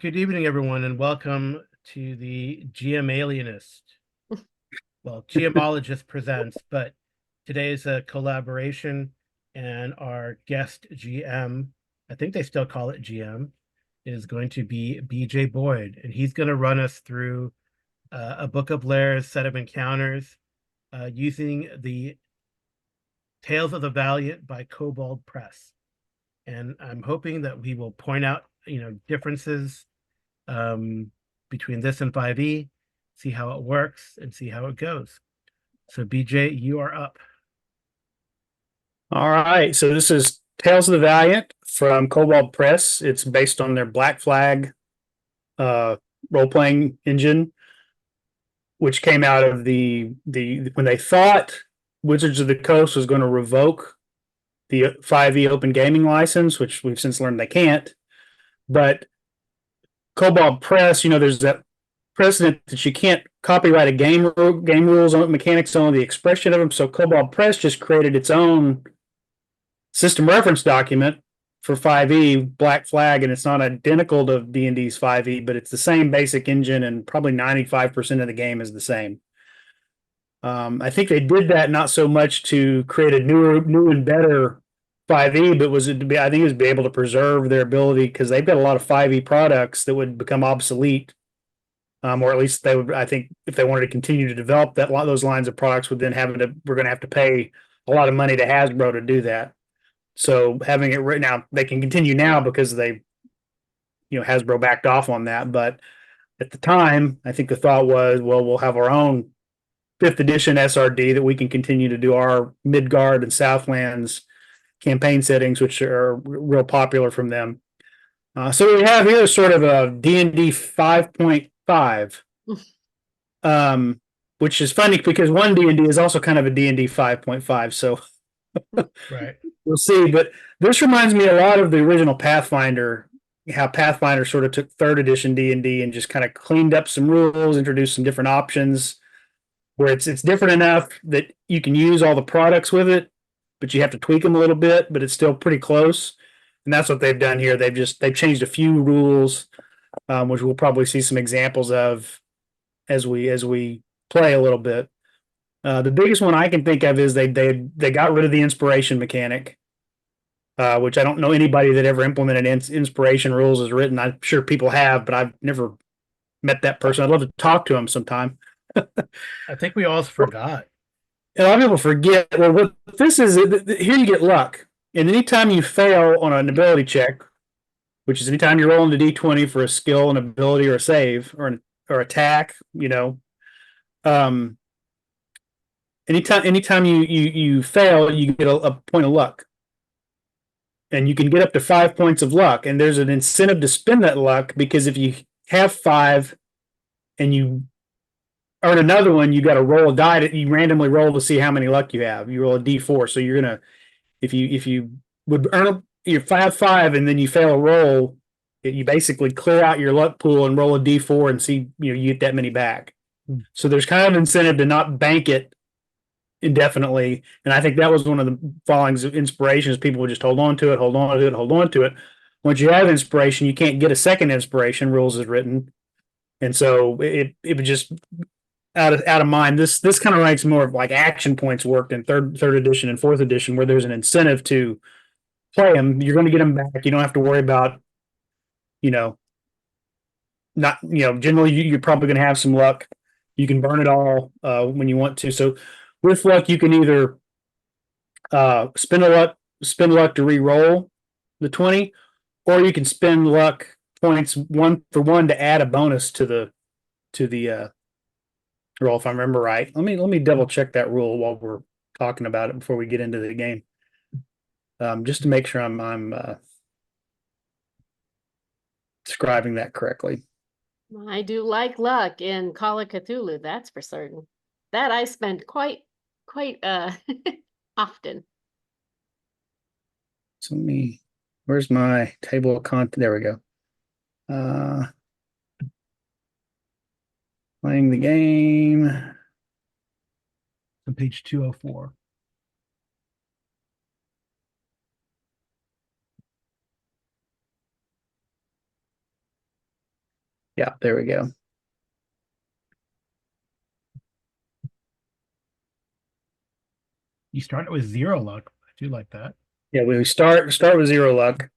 Good evening, everyone, and welcome to the GM Alienist. Well, GMologist presents, but today is a collaboration, and our guest GM, I think they still call it GM, is going to be BJ Boyd, and he's going to run us through a Book of Lairs set of encounters using the Tales of the Valiant by Kobold Press. And I'm hoping that we will point out, differences between this and 5e, see how it works, and see how it goes. So, BJ, you are up. All right, so this is Tales of the Valiant from Kobold Press. It's based on their Black Flag role-playing engine, which came out of the when they thought Wizards of the Coast was going to revoke the 5e open gaming license, which we've since learned they can't. But Kobold Press, there's that precedent that you can't copyright a game rules on mechanics, only the expression of them. So Kobold Press just created its own system reference document for 5e Black Flag, and it's not identical to D&D's 5e, but it's the same basic engine, and probably 95% of the game is the same. I think they did that not so much to create a new and better 5e, but I think it was be able to preserve their ability, because they've got a lot of 5e products that would become obsolete, or at least they would. I think if they wanted to continue to develop those lines of products, we're going to have to pay a lot of money to Hasbro to do that. So having it written out, they can continue now because Hasbro backed off on that. But at the time, I think the thought was, well, we'll have our own 5th edition SRD that we can continue to do our Midgard and Southlands campaign settings, which are real popular from them. So what we have here is sort of a D&D 5.5, which is funny because one D&D is also kind of a D&D 5.5. So right. We'll see. But this reminds me a lot of the original Pathfinder, how Pathfinder sort of took 3rd edition D&D and just kind of cleaned up some rules, introduced some different options, where it's different enough that you can use all the products with it, but you have to tweak them a little bit, but it's still pretty close. And that's what they've done here. They've changed a few rules, which we'll probably see some examples of as we play a little bit. The biggest one I can think of is they got rid of the inspiration mechanic, which I don't know anybody that ever implemented inspiration rules as written. I'm sure people have, but I've never met that person. I'd love to talk to him sometime. I think we all forgot. A lot of people forget. Well, what this is, here you get luck. And anytime you fail on an ability check, which is anytime you're rolling the D20 for a skill, an ability, or a save, or attack, anytime you fail, you get a point of luck. And you can get up to 5 points of luck. And there's an incentive to spend that luck, because if you have 5 and you earn another one, you got to roll a die that you randomly roll to see how many luck you have. You roll a D4. So you're gonna, if you would earn your 5 and then you fail a roll, you basically clear out your luck pool and roll a D4 and see you get that many back. So there's kind of an incentive to not bank it indefinitely, and I think that was one of the fallings of inspirations. People would just hold on to it. Once you have inspiration, you can't get a second inspiration. Rules is written, and so it would just out of mind. This kind of ranks more of like action points worked in third edition and 4th edition, where there's an incentive to play them. You're going to get them back. You don't have to worry about not generally you're probably going to have some luck. You can burn it all when you want to. So with luck, you can either spend luck to re-roll the 20, or you can spend luck points one to add a bonus to the roll. If I remember right, let me double check that rule while we're talking about it before we get into the game, just to make sure I'm describing that correctly. I do like luck in Call of Cthulhu, that's for certain. That I spend quite often. So where's my table of content? There we go. Playing the game. On page 204. Yeah, there we go. You started with 0 luck. I do like that. Yeah, we start with 0 luck.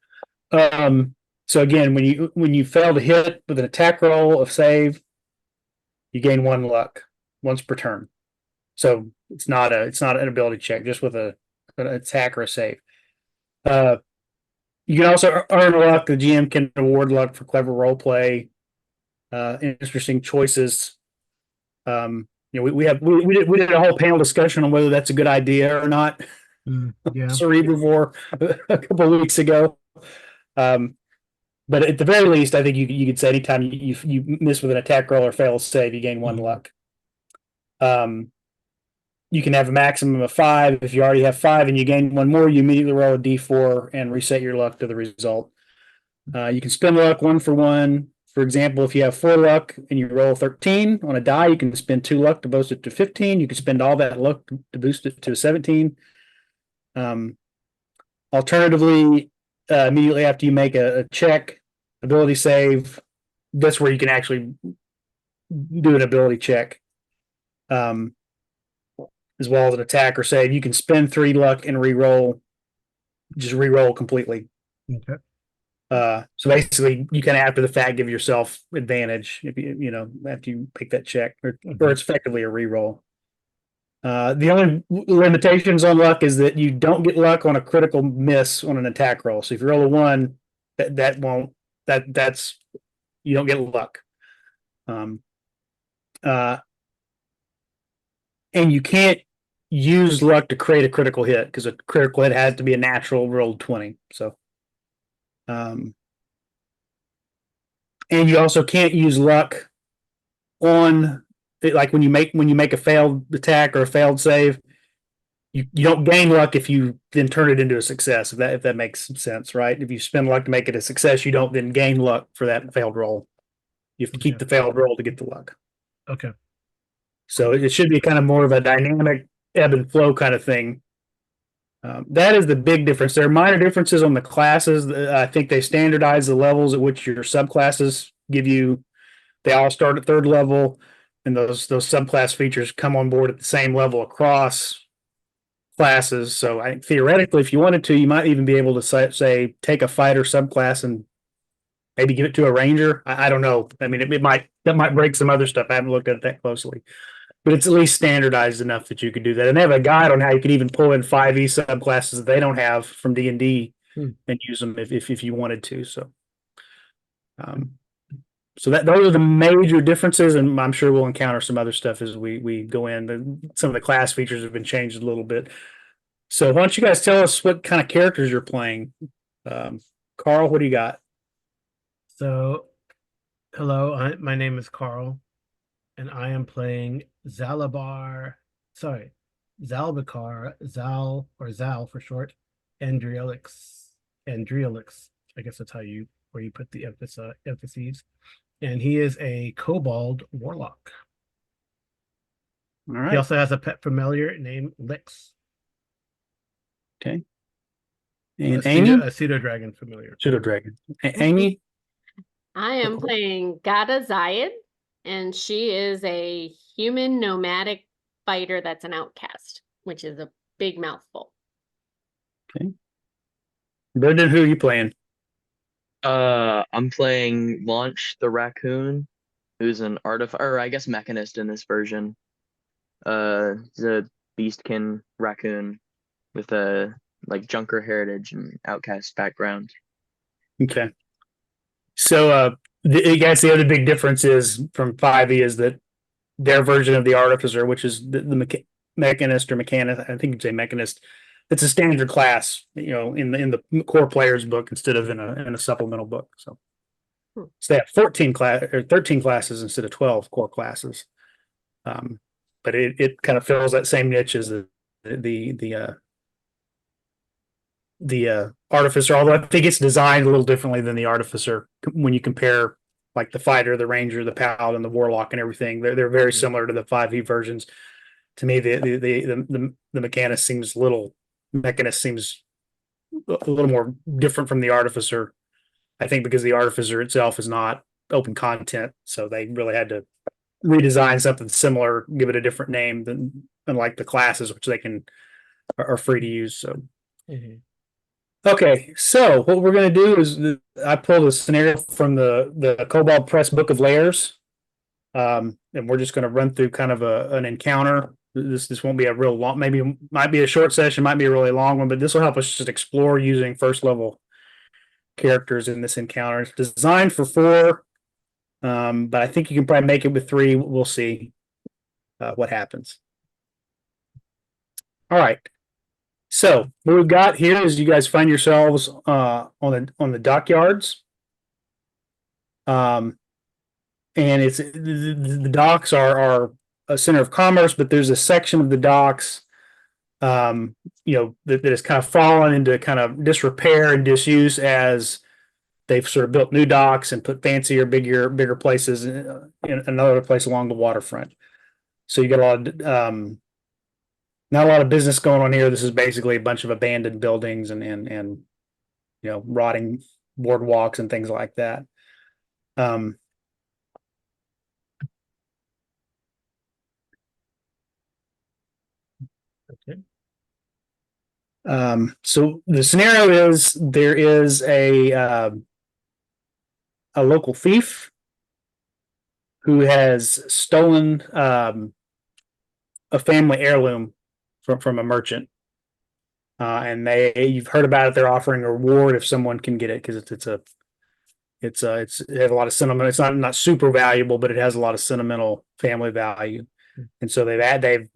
So again, when you fail to hit with an attack roll of save, you gain 1 luck once per turn. So it's not an ability check, just with an attack or a save. You can also earn luck. The GM can award luck for clever role play, interesting choices. We did a whole panel discussion on whether that's a good idea or not. Yeah. Cerebrivore a couple of weeks ago. But at the very least, I think you could say anytime you miss with an attack roll or fail a save, you gain 1 luck. You can have a maximum of 5. If you already have 5 and you gain 1 more, you immediately roll a d4 and reset your luck to the result. You can spend luck 1 for 1. For example, if you have 4 luck and you roll 13 on a die, you can spend 2 luck to boost it to 15. You can spend all that luck to boost it to 17. Alternatively, immediately after you make a check, ability save, that's where you can actually do an ability check. As well as an attack or save. You can spend 3 luck and just re-roll completely. Okay. So basically, you kind of after the fact give yourself advantage if after you pick that check, or it's effectively a re-roll. The only limitations on luck is that you don't get luck on a critical miss on an attack roll. So if you roll a 1, that's you don't get luck. And you can't use luck to create a critical hit because a critical hit has to be a natural rolled 20. So, and you also can't use luck on like when you make a failed attack or a failed save. You don't gain luck if you then turn it into a success. If that makes sense, right? If you spend luck to make it a success, you don't then gain luck for that failed roll. You have to keep the failed roll to get the luck. Okay. So it should be kind of more of a dynamic ebb and flow kind of thing. That is the big difference. There are minor differences on the classes. I think they standardize the levels at which your subclasses give you. They all start at 3rd level, and those subclass features come on board at the same level across classes. So theoretically, if you wanted to, you might even be able to say take a fighter subclass and maybe give it to a ranger. I don't know. I mean, that might break some other stuff. I haven't looked at it that closely. But it's at least standardized enough that you could do that. And they have a guide on how you could even pull in 5e subclasses that they don't have from D&D and use them if you wanted to. So those are the major differences, and I'm sure we'll encounter some other stuff as we go in. Some of the class features have been changed a little bit. So why don't you guys tell us what kind of characters you're playing? Carl, what do you got? So, hello, my name is Carl, and I am playing Zalabakar, Zal for short, Andrielix. I guess that's where you put the emphases. And he is a kobold warlock. All right. He also has a pet familiar named Lix. Okay. And Amy? A pseudo dragon familiar. Pseudo dragon. Amy? I am playing Gada Zayed, and she is a human nomadic fighter that's an outcast, which is a big mouthful. Okay. Brendan, who are you playing? I'm playing Launch the Raccoon, who's an or I guess mechanist in this version. He's a beastkin raccoon with a Junker heritage and outcast background. Okay. So I guess the other big difference is from 5e is that their version of the artificer, which is the mechanist or mechanist, I think you'd say mechanist, it's a standard class, in the core player's book instead of in a supplemental book. So they have 13 classes instead of 12 core classes. But it kind of fills that same niche as the artificer, although I think it's designed a little differently than the artificer when you compare like the fighter, the ranger, the paladin, the warlock, and everything. They're very similar to the 5e versions. To me, the mechanist seems a little more different from the artificer. I think because the artificer itself is not open content, so they really had to redesign something similar, give it a different name than unlike the classes, which they are free to use. So Mhm. okay, so what we're going to do is I pulled a scenario from the Cobalt Press Book of Layers, and we're just going to run through kind of an encounter. This won't be a real long, maybe might be a short session, might be a really long one, but this will help us just explore using first level characters in this encounter. It's designed for 4, but I think you can probably make it with 3. We'll see what happens. All right. So what we've got here is you guys find yourselves on the dockyards, and it's the docks are a center of commerce, but there's a section of the docks, that has kind of fallen into kind of disrepair and disuse as they've sort of built new docks and put fancier, bigger places in another place along the waterfront. So you got a lot of not a lot of business going on here. This is basically a bunch of abandoned buildings and rotting boardwalks and things like that. Okay. So the scenario is there is a local thief who has stolen a family heirloom from a merchant, and you've heard about it. They're offering a reward if someone can get it because it has a lot of sentiment. It's not super valuable, but it has a lot of sentimental family value, and so they've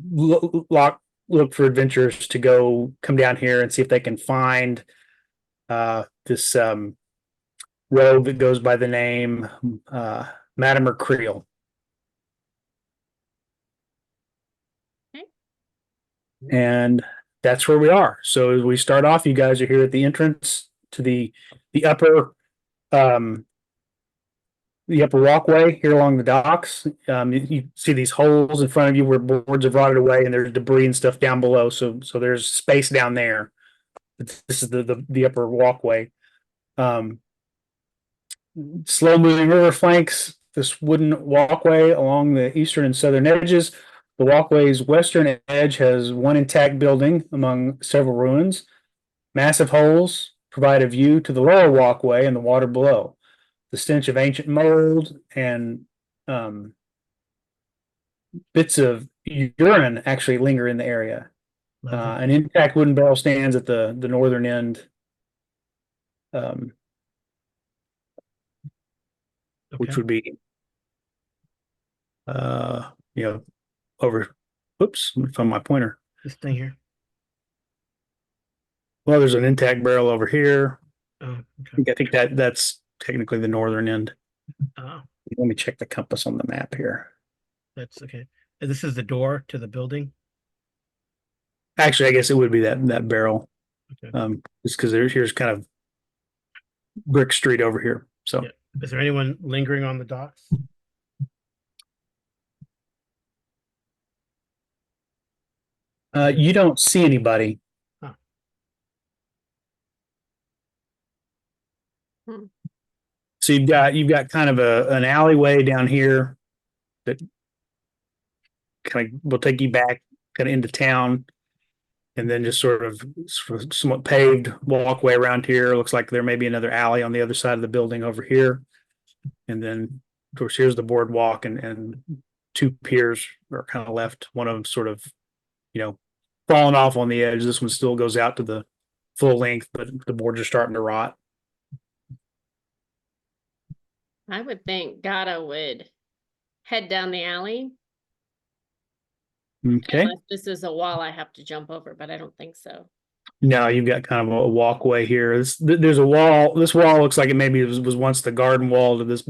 looked for adventurers to come down here and see if they can find this rogue that goes by the name Matimer Creel. Okay. And that's where we are. So as we start off, you guys are here at the entrance to the upper walkway here along the docks. You see these holes in front of you where boards have rotted away, and there's debris and stuff down below. So there's space down there. This is the upper walkway. Slow moving river flanks this wooden walkway along the eastern and southern edges. The walkway's western edge has one intact building among several ruins. Massive holes provide a view to the lower walkway and the water below. The stench of ancient mold and bits of urine actually linger in the area. An intact wooden barrel stands at the northern end, which would be, over. Oops, let me find my pointer. This thing here. Well, there's an intact barrel over here. Oh, okay. I think that's technically the northern end. Oh, Let me check the compass on the map here. that's okay. And this is the door to the building. Actually, I guess it would be that barrel. Okay. Just because here's kind of brick street over here. So Yeah. Is there anyone lingering on the docks? you don't see anybody. Huh. So you've got kind of an alleyway down here that kind of will take you back kind of into town, and then just sort of somewhat paved walkway around here. Looks like there may be another alley on the other side of the building over here, and then of course here's the boardwalk, and 2 piers are kind of left. One of them sort of falling off on the edge. This one still goes out to the full length, but the boards are starting to rot. I would think Gata would head down the alley. Okay. Unless this is a wall I have to jump over, but I don't think so. No, you've got kind of a walkway here. There's a wall. This wall looks like it maybe was once the garden wall to this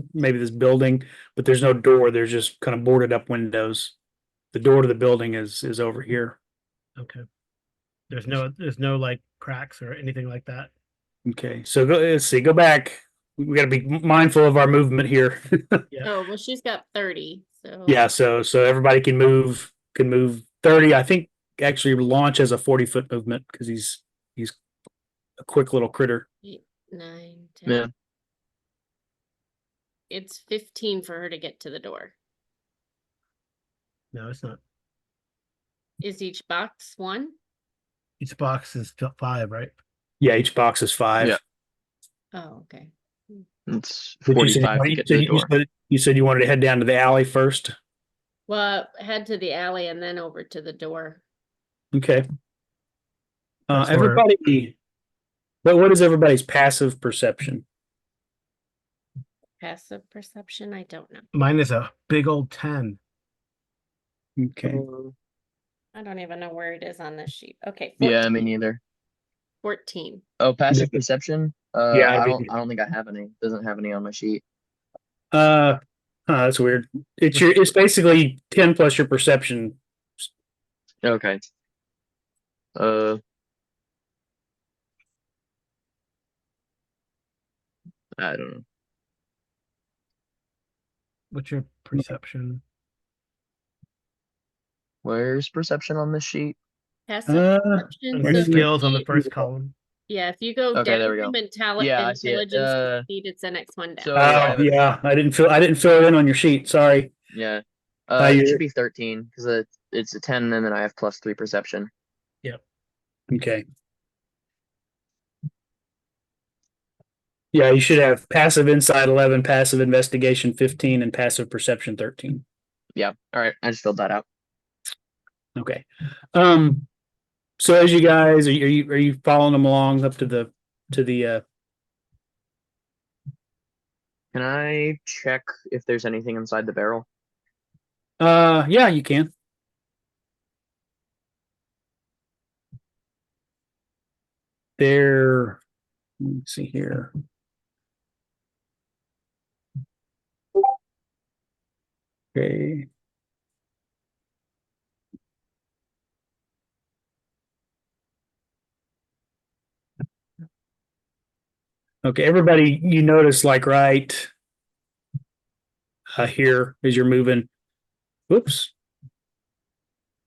building, but there's no door. There's just kind of boarded up windows. The door to the building is over here. Okay. There's no like cracks or anything like that. Okay, so let's see. Go back. We got to be mindful of our movement here. Yeah. Oh, well, she's got 30. So Yeah, so everybody can move 30. I think actually Launch has a 40-foot movement because he's a quick little critter. 8, 9, 10. Yeah. it's 15 for her to get to the door. No, it's not. Is each box 1? Each box is 5, right? Yeah, each box is 5. Yeah. Oh, okay. It's But you said 45 to get to the door. you said you wanted to head down to the alley first. Well, head to the alley and then over to the door. Okay. That's where- Everybody, but what is everybody's passive perception? Passive perception, I don't know. Mine is a big old 10. Okay. I don't even know where it is on this sheet. Okay, Yeah, me neither. 14. Oh, passive perception? Yeah, I I don't mean- I don't think I have any. Doesn't have any on my sheet. That's weird. It's basically 10 plus your perception. Okay. I don't know. What's your perception? Where's perception on this sheet? Passive perception. Under So if skills on the you- first column. Yeah, if you go Okay, down there we go. from Yeah, I see it. intelligence, succeed, it's the next one down. So Oh yeah, I didn't fill it in on your sheet. Sorry. yeah. you- It should be 13 because it's a 10 and then I have +3 perception. Okay. Yeah, you should have passive insight 11, passive investigation 15, and passive perception 13. Yeah. All right. I just filled that out. Okay. So as you guys are you following them along up to the Can I check if there's anything inside the barrel? yeah, you can. There, let's see here. Okay. Okay, everybody, you notice like right here as you're moving. Whoops.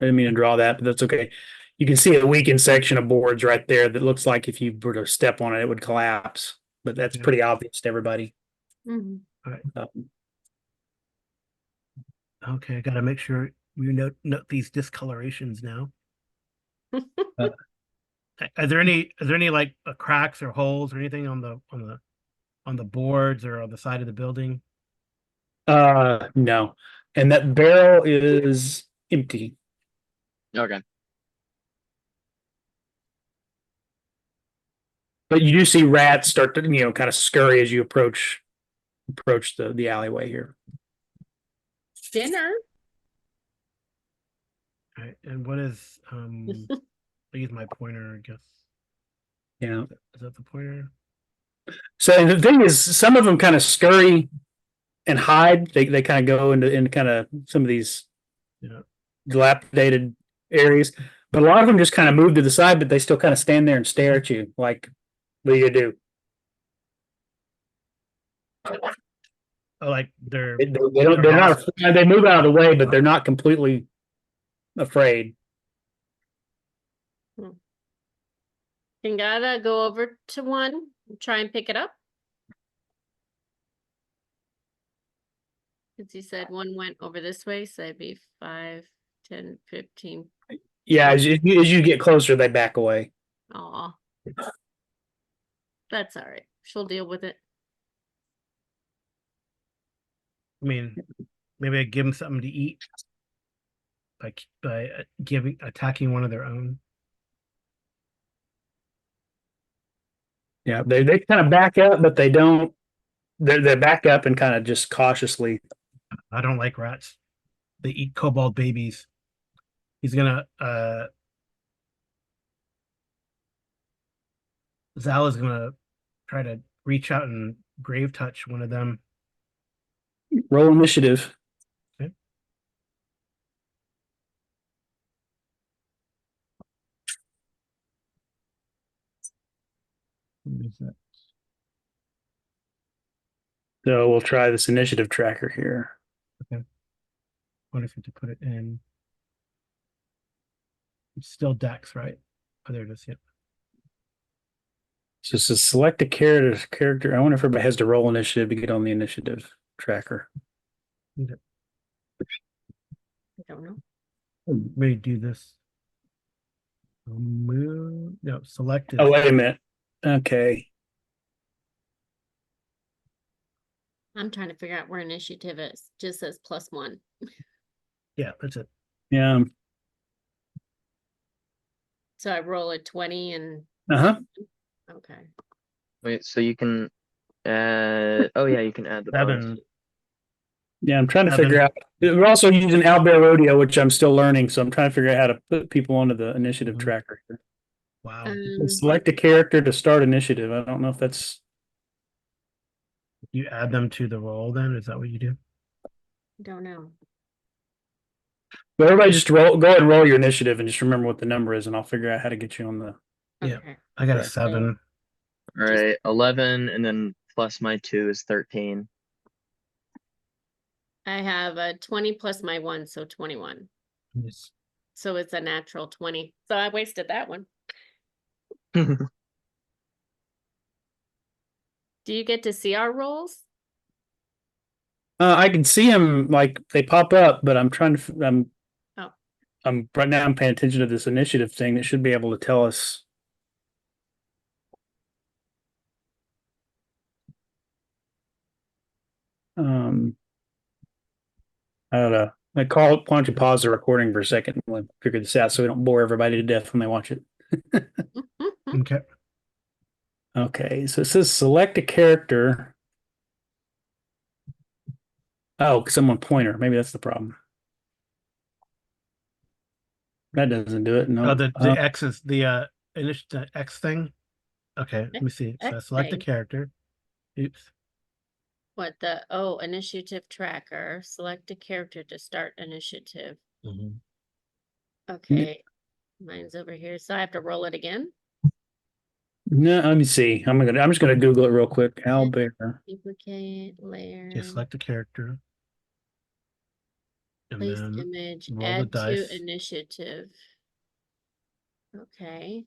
I didn't mean to draw that, but that's okay. You can see a weakened section of boards right there that looks like if you were to step on it, it would collapse. But that's Yeah. pretty obvious to everybody. Mhm. Okay, I gotta make sure you note these discolorations now. Are there any like cracks or holes or anything on the boards or on the side of the building? No. And that barrel is empty. Okay. But you do see rats start to, kind of scurry as you approach the alleyway here. Dinner. All right, and what is I use my pointer, I guess. Yeah. Is that the pointer? So the thing is, some of them kind of scurry and hide. They kind of go into kind of some of these Yeah. dilapidated areas, but a lot of them just kind of move to the side, but they still kind of stand there and stare at you like, what do you do? Oh, like they're They don't. They're not. They move out of the way, but they're not completely afraid. Can gotta go over to one and try and pick it up. Because you said one went over this way, so it'd be 5, 10, 15. Yeah, as you get closer, they back away. Aw. That's all right. She'll deal with it. I mean, maybe I give them something to eat by attacking one of their own. Yeah, they kind of back up, but they don't. They back up and kind of just cautiously. I don't like rats. They eat kobold babies. He's gonna Zal is gonna try to reach out and grave touch one of them. Roll initiative. Okay. What is that? So we'll try this initiative tracker here. What if you to put it in? It's still Dex, right? Oh, there it is. Yep. So select a character. I wonder if everybody has to roll initiative to get on the initiative. tracker. I don't know. May do this. Move. No, selected. Oh, wait a minute. Okay. I'm trying to figure out where initiative is. Just says +1. Yeah, that's it. Yeah. So I roll a 20 and Uh-huh. okay. Wait, so you can add. Oh yeah, you can add the bonus. 7. Yeah, I'm trying to Seven. figure out. We're also using Owlbear Rodeo, which I'm still learning, so I'm trying to figure out how to put people onto the initiative Mhm. tracker. Wow. Select a character to start initiative. I don't know if that's. You add them to the roll then? Is that what you do? Don't know. But everybody just go ahead and roll your initiative and just remember what the number is, and I'll figure out how to get you on the. Yeah. Okay. I got a Correct. 7. All right, 11, and then plus my 2 is 13. I have a 20 plus my 1, so 21. Yes. So it's a natural 20. So I wasted that one. Do you get to see our rolls? I can see them like they pop up, but I'm trying to. Oh. I'm right now. I'm paying attention to this initiative thing that should be able to tell us. I don't know. Why don't you pause the recording for a second? We'll figure this out so we don't bore everybody to death when they watch it. Okay. Okay, so it says select a character. Oh, someone pointer. Maybe that's the problem. That doesn't do it. No. Oh, the X is the initial X thing. Okay, let me see. So I X select the thing. character. Oops. What initiative tracker. Select a character to start initiative. Okay. Mine's over here. So I have to roll it again. No, let me see. I'm just gonna Google it real quick. Owlbear. Duplicate layer. Okay, select the character. And Place then image. roll the Add to dice. initiative. Okay.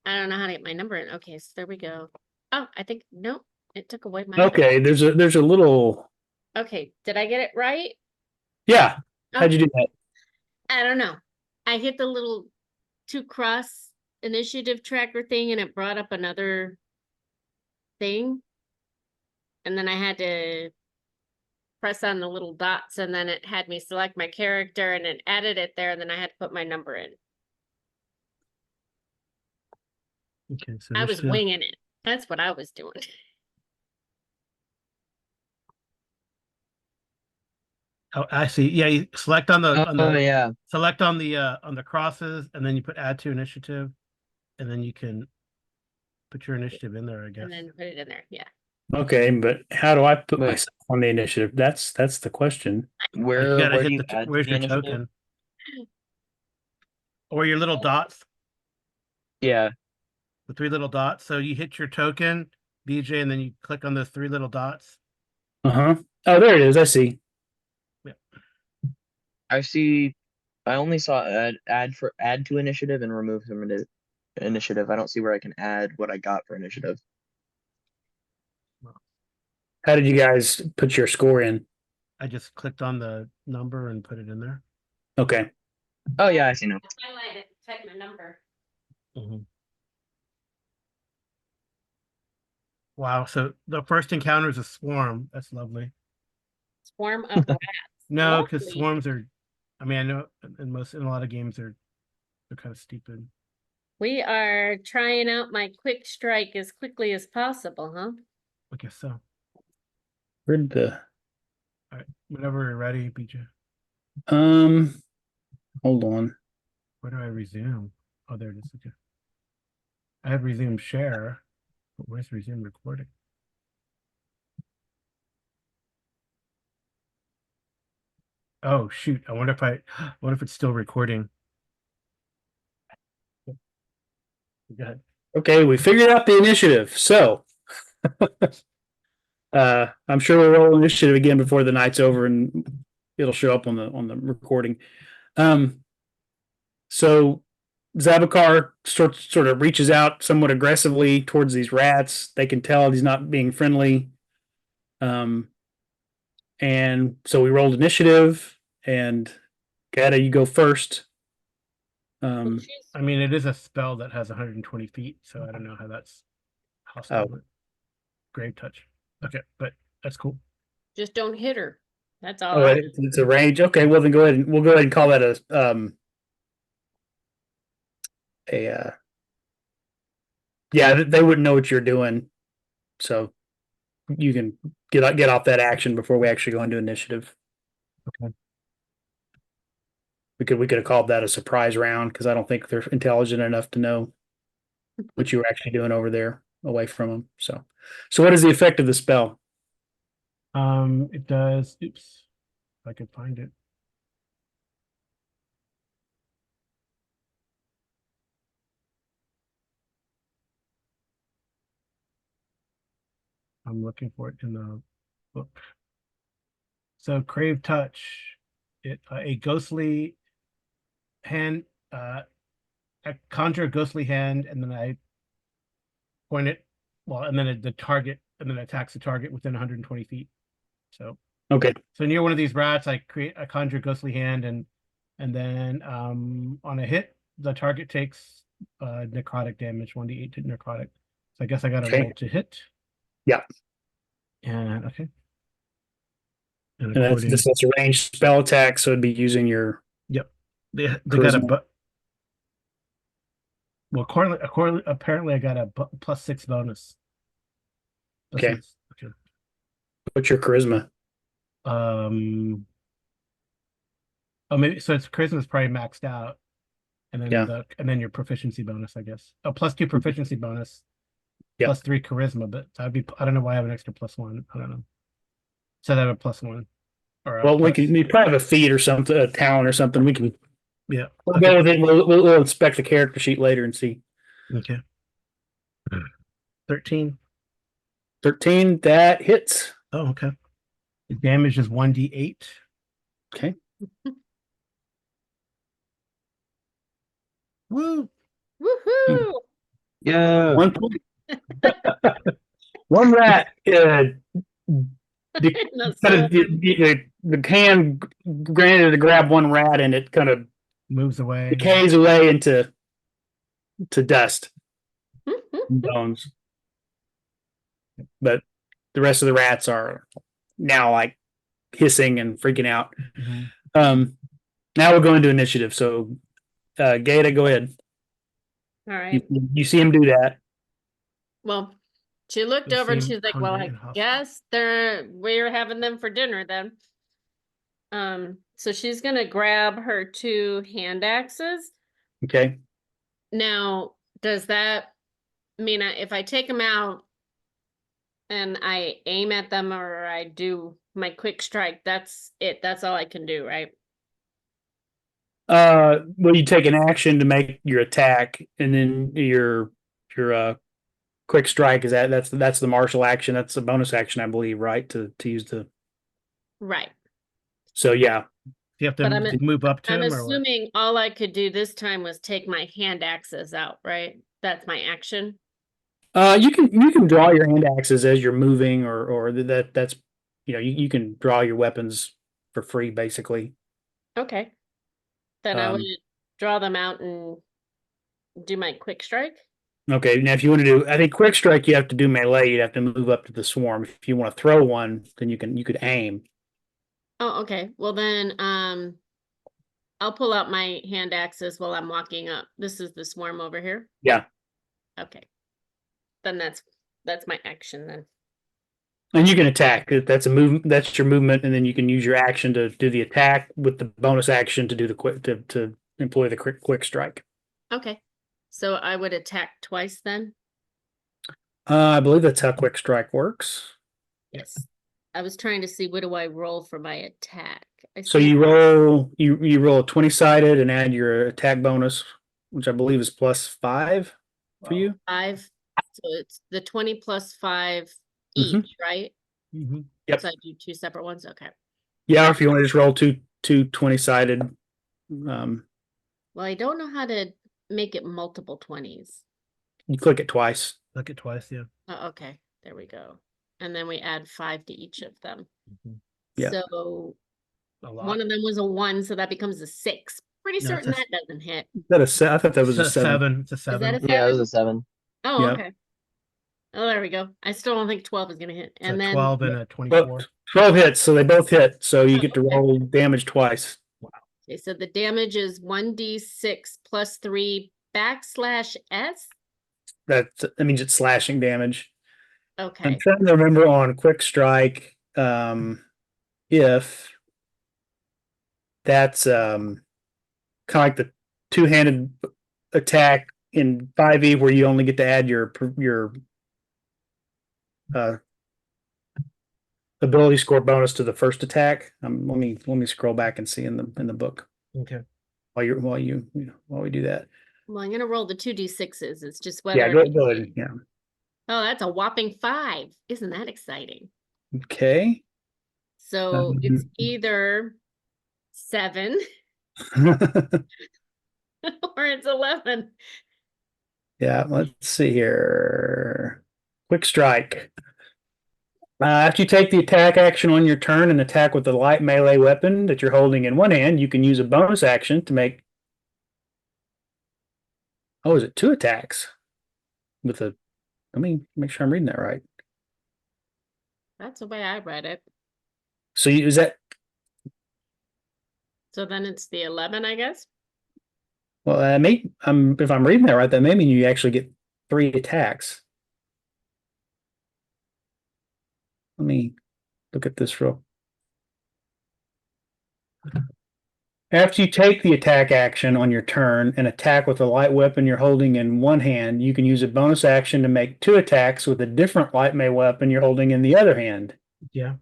I don't know how to get my number in. Okay, so there we go. Oh, I think no, it took away my. Okay, there's a little. Okay, did I get it right? Yeah. How'd you do that? I don't know. I hit the little 2 cross initiative tracker thing and it brought up another thing. And then I had to press on the little dots and then it had me select my character and it added it there and then I had to put my number in. Okay, so I was initiative. winging it. That's what I was doing. Oh, I see. Yeah, you select on the yeah. select on the crosses, and then you put add to initiative, and then you can put your initiative in there, I guess. And then put it in there. Yeah. Okay, but how do I put Wait. myself on the initiative? That's the question. Like, you gotta Where do hit you the add where's the your initiative? token? Or your little dots, Yeah. the 3 little dots. So you hit your token, BJ, and then you click on those 3 little dots. Uh-huh. Oh, there it is. I see. I see. I only saw add to initiative and remove from initiative. I don't see where I can add what I got for initiative. How did you guys put your score in? I just clicked on the number and put it in there. Okay. Oh yeah, I see now. Highlight it, type my number. Wow. So the first encounter is a swarm. That's lovely. Swarm of rats. No, because Lovely. swarms are. I mean, I know in a lot of games they're kind of stupid. We are trying out my quick strike as quickly as possible, huh? I guess so. Where'd the All right, whenever you're ready, BJ. hold on. Where do I resume? Oh, there it is. Okay. I have resume share, but where's resume recording? Oh shoot! I wonder if it's still recording. Go ahead. Okay, we figured out the initiative. So I'm sure we'll roll initiative again before the night's over and it'll show up on the recording. So Zabakar sort of reaches out somewhat aggressively towards these rats. They can tell he's not being friendly. And so we rolled initiative, and Gata, you go first. Well, she's- I mean, it is a spell that has 120 feet, so I don't know how that's hostile. Oh. Grave touch. Okay, but that's cool. just don't hit her. That's all. Oh, it's a range. Okay, well then we'll go ahead and call that yeah, they wouldn't know what you're doing, so you can get off that action before we actually go into initiative. Okay. We could have called that a surprise round because I don't think they're intelligent enough to know what you were actually doing over there away from them. So what is the effect of the spell? It does. Oops, if I could find it. I'm looking for it in the book. So crave touch, a ghostly hand. I conjure a ghostly hand, and then I point it. Well, and then the target, and then attacks the target within 120 feet. So Okay. So near one of these rats, I conjure a ghostly hand, and then on a hit, the target takes necrotic damage, 1d8 to necrotic. So I guess I got to Okay. roll to hit. Yeah. And okay. And And according, that's a ranged spell attack, so it'd be using your yep, they got a charisma. well, apparently I got a +6 bonus. Okay. Okay. What's your charisma? Oh, maybe so. Its charisma is probably maxed out, and then Yeah. and then your proficiency bonus, I guess. A +2 proficiency bonus, Yeah. +3 charisma, but that'd be. I don't know why I have an extra +1. I don't know. So that I have a +1. Or Well, we probably have a feat or something, a talent or something. We can. Yeah. We'll go with it. We'll inspect the character sheet later and see. Okay. 13. 13, that hits. Oh, okay. The damage is 1d8. Okay. Woo! Woohoo! Yeah. 1 point. One rat. The hand granted to grab one rat, and it kind of Moves away. decays away into dust and bones. But the rest of the rats are now like hissing and freaking out. Mhm. Now we're going to initiative. So, Gata, go ahead. All right. You see him do that. Well, she looked They over and seem she's like, "Well, hungry I and hostile." guess we're having them for dinner then." So she's gonna grab her 2 hand axes. Okay. Now, does that mean if I take them out and I aim at them or I do my quick strike, that's it? That's all I can do, right? Well, you take an action to make your attack, and then your quick strike is that's the martial action. That's a bonus action, I believe, right? To use the. Right. So yeah. You have But to move up to I'm him, or what? assuming all I could do this time was take my hand axes out, right? That's my action. You can draw your hand axes as you're moving, or that's you can draw your weapons for free basically. Okay. Then I would draw them out and do my quick strike. Okay, now if you want to do, I think quick strike, you have to do melee. You'd have to move up to the swarm. If you want to throw one, then you could aim. Oh, okay. Well then, I'll pull out my hand axes while I'm walking up. This is the swarm over here. Yeah. Okay. Then that's my action then. And you can attack. That's a movement. That's your movement, and then you can use your action to do the attack with the bonus action to do the quick to employ the quick strike. Okay. So I would attack twice then? I believe that's how quick strike works. Yes. I was trying to see what do I roll for my attack. So you roll you roll a 20-sided and add your attack bonus, which I believe is +5 for you. 5. So it's the 20 plus 5 each, right? Mm-hmm. Yep. So I do 2 separate ones. Okay. Yeah, if you want to just roll two 20-sided. Well, I don't know how to make it multiple 20s. You click it twice. Click it twice, yeah. Oh, okay. There we go. And then we add 5 to each of them. Mhm. Yeah. So A lot. one of them was a 1, so that becomes a 6. Pretty No, certain it's a- that doesn't hit. I thought that was It's a 7. It's a Is that 7. a 7? Yeah, it was a 7. Oh, Yeah. okay. Oh, there we go. I still don't think 12 is gonna hit. It's And a then 12 and a Well, 24. 12 hits, so they both hit. So you Oh, get to okay. roll damage twice. okay, so the damage is 1d6 plus 3 /S. That means it's slashing damage. I'm Okay. trying to remember on quick strike, if that's kind of like the two-handed attack in 5e where you only get to add your ability score bonus to the first attack. Let me scroll back and see in the book Okay. while we do that. Well, I'm gonna roll the 2d6s. It's just Yeah, whether. go ahead. Yeah. Oh, that's a whopping 5. Isn't that exciting? Okay. So it's either 7 or it's 11. Yeah, let's see here. Quick strike. After you take the attack action on your turn and attack with the light melee weapon that you're holding in one hand, you can use a bonus action to make. Oh, is it 2 attacks? With a. Let me make sure I'm reading that right. That's the way I read it. So is that. So then it's the 11, I guess. Well, if I'm reading that right, that may mean you actually get 3 attacks. Let me look at this real. After you take the attack action on your turn and attack with a light weapon you're holding in one hand, you can use a bonus action to make 2 attacks with a different light melee weapon you're holding in the other hand. Yeah.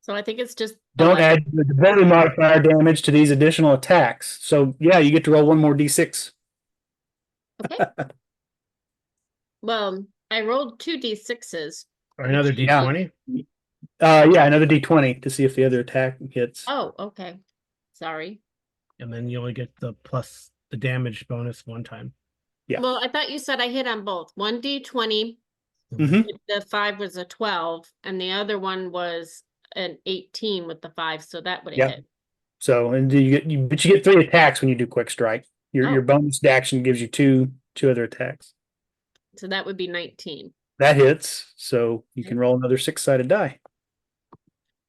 So I think it's just Don't 11. add the ability modifier damage to these additional attacks. So yeah, you get to roll 1 more d6. Okay. Well, I rolled 2d6s. Or another Yeah. D20. Yeah, another d20 to see if the other attack hits. Oh, okay. Sorry. And then you only get the plus the damage bonus one time. Yeah. Well, I thought you said I hit on both. 1d20, Mhm. the 5 was a 12, and the other one was an 18 with the 5, so that would have Yeah. hit. So, and but you get 3 attacks when you do quick strike. Your Oh. bonus action gives you two other attacks. So that would be 19. That hits, so you can Okay. roll another 6-sided die.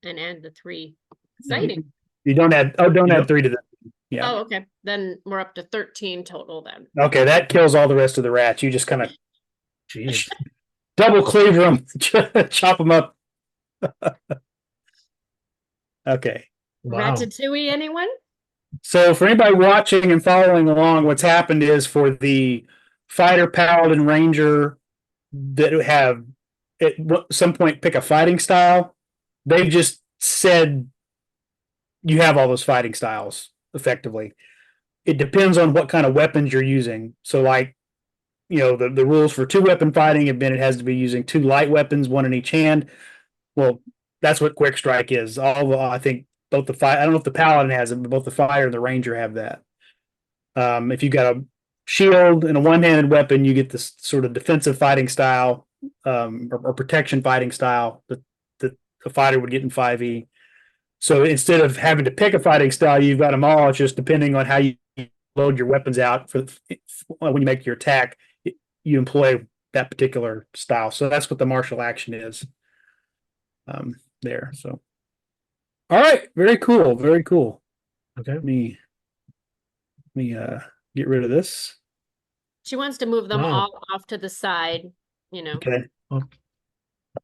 And add the 3. Exciting. You don't add. Oh, don't You add don't- 3 to that. Yeah. Oh, okay. Then we're up to 13 total then. Okay, that kills all the rest of the rats. You just kind of Jeez. double cleaver them, chop them up. Okay. Wow. Ratatouille, anyone? So for anybody watching and following along, what's happened is for the fighter, paladin, ranger that have at some point pick a fighting style, they've just said you have all those fighting styles effectively. It depends on what kind of weapons you're using. So like, the rules for 2-weapon fighting have been it has to be using 2 light weapons, 1 in each hand. Well, that's what quick strike is. Although I think both I don't know if the paladin has it, but both the fighter and the ranger have that. If you've got a shield and a one-handed weapon, you get this sort of defensive fighting style, or protection fighting style that a fighter would get in 5e. So instead of having to pick a fighting style, you've got them all. It's just depending on how you load your weapons out for when you make your attack, you employ that particular style. So that's what the martial action is. There. So, all right, very cool, very cool. Okay. Let me get rid of this. She wants to move them Wow. all off to the side, Okay.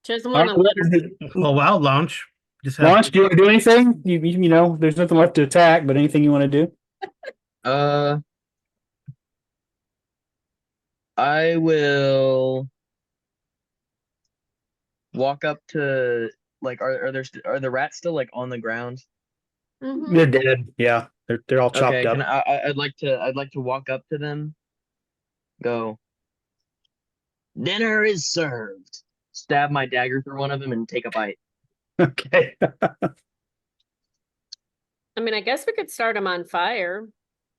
She doesn't All want right, to let her. Oh wow, launch. Just have Launch, do you want to do anything? There's nothing left to attack, but anything you want to do? I will walk up to are the rats still like on the ground? Mhm. They're dead. Yeah, they're all chopped Okay, up. I'd like to walk up to them. Go. Dinner is served. Stab my dagger through one of them and take a bite. Okay. I mean, I guess we could start them on fire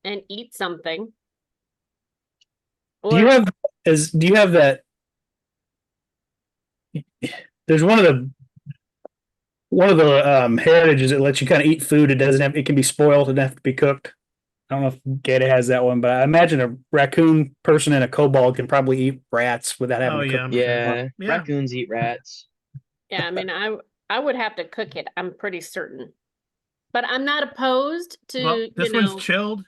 and eat something. Do you have that? There's one of the one of the heritages that lets you kind of eat food. It doesn't have. It can be spoiled. It doesn't have to be cooked. I don't know if Gata has that one, but I imagine a raccoon person and a kobold can probably eat rats without having Oh, to yeah, cook. I'm sure. Yeah, Yeah. raccoons eat rats. Yeah, I mean, I would have to cook it. I'm pretty certain, but I'm not opposed to Well, this you one's know. chilled.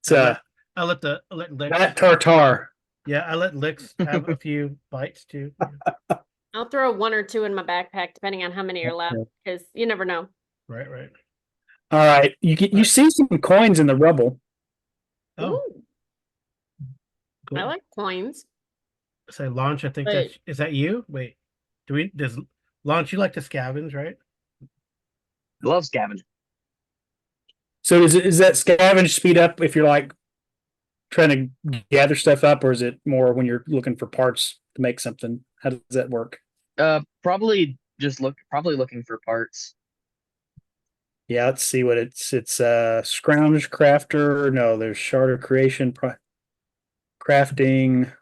It's I let Lix. rat tartar. Yeah, I let Lix have a few bites too. Yeah. I'll throw one or two in my backpack, depending on how many are left, because you never know. Right, right. All right, you see some coins in the rubble. Oh, Ooh, I cool. like coins. Say launch. I think But- that's is that you? Wait, does launch? You like to scavenge, right? I love scavenging. So is that scavenge speed up if you're like trying to gather stuff up, or is it more when you're looking for parts to make something? How does that work? Probably looking for parts. Yeah, let's see what it's scrounge crafter. No, there's shard creation crafting.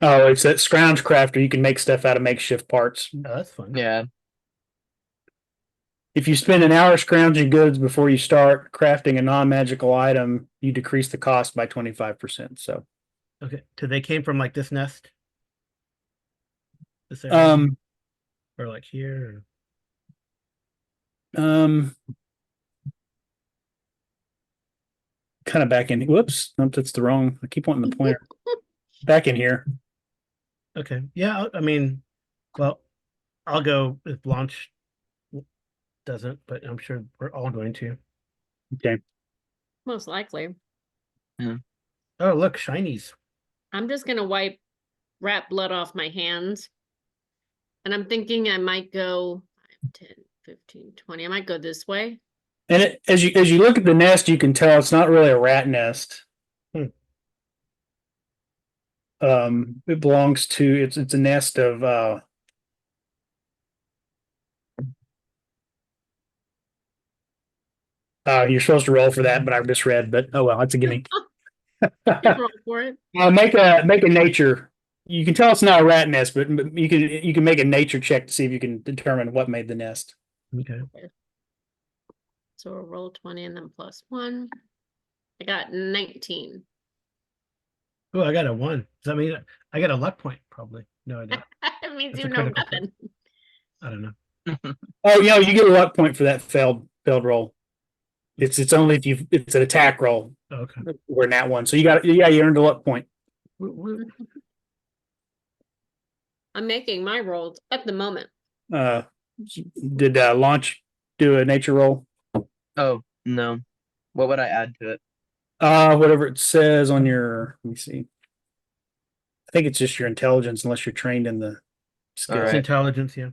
Oh, it's that scrounge crafter. You can make stuff out of makeshift parts. Oh, that's fun. Yeah. If you spend an hour scrounging goods before you start crafting a non-magical item, you decrease the cost by 25%. So, Okay, so they came from like this nest, this area, um, or like here. kind of back in. Whoops, nope, that's the wrong. I keep wanting the pointer. Back in here. Okay, yeah. I mean, well, I'll go if launch doesn't, but I'm sure we're all going to. Okay. Most likely. Oh, look, shinies. I'm just gonna wipe rat blood off my hands. And I'm thinking I might go 5, 10, 15, 20. I might go this way. And as you look at the nest, you can tell it's not really a rat nest. It belongs to it's a nest of you're supposed to roll for that, but I misread. But oh well, that's a gimme. Just roll for it. Make a nature. You can tell it's not a rat nest, but you can make a nature check to see if you can determine what made the nest. Okay. So we'll roll 20 and then +1. I got 19. Oh, I got a 1. Does that mean I got a luck point? Probably. No idea. It means That's you a know critical nothing. I don't know. Oh, you get a luck point for that failed roll. It's only if it's an attack roll. Okay. We're in that one, so you earned a luck point. I'm making my rolls at the moment. Did launch do a nature roll? Oh, no. What would I add to it? Whatever it says on your. Let me see. I think it's just your intelligence, unless you're trained in the skills. It's Alright. intelligence, yeah.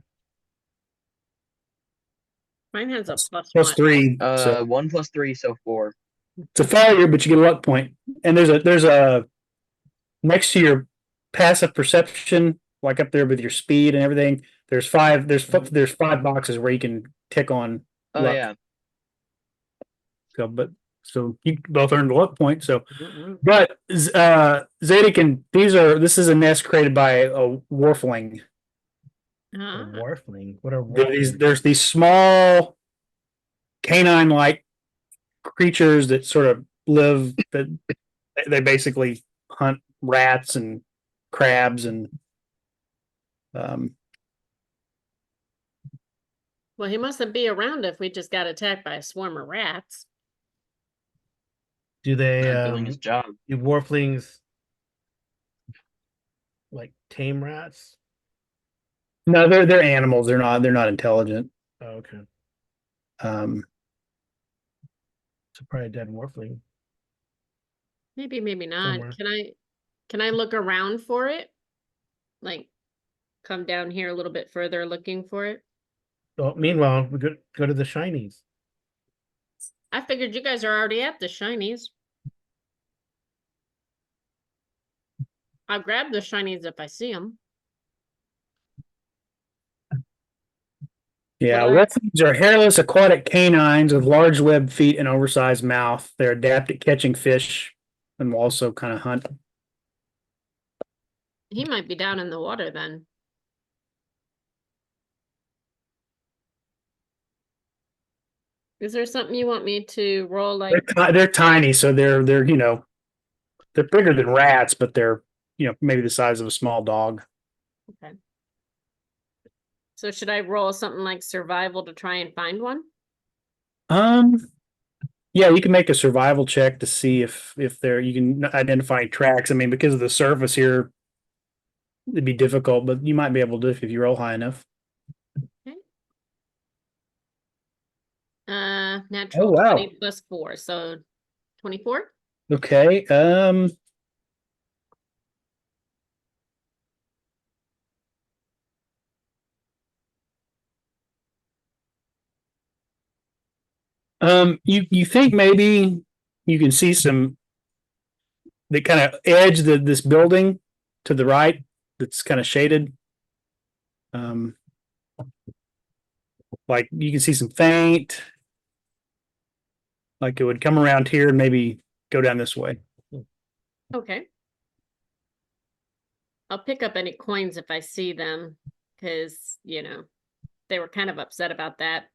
Mine has a +1. +3. So 1 + 3, so 4. it's a failure, but you get a luck point. And there's a next to your passive perception, like up there with your speed and everything. There's 5 boxes where you can tick on Oh luck. yeah. So you both earned a luck point. So, but Zadik and this is a nest created by a Warfling. A Ah, warfling. What are warflings? There's these small canine-like creatures that sort of live that they basically hunt rats and crabs and well, he mustn't be around if we just got attacked by a swarm of rats. Do they Not doing his job. do warflings like tame rats? no, they're animals. They're not intelligent. Oh, okay. Um, So probably a dead warfling. Maybe, maybe not. Somewhere. Can I look around for it? Like, come down here a little bit further looking for it? Well, meanwhile, we go to the shinies. I figured you guys are already at the shinies. I'll grab the shinies if I see them. yeah, What warflings are hairless aquatic canines with large webbed feet and oversized mouth. They're adept at catching fish and will also kind of hunt. He might be down in the water then. Is there something you want me to roll like? They're tiny, so they're they're bigger than rats, but they're maybe the size of a small dog. Okay. So should I roll something like survival to try and find one? Yeah, you can make a survival check to see if you can identify tracks. I mean, because of the surface here, it'd be difficult, but you might be able to if you roll high enough. Natural Oh, wow. 20 plus 4, so 24. Okay. You think maybe you can see some they kind of edge this building to the right that's kind of shaded. Like you can see some faint, like it would come around here and maybe go down this way. Okay. I'll pick up any coins if I see them, because they were kind of upset about that.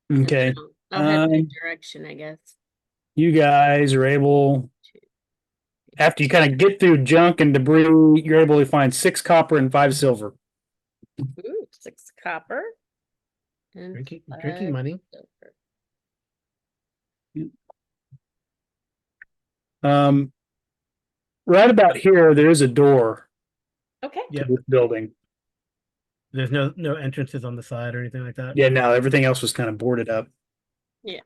And Okay. then I'll head that direction, I guess. You guys are able, after you kind of get through junk and debris, you're able to find 6 copper and 5 silver. Ooh, 6 copper. And Drinking money. silver. Right about here, there is a door Okay. Yeah. to this building. There's no entrances on the side or anything like that. Yeah, no, everything else was kind of boarded up. Yeah.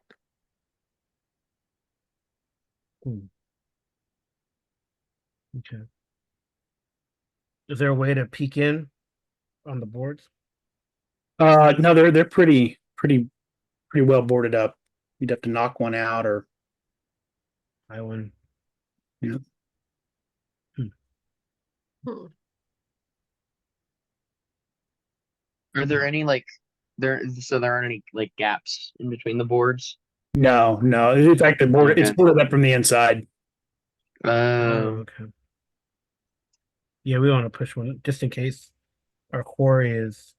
Okay. Is there a way to peek in on the boards? No, they're pretty well boarded up. You'd have to knock one out or I one. Yeah. Hmm. Are there any there aren't any like gaps in between the boards? No. In fact, it's Okay. boarded up from the inside. Oh, okay. Yeah, we want to push one just in case our quarry is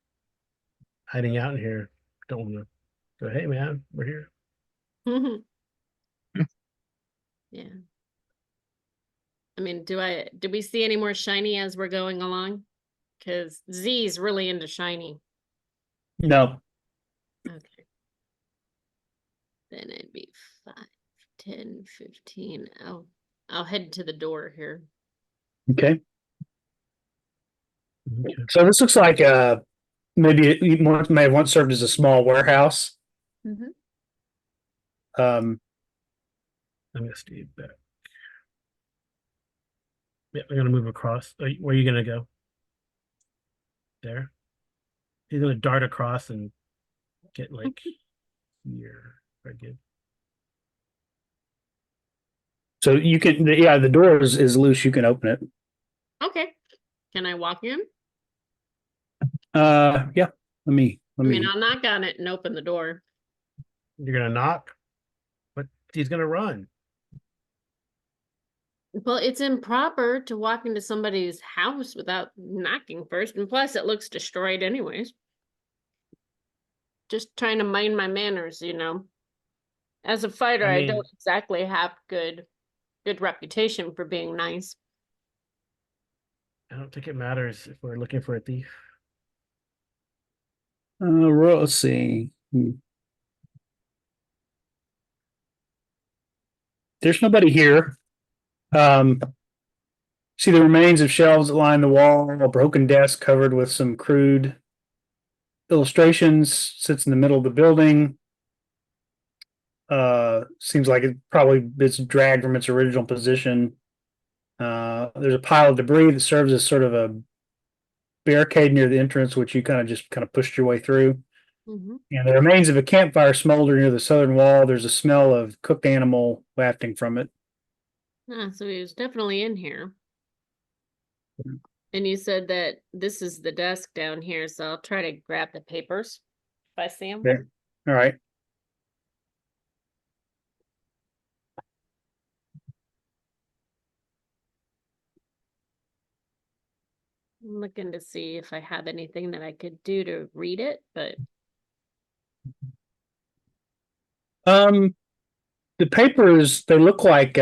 hiding out in here. Don't want to go, hey man, we're here. Yeah. I mean, do we see any more shiny as we're going along? Because Z's really into shiny. No. Okay. Then it'd be 5, 10, 15. I'll head to the door here. Okay. Okay. So this looks like maybe it may have once served as a small warehouse. Mm-hmm. Um, I'm gonna stay back. Yeah, I'm gonna move across. Where are you gonna go? There. He's gonna dart across and get like here. Very good. so you can, the door is loose. You can open it. Okay. Can I walk in? Yeah. Let me. I mean, I'll knock on it and open the door. You're gonna knock, but he's gonna run. Well, it's improper to walk into somebody's house without knocking first, and plus it looks destroyed anyways. Just trying to mind my manners, As a fighter, I I mean- don't exactly have good reputation for being nice. I don't think it matters if we're looking for a thief. Let's see. There's nobody here. See the remains of shelves that line the wall, a broken desk covered with some crude illustrations sits in the middle of the building. Seems like it's dragged from its original position. There's a pile of debris that serves as sort of a barricade near the entrance, which you kind of pushed your way through. Mm-hmm. And the remains of a campfire smolder near the southern wall. There's a smell of cooked animal wafting from it. So he was definitely in here. And you said that this is the desk down here, so I'll try to grab the papers if I see them. Okay. All right. I'm looking to see if I have anything that I could do to read it, but The papers, they look like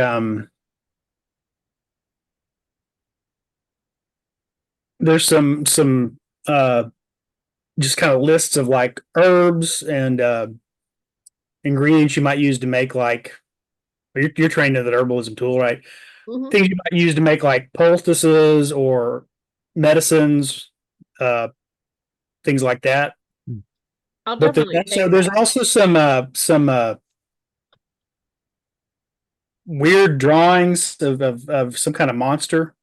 there's some just kind of lists of like herbs and ingredients you might use to make like you're trained in the herbalism tool, right? mhm. Things you might use to make like poultices or medicines, things like that. I'll But definitely take there's that. also some weird drawings of some kind of monster.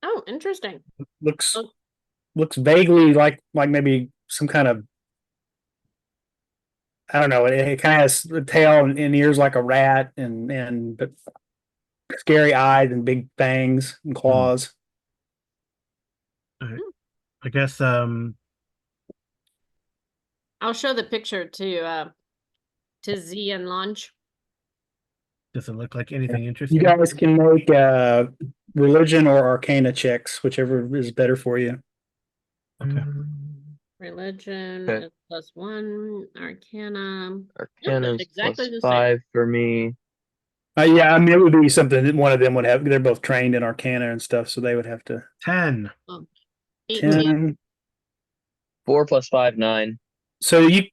Oh, interesting. Looks Oh. looks vaguely like maybe some kind of, I don't know. It kind of has a tail and ears like a rat, and but scary eyes and big fangs and claws. All right. Hmm. I guess I'll show the picture to Z and Launch. does it look like anything You interesting? guys can make religion or arcana checks, whichever is better for you. Okay. Religion Okay. is +1, Arcana. Yep, Arcana that's is exactly the same. +5 for me. Yeah, I mean, it would be something that one of them would have. They're both trained in arcana and stuff, so they would have to 10. 18. 10. 4 + 5, 9. So you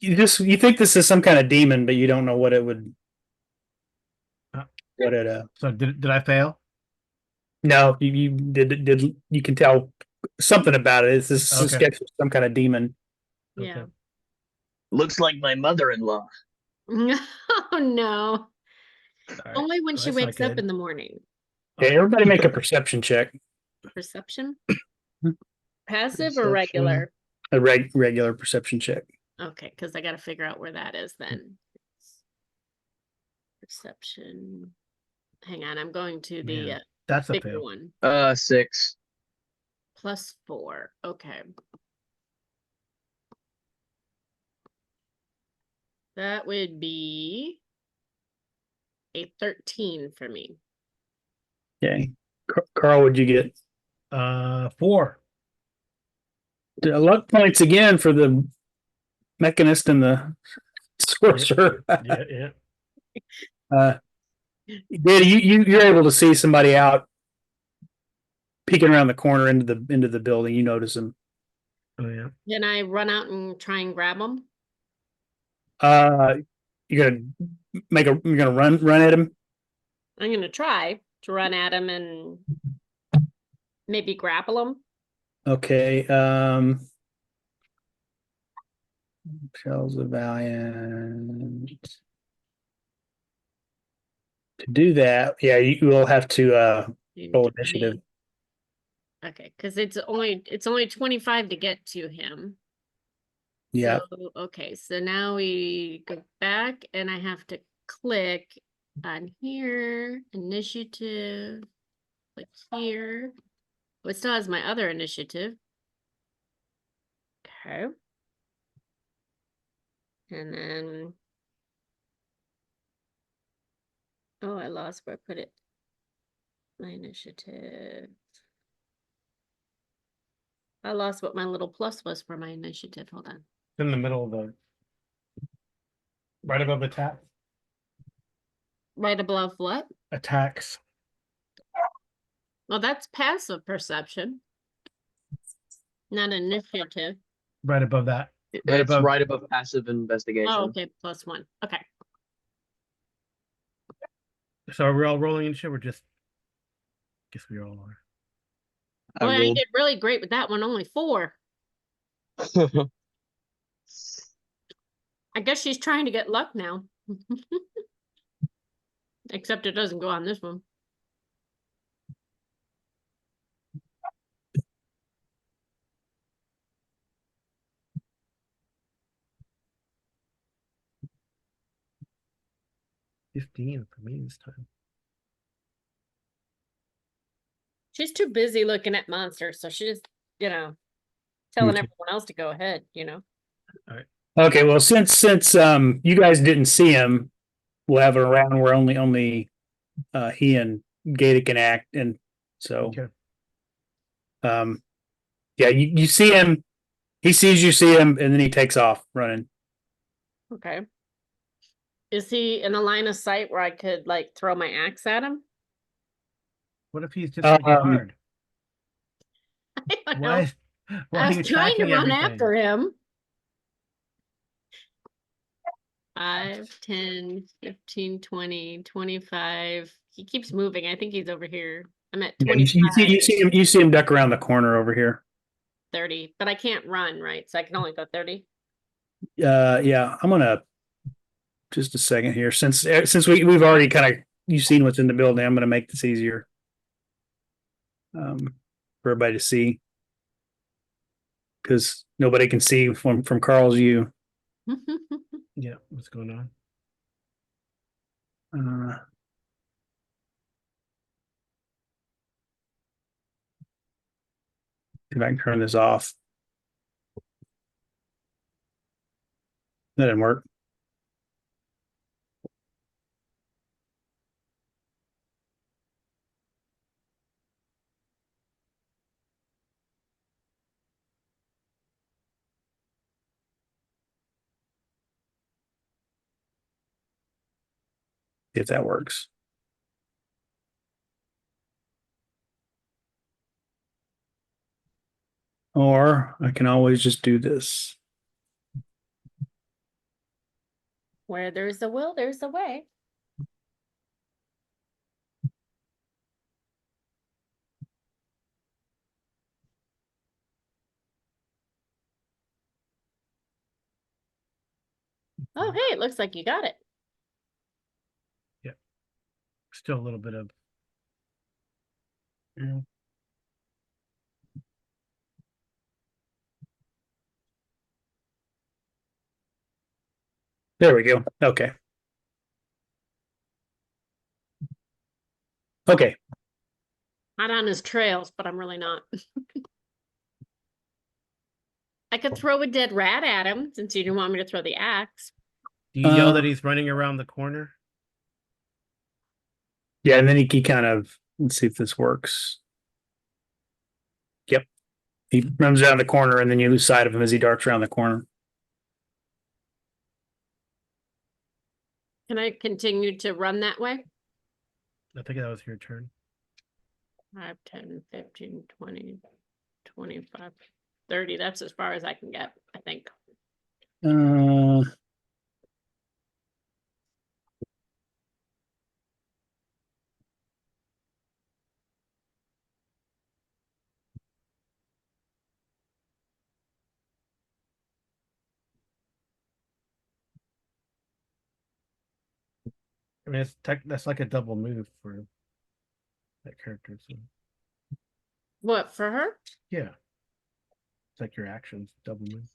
think this is some kind of demon, but you don't know what it would what it So did I fail? No, you did you can tell something about it. It's this Okay. sketch of some kind of demon. Yeah. Looks like my mother-in-law. Oh no. All right. Only when Well, she that's not wakes up good. in the morning. Okay, everybody make a perception check. Perception? Hmm. Passive or Perception. regular? A regular perception check. Okay, because I got to figure out where that is then. Perception. Hang on, I'm going to the Man, that's a bigger fail. one. 6. +4. Okay. That would be a 13 for me. Okay, Carl, what'd you get? 4. Luck points again for the mechanist and the sorcerer. Yeah. Daddy, you're able to see somebody out peeking around the corner into the building. You notice them. Oh yeah. Can I run out and try and grab them? You're gonna run at him. I'm gonna try to run at him and maybe grapple him. Okay. Shells of Valiant. To do that, yeah, you will have to roll initiative. Okay, because it's only 25 to get to him. Yeah. So, okay, so now we go back and I have to click on here, initiative, click here. Well, it still has my other initiative. Okay. And then, oh, I lost where I put it. My initiative. I lost what my little plus was for my initiative. Hold on. It's in the middle of right above attack. Right above what? Attacks. Well, that's passive perception, not initiative. Right above that. It's right above passive investigation. Oh, okay, +1. Okay. So are we all rolling and shit? We're just guess we all are. Boy, I rolled. did really great with that one, only 4. I guess she's trying to get luck now. Except it doesn't go on this one. $15 for me this time. She's too busy looking at monsters, so she's, telling Okay. everyone else to go ahead, Okay. Well, since you guys didn't see him, we'll have a round where only he and Gata can act, and so Okay. Yeah, you see him. He sees you see him, and then he takes off running. Okay. Is he in a line of sight where I could like throw my axe at him? What if he's just like a Um, guard? I don't know. Why? Why I are was you trying to attacking run everything? after him. 5, 10, 15, 20, 25. He keeps moving. I think he's over here. I'm at Yeah, 25, you see him duck around the corner over here. 30, but I can't run, right? So I can only go 30. Yeah, I'm gonna just a second here since we've already kind of you've seen what's in the building. I'm gonna make this easier for everybody to see because nobody can see from Carl's view. Yeah, what's going on? If I can turn this off. That didn't work. If that works. Or I can always just do this. Where there's a will, there's a way. Oh, hey, it looks like you got it. Still a little bit of. Yeah. There we go. Okay. Okay. Not on his trails, but I'm really not. I could throw a dead rat at him since you didn't want me to throw the axe. Do you yell that he's running around the corner? Yeah, and then he kind of let's see if this works. Yep. He runs around the corner and then you lose sight of him as he darts around the corner. Can I continue to run that way? I think that was your turn. 5, 10, 15, 20, 25, 30. That's as far as I can get, I think. I mean, that's like a double move for that character. So What, for her? yeah, it's like your actions double move.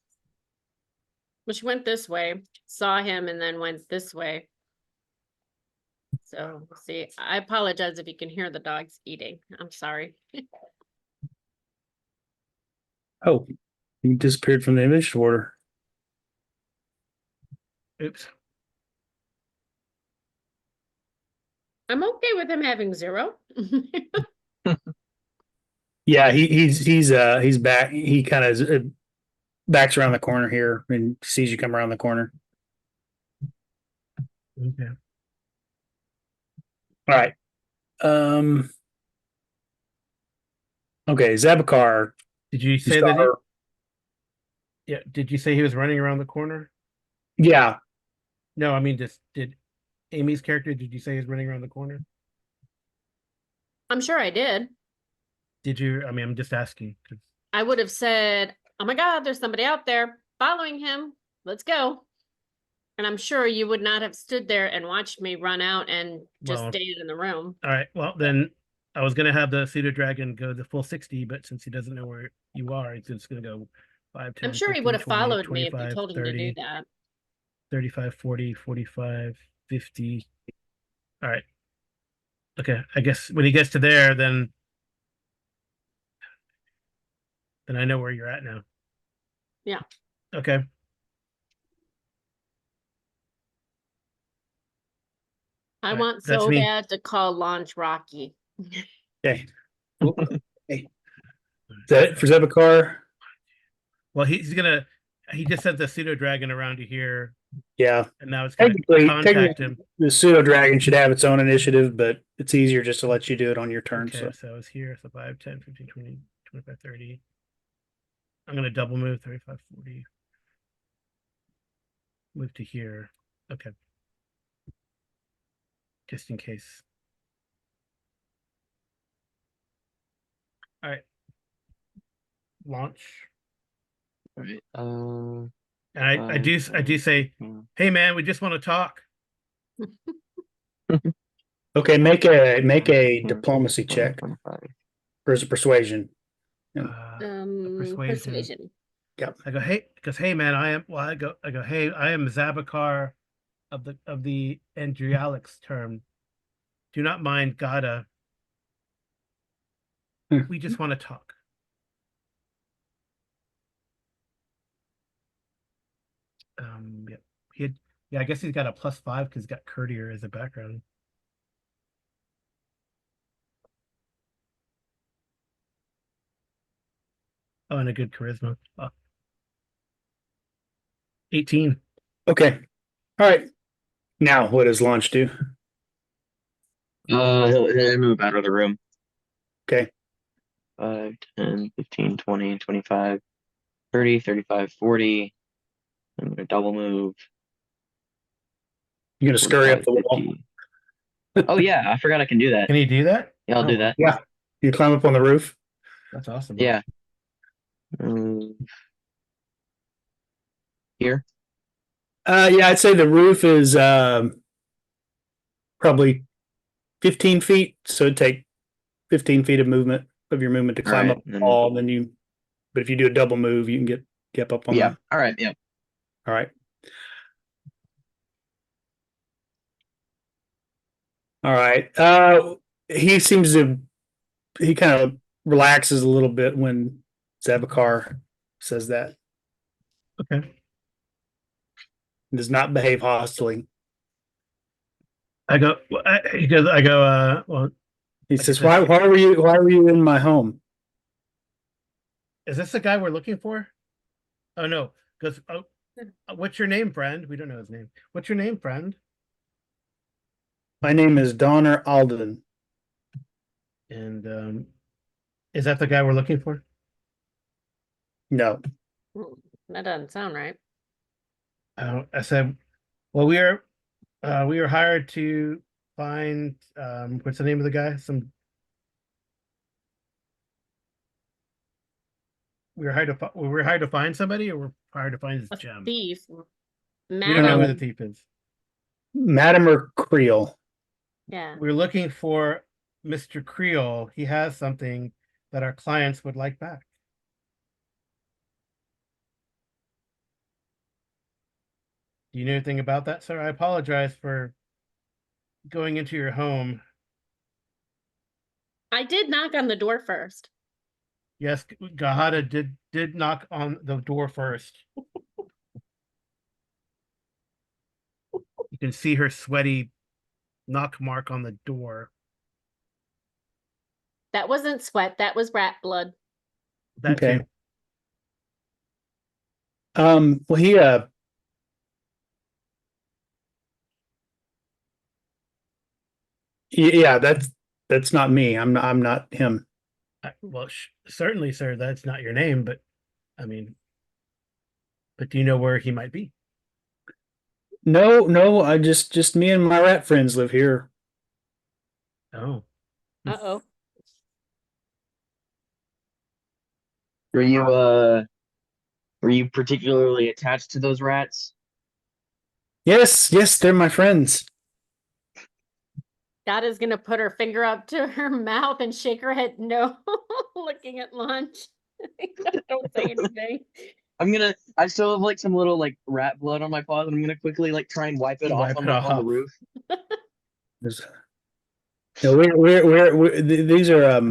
Well, she went this way, saw him, and then went this way. So, see, I apologize if you can hear the dogs eating. I'm sorry. Oh, he disappeared from the initiative order. Oops. I'm okay with him having 0. Yeah, he's back. He kind of backs around the corner here and sees you come around the corner. Okay. All right. Okay, Zabakar. Did you say that? Yeah. Did you say he was running around the corner? Yeah. No, I mean, just did Amy's character? Did you say he was running around the corner? I'm sure I did. Did you? I mean, I'm just asking. I would have said, oh my God, there's somebody out there following him. Let's go. And I'm sure you would not have stood there and watched me run out and just stayed in the room. All right. Well, then I was going to have the pseudo dragon go the full 60, but since he doesn't know where you are, he's just going to go 5, 10, I'm sure 15, he would have 20, followed me if 25, you told him 30, to do that. 35, 40, 45, 50. All right. Okay. I guess when he gets to there, then I know where you're at now. Yeah. Okay. I want so bad to call launch Rocky. Okay. Hey. Is that it for Zebakar? Well, he just sent the pseudo dragon around to here, Yeah. and now it's gonna contact him. The pseudo dragon should have its own initiative, but it's easier just to let you do it on your turn. Okay, so it's here, so 5, 10, 15, 20, 25, 30. I'm gonna double move 35, 40. Move to here. Okay. Just in case. All right. Launch. All right. And I do say, hey man, we just want to talk. Okay, make a diplomacy check. 25. Or is it persuasion? Persuasion. Yep. I go, hey, because hey man, I go, hey, I am Zabakar of the Andrialix term. Do not mind Gada. We just want to talk. Yeah, I guess he's got a +5 because he's got courtier as a background. Oh, and a good charisma. 18. Okay. All right. Now, what does launch do? He'll move out of the room. Okay. 5, 10, 15, 20, 25, 30, 35, 40. I'm gonna double move. You're gonna scurry up the 45, wall. 50. Oh yeah, I forgot I can do that. Can he do that? Yeah, I'll do Oh, that. Yeah. You climb up on the roof. That's awesome. Yeah. Here. Yeah, I'd say the roof is probably 15 feet, so it'd take 15 feet of your movement to climb Alright, up the wall. But if you do a double move, you can get up on Yeah. the. All right. Yeah. All right. All right. He kind of relaxes a little bit when Zabakar says that. Okay. Does not behave hostily. I go, well, He Like says, I said- why were you in my home? is this the guy we're looking for? Oh no, because what's your name, friend? We don't know his name. What's your name, friend? My name is Donner Alden. And is that the guy we're looking for? No. That doesn't sound right. I said, well, we are hired to find what's the name of the guy? We were hired to find somebody, or we're hired to find his A gem. thief. We don't know who Madam. the thief is. Matimer Creel. Yeah. We're looking for Mr. Creole. He has something that our clients would like back. Do you know anything about that, sir? I apologize for going into your home. I did knock on the door first. Yes, Gahada did knock on the door first. You can see her sweaty knock mark on the door. That wasn't sweat. That was rat blood. That Okay. too. Well, yeah, that's not me. I'm not him. Well, certainly, sir, that's not your name, but I mean, but do you know where he might be? No, I just me and my rat friends live here. Oh, Uh-oh. Were you particularly attached to those rats? Yes, they're my friends. Gada's gonna put her finger up to her mouth and shake her head no, looking at lunch. Don't say anything. I still have like some little like rat blood on my paws, and I'm gonna quickly like try and wipe it off on the roof. No, these are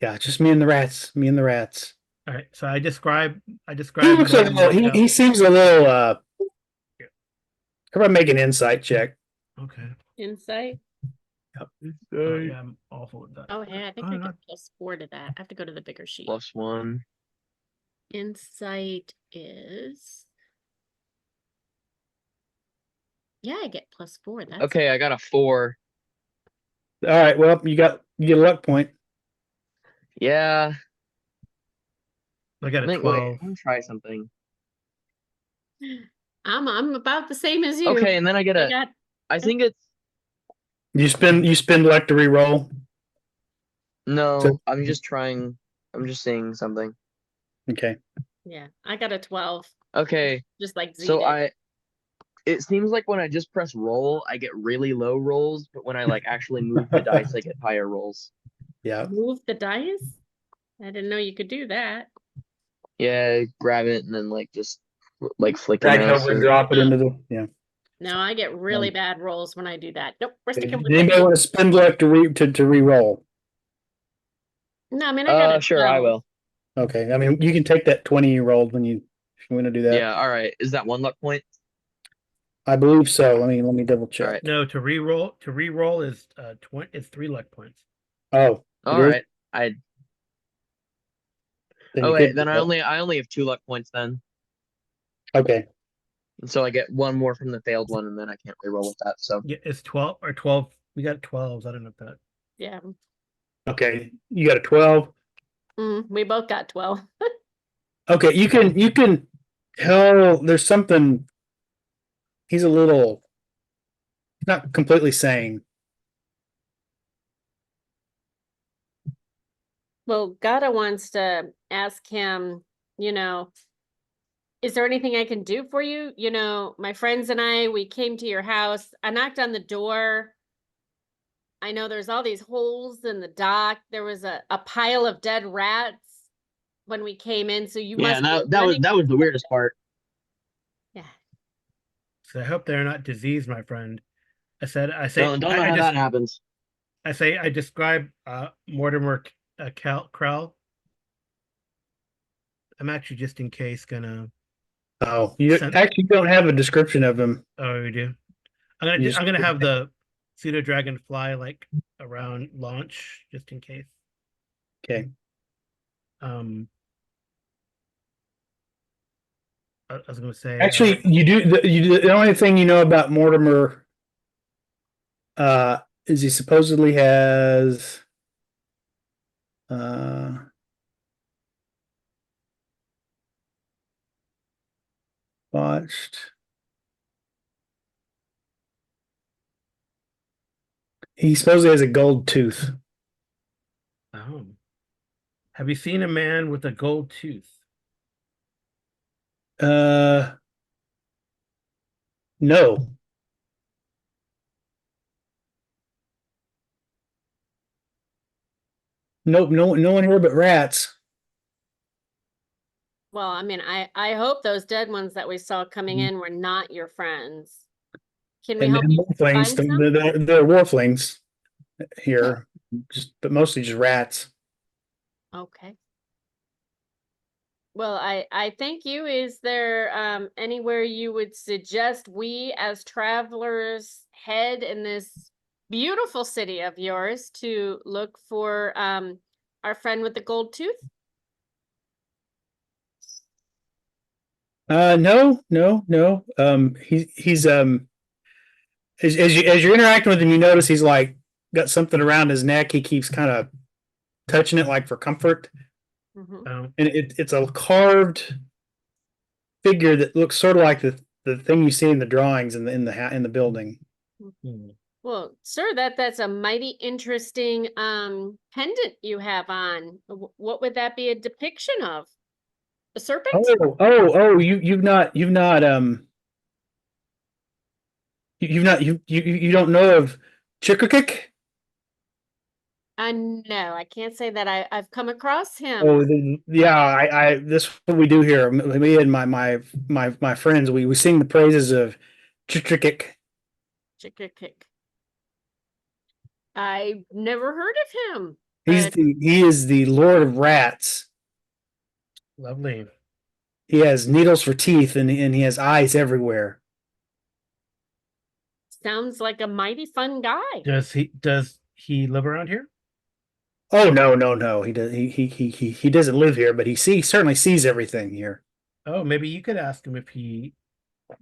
yeah, just me and the rats. all right. So I describe. He seems a little how about make an insight check? Okay. Insight. Oh, yeah, I'm awful at that. Oh, hey, I think Oh, I not- get +4 to that. I have to go to the bigger sheet. +1. Insight is. Yeah, I get +4. That's Okay, I got a 4. All right. Well, you get a luck point. Yeah. I got a Wait, 12. I'm gonna try something. I'm about the same as you. Okay, and then I get I got I think it's You spend luck to re-roll. no. So- I'm just trying. I'm just saying something. Okay. I got a 12. Okay, Just like Z so did. it seems like when I just press roll, I get really low rolls, but when I like actually move the dice, I get higher rolls. Yeah. Move the dice? I didn't know you could do that. Yeah, grab it and then like just like flick your Drag it mouse. over and or- drop it into the No, I get really bad rolls when I do that. Nope, we're Okay. sticking Does with anybody that. want to spend luck to re-roll? No, I mean I got a Sure, I 12. will. Okay. I mean, you can take that 20 you rolled if you want to do that. Yeah, all right. Is that 1 luck point? I believe so. Let me double check. All right. No, to re-roll is 20. It's 3 luck points. Oh. All it is? right. Then Oh you wait, could then do I only have 2 luck points then. that. Okay. And so I get 1 more from the failed one, and then I can't reroll with that. So Yeah, it's 12 or 12. We got 12s. I don't know if that. Yeah. Okay. You got a 12. We both got 12. Okay, you can tell there's something. He's a little not completely sane. Well, Gata wants to ask him, is there anything I can do for you? My friends and I, we came to your house. I knocked on the door. I know there's all these holes in the dock. There was a pile of dead rats when we came in. So you yeah, must that was the weirdest part. Yeah. So I hope they're not diseased, my friend. I say Don't know how that happens. I describe Mortimer Krell. I'm actually just in case gonna. Oh, you actually don't have a description of him. Oh, we do. You I'm just- gonna have the pseudo dragon fly like around launch just in case. Okay. I was gonna say Actually, the only thing you know about Mortimer is he supposedly has botched. He supposedly has a gold tooth. have you seen a man with a gold tooth? No. Nope, no one here but rats. Well, I mean, I hope those dead ones that we saw coming in were not your friends. Can we And help you find morphlings, some? they're warflings here, but mostly just rats. Okay. Well, I thank you. Is there anywhere you would suggest we as travelers head in this beautiful city of yours to look for our friend with the gold tooth? No. He's as you're interacting with him, you notice he's like got something around his neck. He keeps kind of touching it like for comfort, and it's a carved figure that looks sort of like the thing you see in the drawings in the building. Well, sir, that's a mighty interesting pendant you have on. What would that be a depiction of? A serpent? You've not you don't know of Chikakik? No, I can't say that I've come across him. Oh, yeah. I this is what we do here. Me and my friends, we sing the praises of Chikakik. Chick. I've never heard of him. He is the Lord of Rats. Lovely. He has needles for teeth and he has eyes everywhere. Sounds like a mighty fun guy. Does he live around here? Oh no. He does he doesn't live here, but certainly sees everything here. Oh, maybe you could ask him if he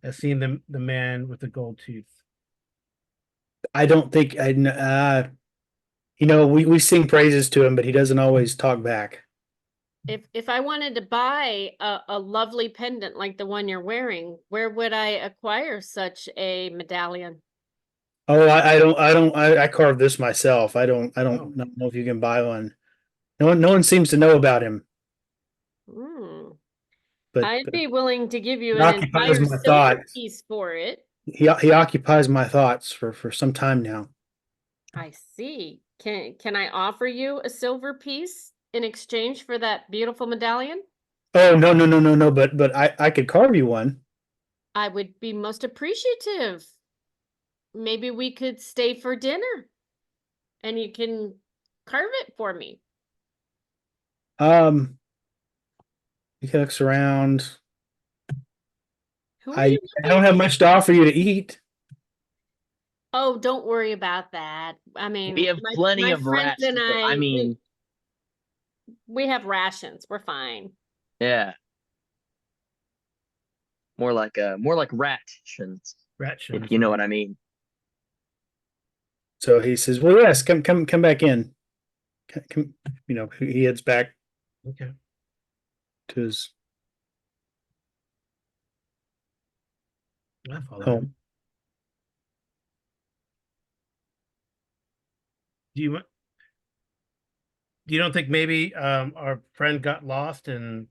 has seen the man with the gold tooth. I don't think we sing praises to him, but he doesn't always talk back. If I wanted to buy a lovely pendant like the one you're wearing, where would I acquire such a medallion? Oh, I carved this myself. I don't Oh. know if you can buy one. No one seems to know about him, Hmm. but I'd be willing to give you it an occupies entire my silver thoughts. piece for it. He occupies my thoughts for some time now. I see. Can I offer you a silver piece in exchange for that beautiful medallion? Oh no, but I could carve you one. I would be most appreciative. Maybe we could stay for dinner and you can carve it for me. He looks around. Who are you I don't looking have for? much to offer you to eat. Oh, don't worry about that. I mean, We have plenty my of friends rats. and I mean, we have rations. We're fine. yeah. More like rations, Ratchins. if you know what I mean. So he says, "Well, yes, come back in." Come, he heads back Okay. to his I follow him. home. You don't think maybe our friend got lost and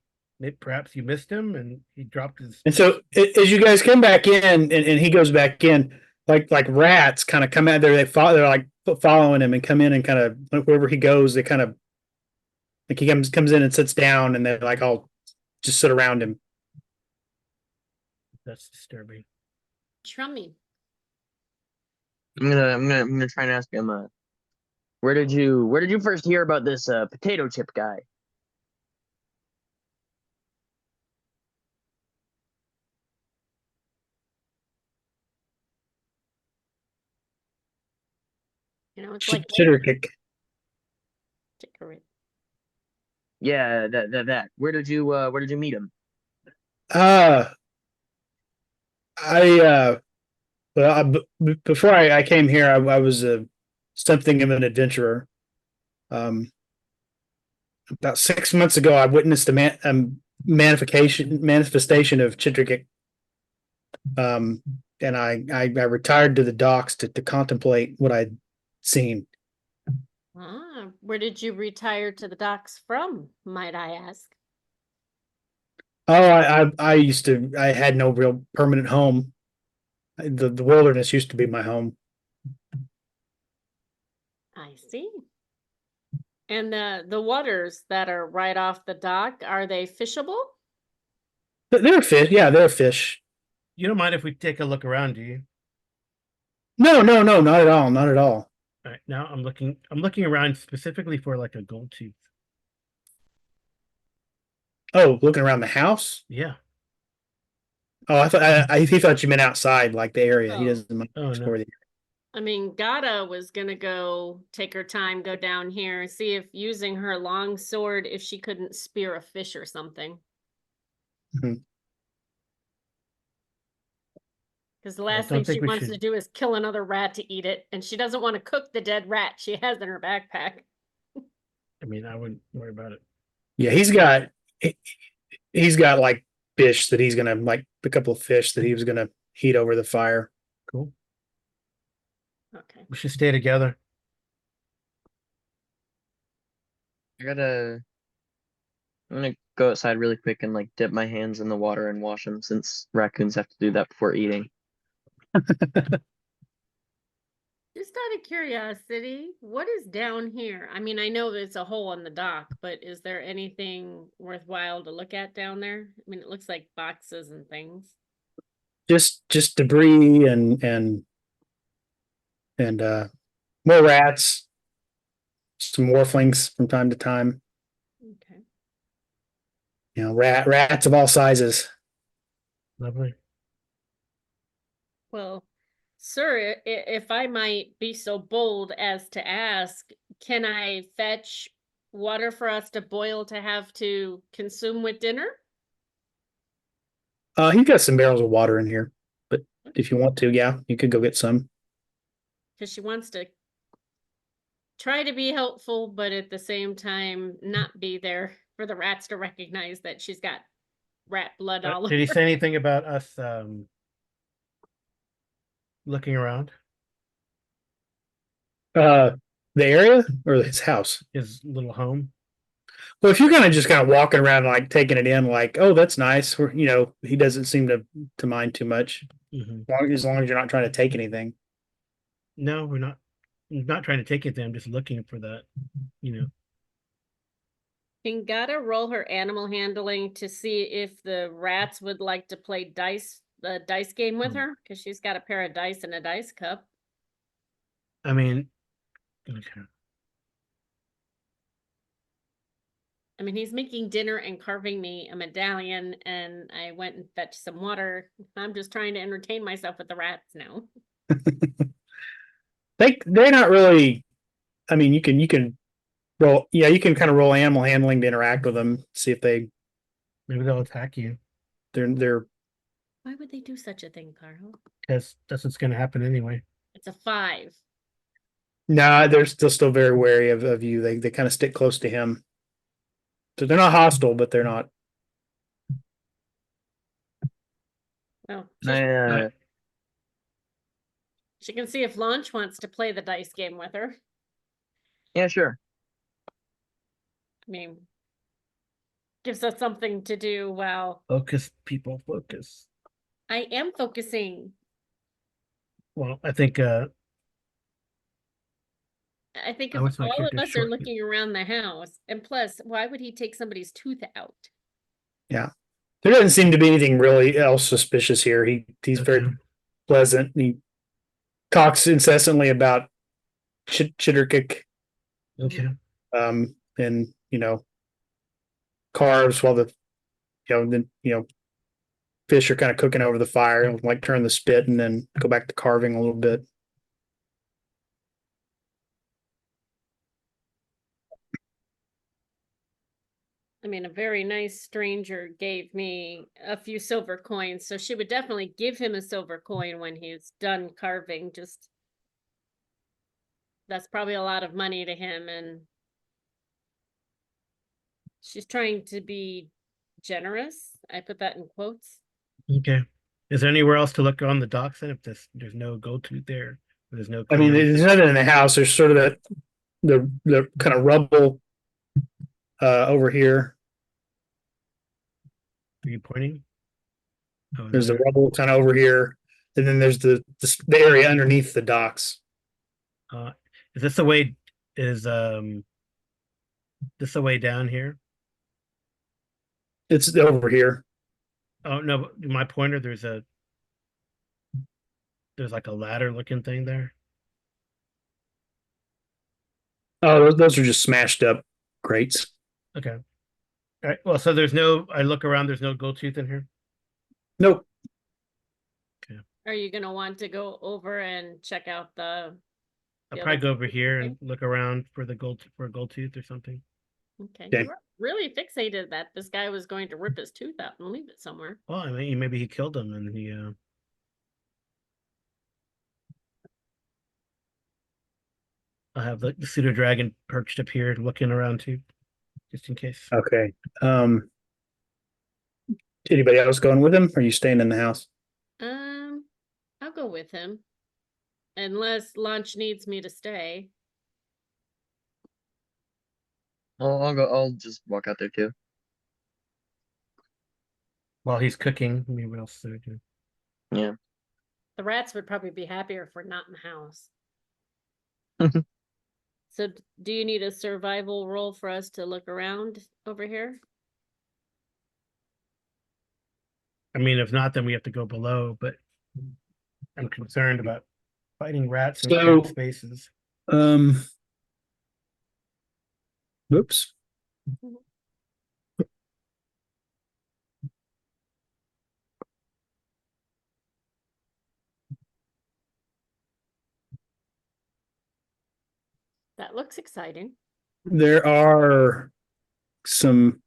perhaps you missed him and he dropped his And so as you guys come back in and he goes back in, like rats kind of come out there. They're like following him and come in and kind of wherever he goes, they kind of like he comes in and sits down and they're like all just sit around him. That's disturbing. Trummy. I'm gonna try and ask him. Where did you first hear about this potato chip guy? It's like Chitter kick. chicory. Yeah, that. Where did you meet him? I before I came here, I was something of an adventurer. About 6 months ago, I witnessed a manifestation of Chidrikic. And I retired to the docks to contemplate what I'd seen. Where did you retire to the docks from, might I ask? Oh, I had no real permanent home. The wilderness used to be my home. I see. And the waters that are right off the dock, are they fishable? They're fish. Yeah, they're fish. You don't mind if we take a look around, do you? No, not at all. Not at all. All right, now I'm looking around specifically for like a gold tooth. Oh, looking around the house? Yeah. Oh, I thought he thought you meant outside, like the area. He Oh. doesn't mind Oh, explore no. the I mean, Gata was gonna go take her time, go down here and see if using her long sword, if she couldn't spear a fish or something. Mhm. Because the last don't thing think she we wants should- to do is kill another rat to eat it, and she doesn't want to cook the dead rat she has in her backpack. I mean, I wouldn't worry about it. Yeah, he's got like fish that he's gonna like a couple of fish that he was gonna heat over the fire. Cool. Okay. We should stay together. I'm gonna go outside really quick and like dip my hands in the water and wash them since raccoons have to do that before eating. Just out of curiosity, what is down here? I mean, I know there's a hole in the dock, but is there anything worthwhile to look at down there? I mean, it looks like boxes and things. Just debris and more rats, some morphlings from time to time. Okay. Rats of all sizes. Lovely. Well, Sir, if I might be so bold as to ask, can I fetch water for us to boil to have to consume with dinner? He's got some barrels of water in here, but if you want to, yeah, you could go get some. Because she wants to try to be helpful, but at the same time not be there for the rats to recognize that she's got rat blood all Did he over. say anything about us looking around The area or his house? his little home? Well, if you're just kind of walking around like taking it in, like, oh, that's nice. Or, he doesn't seem to mind too much, as long as you're not trying to take anything. No, we're not. I'm not trying to take anything. I'm just looking for that. Can gotta roll her animal handling to see if the rats would like to play the dice game with her, because she's got a pair of dice and a dice cup. I mean, okay. I mean, he's making dinner and carving me a medallion, and I went and fetched some water. I'm just trying to entertain myself with the rats now. They're not really. I mean, you can roll. Yeah, you can kind of roll animal handling to interact with them. See if Maybe they'll attack you they're. Why would they do such a thing, Carl? because that's what's going to happen anyway. It's a 5. Nah, they're still very wary of you. They kind of stick close to him. So they're not hostile, but they're not. Oh, I, she can see if Launch wants to play the dice game with her. yeah, sure. I mean, gives us something to do while Focus, people, focus. I am focusing. Well, I think I think I if wish my all of character us are short- looking around the house, and plus, why would he take somebody's tooth out? Yeah, there doesn't seem to be anything really else suspicious here. He's very Okay. pleasant. He talks incessantly about Chitterkick, Okay. and carves while fish are kind of cooking over the fire, and like turn the spit and then go back to carving a little bit. I mean, a very nice stranger gave me a few silver coins, so she would definitely give him a silver coin when he's done carving. Just that's probably a lot of money to him, and she's trying to be generous. I put that in quotes. Okay. Is there anywhere else to look on the docks? And if there's no go-to there, there's no. I mean, there's nothing in the house. There's sort of the kind of rubble over here. Are you pointing? Oh, There's the there. rubble kind of over here, and then there's the area underneath the docks. Is this the way? Is this the way down here? It's over here. Oh no, my pointer. There's like a ladder looking thing there. Oh, those are just smashed up crates. Okay. All right. Well, so there's no. I look around. There's no gold tooth in here. Nope. Are you gonna want to go over and check out the I'll the probably other go over here thing? and look around for a gold tooth or something. Okay. Okay. You were really fixated that this guy was going to rip his tooth out and leave it somewhere. Well, I mean, maybe he killed him and he. I have the pseudo dragon perched up here looking around too, just in case. Okay. Anybody else going with him? Or are you staying in the house? I'll go with him. Unless lunch needs me to stay. I'll go. I'll just walk out there too. While he's cooking, I mean, what else do we do? Yeah. The rats would probably be happier if we're not in the house. So do you need a survival roll for us to look around over here? I mean, if not, then we have to go below. But I'm concerned about fighting rats in So- cramped spaces. Oops. That looks exciting. There are some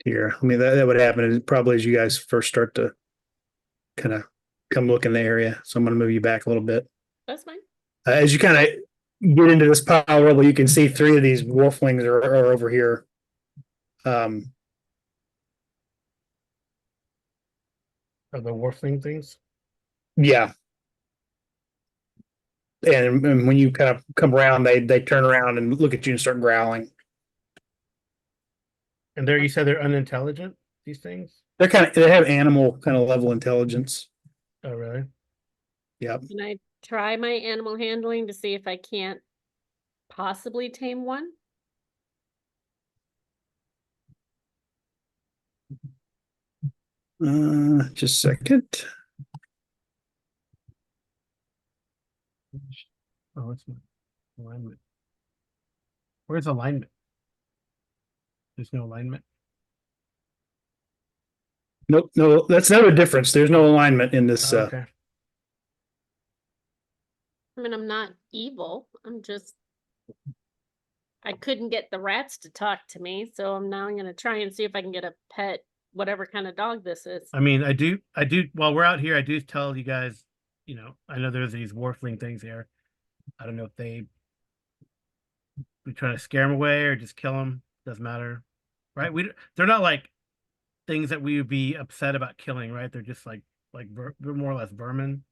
here. I mean, that would happen is probably as you guys first start to kind of come look in the area. So I'm going to move you back a little bit. That's fine. As you kind of get into this pile level, you can see 3 of these wolflings are over here. Are the warfling things? Yeah. And when you kind of come around, they turn around and look at you and start growling. And there, you said they're unintelligent, these things? They have animal kind of level intelligence. Oh, really? Yep. Can I try my animal handling to see if I can't possibly tame one? Just a second. Oh, it's alignment. Where's alignment? There's no alignment. Nope, no, that's not a difference. There's no alignment in this. Oh, okay. I mean, I'm not evil. I couldn't get the rats to talk to me, so I'm gonna try and see if I can get a pet, whatever kind of dog this is. I mean, I do, while we're out here, I do tell you guys, I know there's these warfling things here. I don't know if we try to scare them away or just kill them. Doesn't matter. Right? They're not like things that we would be upset about killing, right? They're just like they're more or less vermin.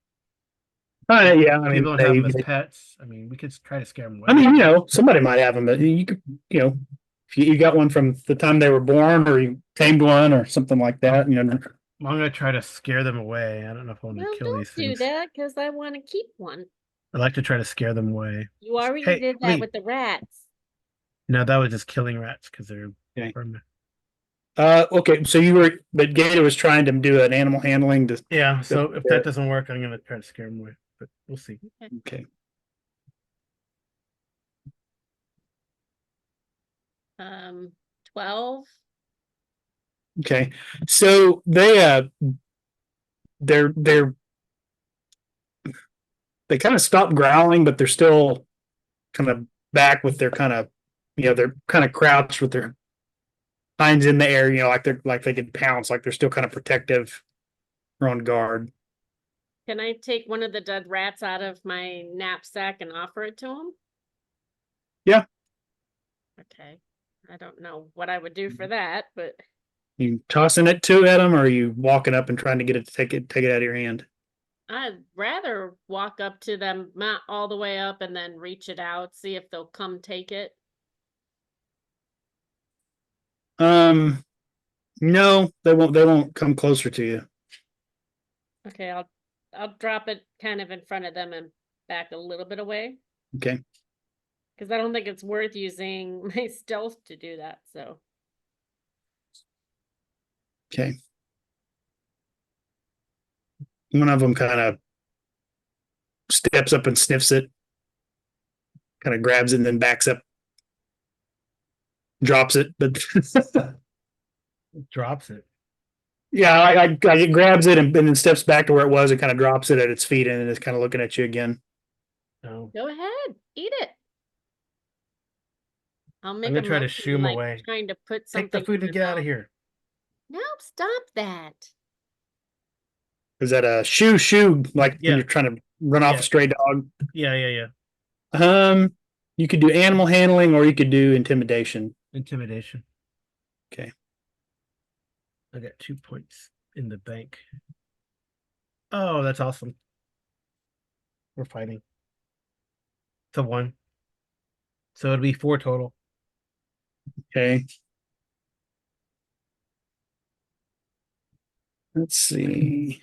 Yeah, I mean, People don't have them as pets. I mean, we could try to scare them away. I mean, somebody might have them, but you could, if you got one from the time they were born, or you tamed one, or something like that. I'm gonna try to scare them away. I don't know if I want to kill these things. Don't do that, because I want to keep one. I like to try to scare them away. You already did that with the rats. No, that was just killing rats because they're vermin. Okay, so but Gator was trying to do an animal handling to. Yeah, so if that doesn't work, I'm gonna try to scare them away, but we'll see. Okay. 12. Okay, so they're they kind of stopped growling, but they're still kind of back with their kind of, they're kind of crouched with their hinds in the air, like they could pounce, like they're still kind of protective or on guard. Can I take one of the dead rats out of my knapsack and offer it to him? Yeah. Okay. I don't know what I would do for that, but You tossing it at them, or are you walking up and trying to get it to take it out of your hand? I'd rather walk up to them, not all the way up, and then reach it out, see if they'll come take it. No, they won't come closer to you. Okay, I'll drop it kind of in front of them and back a little bit away. Okay. Because I don't think it's worth using my stealth to do that, so. Okay. One of them kind of steps up and sniffs it, kind of grabs it and then backs up, drops it, but Drops it. yeah, I grabs it and then steps back to where it was and kind of drops it at its feet and then it's kind of looking at you again. No. Go ahead, eat it. I'll make I'm gonna try to motion, shoo him like, away. trying to put something. Take the food in and get out of here. Nope, stop that. Is that a shoo, like when you're trying to run off a stray dog? Yeah. You could do animal handling or you could do intimidation. Intimidation. Okay. I got 2 points in the bank. Oh, that's awesome. We're fighting. It's a 1. So it'd be 4 total. Okay. Let's see.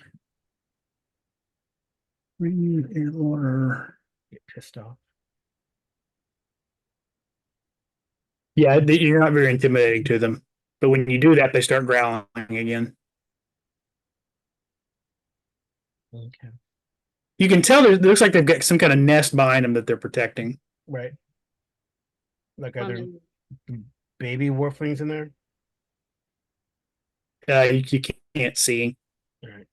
Read air order. Get pissed off. Yeah, you're not very intimidating to them. But when you do that, they start growling again. Okay. You can tell it looks like they've got some kind of nest behind them that they're protecting. Right. Like other baby warflings in there? You can't see. All right.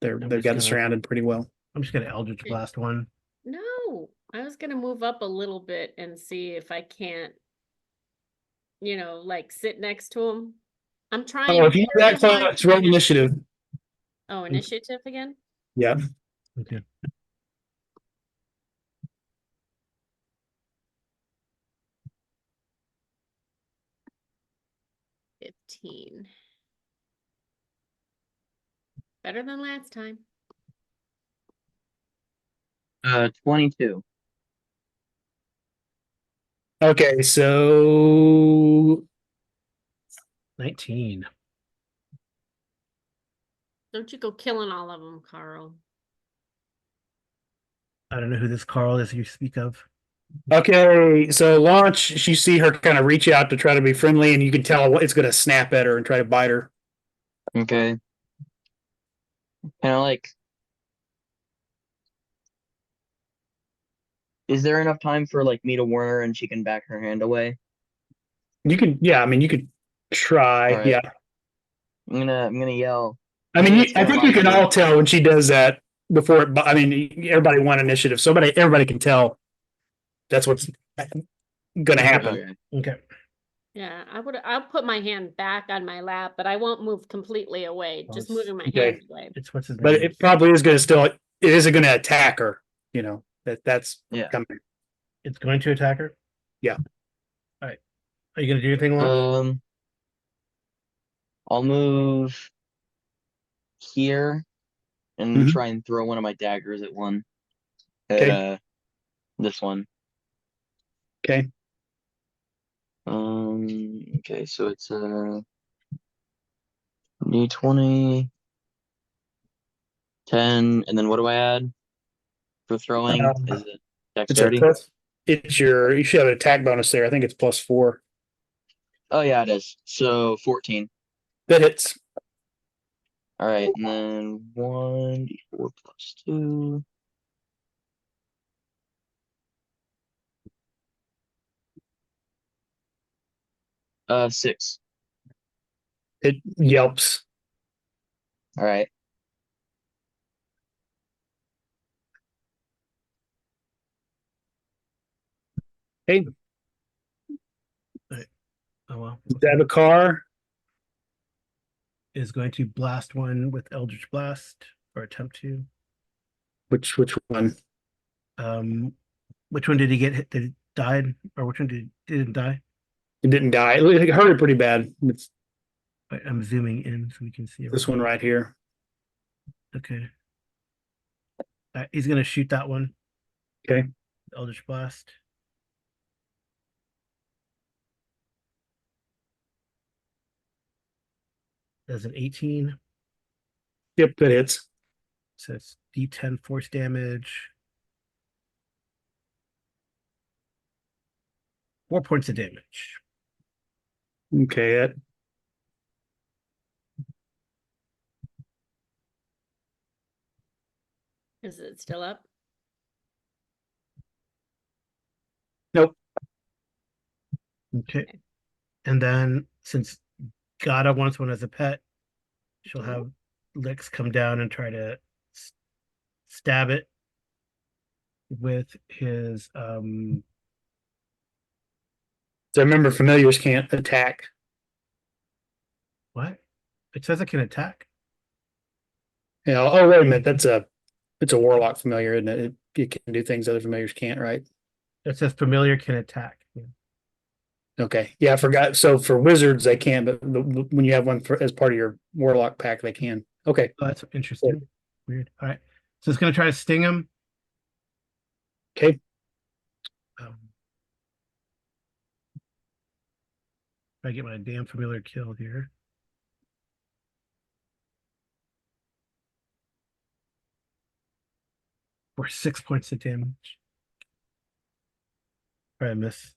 They've got it surrounded pretty well. I'm just gonna Eldritch Okay. Blast one. No, I was gonna move up a little bit and see if I can't, like sit next to him. I'm trying Oh, if you very that hard close, to roll not- initiative. Oh, initiative again? Yeah. Okay. $15. Better than last time. 22. Okay, so 19. Don't you go killing all of them, Carl. I don't know who this Carl is you speak of. okay, so Launch, you see her kind of reach out to try to be friendly, and you can tell it's going to snap at her and try to bite her. Okay. Kind of like. Is there enough time for like me to warn her and she can back her hand away? You can, yeah, I mean, you could try, All right. yeah. I'm gonna yell. I mean, It's I gonna think you bite can you. all tell when she does that before it. I mean, everybody won initiative, so everybody can tell that's what's going to happen. Okay. Okay. Yeah, I'll put my hand back on my lap, but I won't move completely away. Oh, Just it's- moving my okay. hand away. It's what's his name? But it probably is going to still. It isn't going to attack her. That's Yeah. coming. It's going to attack her? Yeah. All right. Are you gonna do anything, Lon? I'll move here and Mhm. try and throw one of my daggers at one. At Okay. this one. Okay. Okay, so it's D20, 10, and then what do I add for throwing? Is it It's a dexterity? plus. You should have an attack bonus there. I think it's +4. Oh yeah, it is. So 14. That hits. All right, and then 1d4 plus 2. Six. It yelps. All right. Hey, Oh well. stab a car. Is going to blast one with Eldritch Blast or attempt to. Which one? Which one did he get hit? Did it died? Or which one didn't die? It didn't die. It hurt it pretty bad. It's Wait, I'm zooming in so we can see this one right here. Okay. He's gonna shoot that one. Okay. Eldritch Blast. That's an 18. Yep, that hits. So it's D10 force damage. 4 points of damage. Okay, that Is it still up? nope. Okay. And then since Gata wants one as a pet, she'll have Lix come down and try to stab it with his So remember, familiars can't attack. what? It says it can attack. Oh wait a minute, it's a warlock familiar, isn't it? It can do things other familiars can't, right? It says familiar can attack. Yeah. Okay, yeah, I forgot. So for wizards they can, but when you have one as part of your warlock pack, they can. Okay, Oh, that's interesting. Weird. All right. So it's gonna try to sting him. okay, If I get my damn familiar kill here. For 6 points of damage. Or I miss.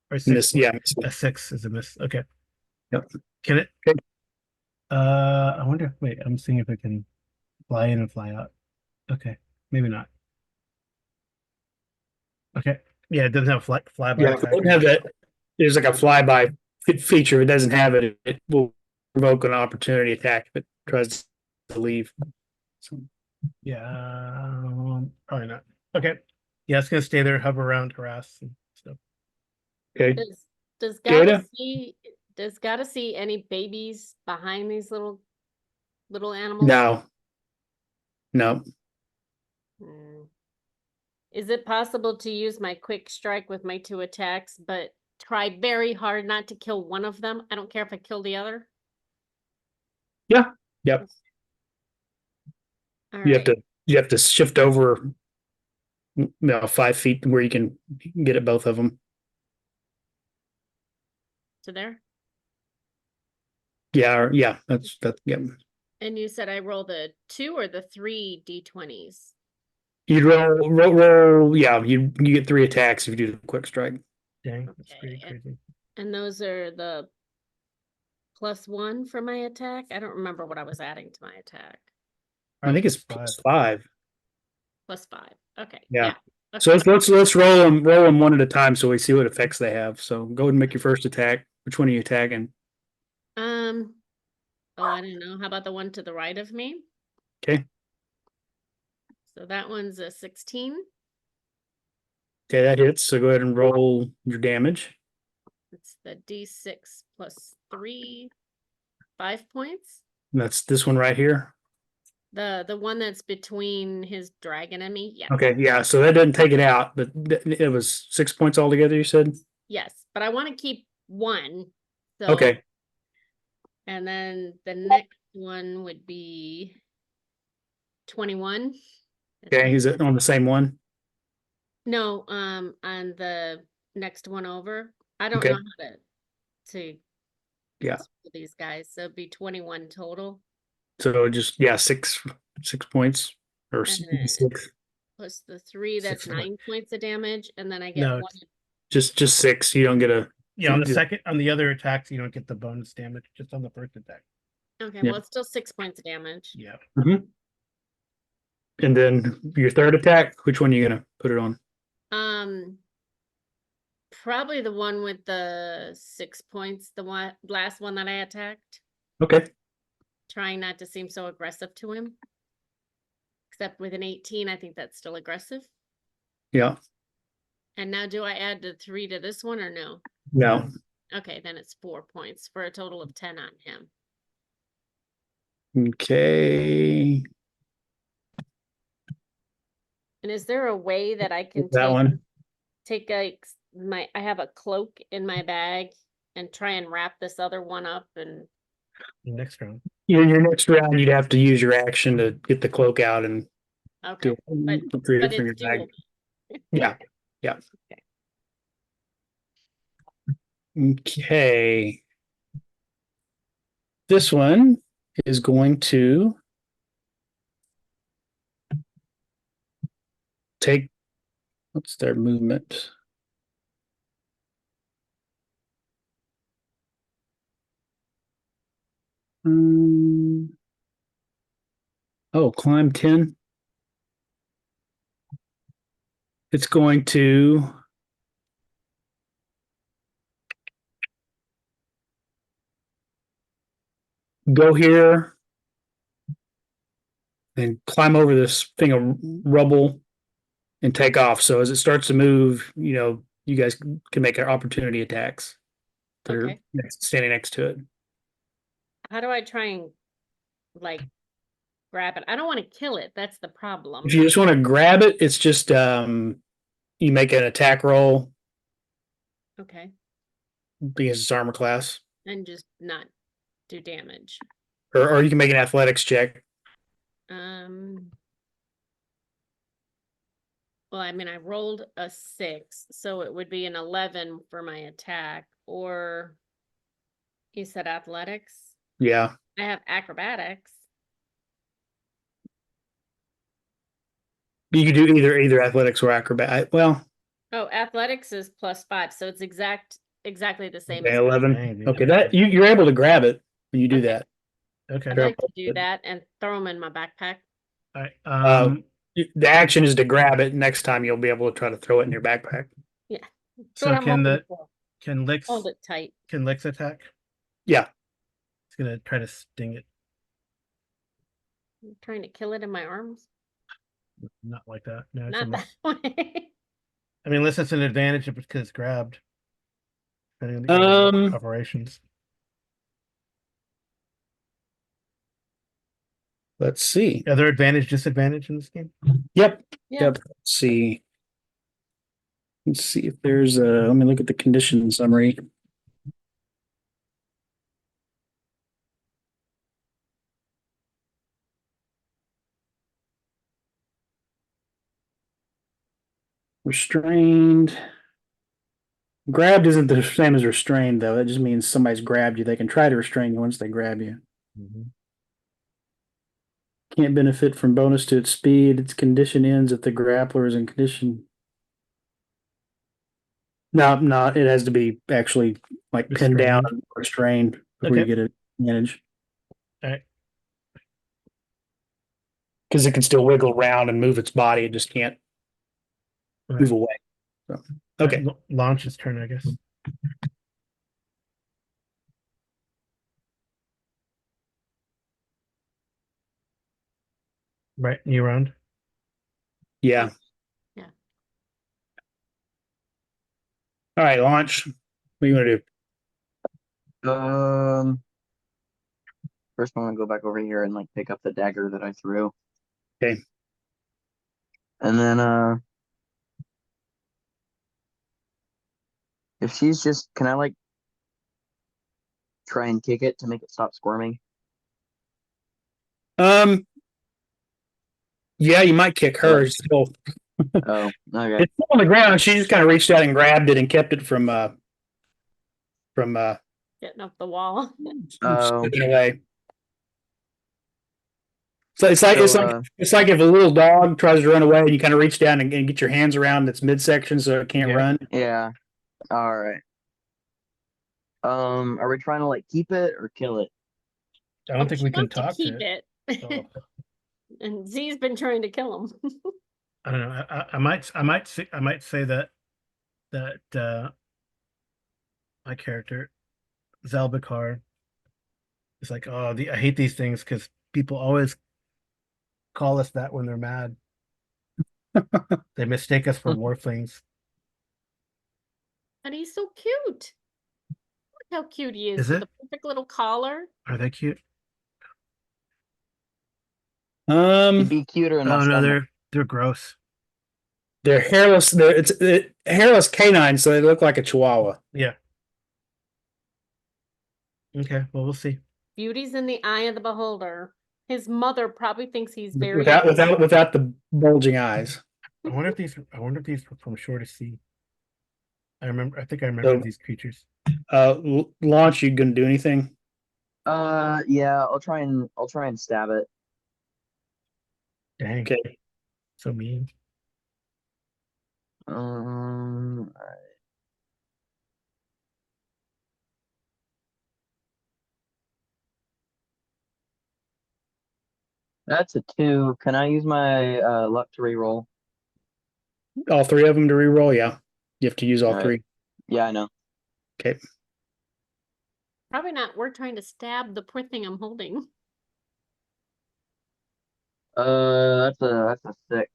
Or six. miss, yeah, A 6 is a miss. Okay. Yep. Can it? Okay. I wonder. Wait, I'm seeing if I can fly in and fly out. Okay, maybe not. Okay. Yeah, it doesn't have flyby yeah. If it attack. doesn't have that. There's like a flyby feature. If it doesn't have it, it will provoke an opportunity attack if it tries to leave. So, Yeah, probably not. Okay. Yeah, it's gonna stay there, hover around, harass and stuff. Okay. Does Data? Gotta see any babies behind these little animals? No. No. Hmm. Is it possible to use my quick strike with my 2 attacks, but try very hard not to kill one of them? I don't care if I kill the other. Yeah. Yep. All You have right. to shift over 5 feet where you can get at both of them. To there. Yeah, yeah, that's yeah. And you said I roll the 2 or the 3 d20s? You'd roll, yeah, you get 3 attacks if you do the quick strike. Dang, that's pretty Okay. crazy. And those are the +1 for my attack? I don't remember what I was adding to my attack. I think it's +5. +5. Okay. Yeah. Yeah. So Okay. let's roll them one at a time so we see what effects they have. So go ahead and make your first attack. Which one are you attacking? Oh, I don't know. How about the one to the right of me? Okay. So that one's a 16. Okay, that hits. So go ahead and roll your damage. It's the D6 +3, 5 points. And that's this one right here. The one that's between his dragon and me. Yeah. Okay, yeah. So that doesn't take it out, but it was 6 points altogether, you said? Yes, but I want to keep 1. So Okay. and then the next one would be 21. Okay, is it on the same one? No, on the next one over. I don't Okay. know how to Yeah. spell these guys. So it'd be 21 total. So just yeah, 6 points or And then 6. plus the 3, that's 9 points of damage, and then I get No, 1. Just 6. You don't get a Yeah, on the second, on the other attacks, you don't get the bonus damage, just on the first attack. Okay, Yeah. well, it's still 6 points of damage. Yeah. And then your third attack, which one are you gonna put it on? Probably the one with the 6 points, the last one that I attacked. Okay. Trying not to seem so aggressive to him. Except with an 18, I think that's still aggressive. Yeah. And now do I add the 3 to this one or no? No. Okay, then it's 4 points for a total of 10 on him. Okay. And is there a way that I can That one. take I have a cloak in my bag and try and wrap this other one up and Next round. Your next round, you'd have to use your action to get the cloak out and okay, retrieve it but from your it's bag. doable. Yeah. Yeah. Okay. Okay. This one is going to take, what's their movement? Oh, climb 10. It's going to go here and climb over this thing of rubble and take off. So as it starts to move, you guys can make opportunity attacks that are Okay. standing next to it. How do I try and like grab it? I don't want to kill it. That's the problem. If you just want to grab it, it's just you make an attack roll Okay. because it's armor class, And just not do damage. or you can make an athletics check. Well, I mean, I rolled a 6, so it would be an 11 for my attack, or you said athletics? Yeah, I have acrobatics. you could do either athletics or acrobat. Well, Oh, athletics is +5, so it's exactly the same okay, as 11. Dang, Okay, dude. that you're able to grab it when you do Okay. that. Okay. I'd like to do that and throw them in my backpack. All right. The action is to grab it. Next time you'll be able to try to throw it in your backpack. Yeah. That's So what I'm hoping for. can Lix Hold it tight. attack? Yeah. It's gonna try to sting it. I'm trying to kill it in my arms. Not like that. No, it's Not almost, that way. I mean, unless it's an advantage because it's grabbed. Depending on the order of operations. Let's see. Are there advantage, disadvantage in this game? Yep. Yeah. Yep. Let's see. Let's see if there's a. Let me look at the condition summary. Restrained. Grabbed isn't the same as restrained, though. It just means somebody's grabbed you. They can try to restrain you once they grab you. Can't benefit from bonus to its speed. Its condition ends if the grappler is in condition. No, not. It has to be actually like pinned down and restrained before you Okay. get an advantage. All right. Because it can still wiggle around and move its body. It just can't move away. So, okay. Launch its turn, I guess. Right, new round. Yeah. Yeah. All right, launch. What do you want to do? First, I'm gonna go back over here and like pick up the dagger that I threw. Okay. And then, if she's just, can I like try and kick it to make it stop squirming? Yeah, you might kick her. What? Still, Oh, okay. it's still on the ground. She just kind of reached out and grabbed it and kept it from Getting up the wall. Oh. slipping away. So it's like So, it's like if a little dog tries to run away and you kind of reach down and get your hands around its midsection so it can't Yeah. run. yeah. All right. Are we trying to like keep it or kill it? I don't think we can Want to talk keep to it. it. So, And Z's been trying to kill him. I don't know. I might say that my character Zalbakar is like, oh, I hate these things because people always call us that when they're mad. They mistake us for warflings. But he's so cute. Look how cute he is Is with it? the perfect little collar. Are they cute? It'd be cuter in my Oh no, stomach. they're gross. They're hairless. It's hairless canine, so they look like a chihuahua. Yeah. Okay, well we'll see. Beauty's in the eye of the beholder. His mother probably thinks he's very Without the bulging eyes. I wonder if these were from Shore to Sea. I think I remember So- these creatures. Launch. You gonna do anything? Yeah, I'll try and stab it. Dang, Okay. so mean. All right. That's a 2. Can I use my luck to reroll? All three of them to reroll. Yeah, you have to use all All right. three. Yeah, I know. Okay. Probably not. We're trying to stab the poor thing I'm holding. That's a 6.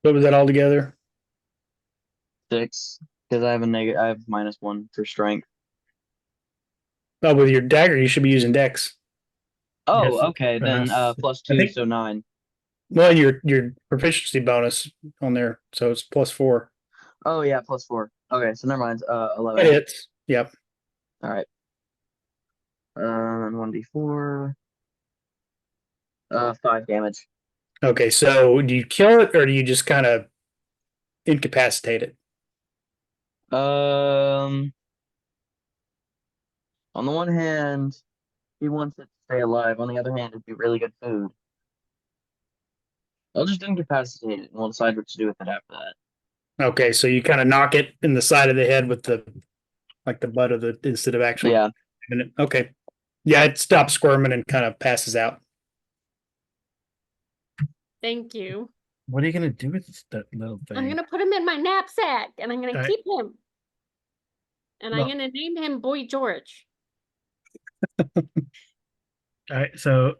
What was that all together? 6 because I have I have -1 for strength. Oh, with your dagger, you should be using Dex. Oh, Yes, okay, then finesse. +2, I think- so 9. Well, your proficiency bonus on there, so it's +4. Oh yeah, +4. Okay, so never mind. 11. It hits. Yep. All right. 1d4. 5 damage. Okay, so do you kill it or do you just kind of incapacitate it? On the one hand, he wants it to stay alive. On the other hand, it'd be really good food. I'll just incapacitate it, and we'll decide what to do with it after that. Okay, so you kind of knock it in the side of the head with the butt of the instead of actually. Yeah. Okay. Yeah, it stops squirming and kind of passes out. Thank you. What are you gonna do with that little thing? I'm gonna put him in my knapsack and I'm gonna Alright. keep him. And I'm Well- gonna name him Boy George. All right, so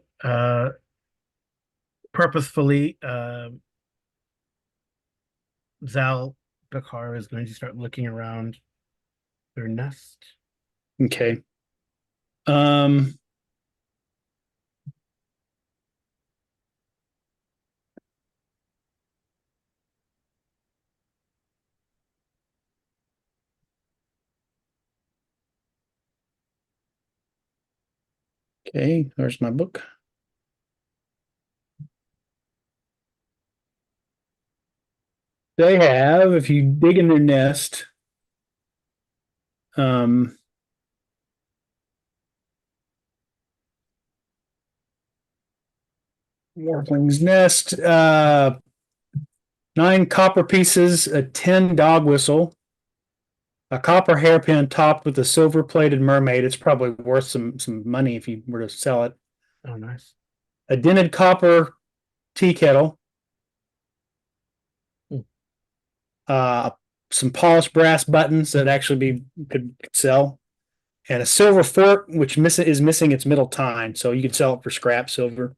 purposefully, Zal Bakar is going to start looking around their nest. Okay. Um. Okay, there's my book. They have, if you dig in their nest, Warling's nest, 9 copper pieces, a tin dog whistle, a copper hairpin topped with a silver plated mermaid. It's probably worth some money if you were to sell it. Oh, nice. A dented copper tea kettle, uh, some polished brass buttons that actually could sell, and a silver fork which is missing its middle tine, so you could sell it for scrap silver.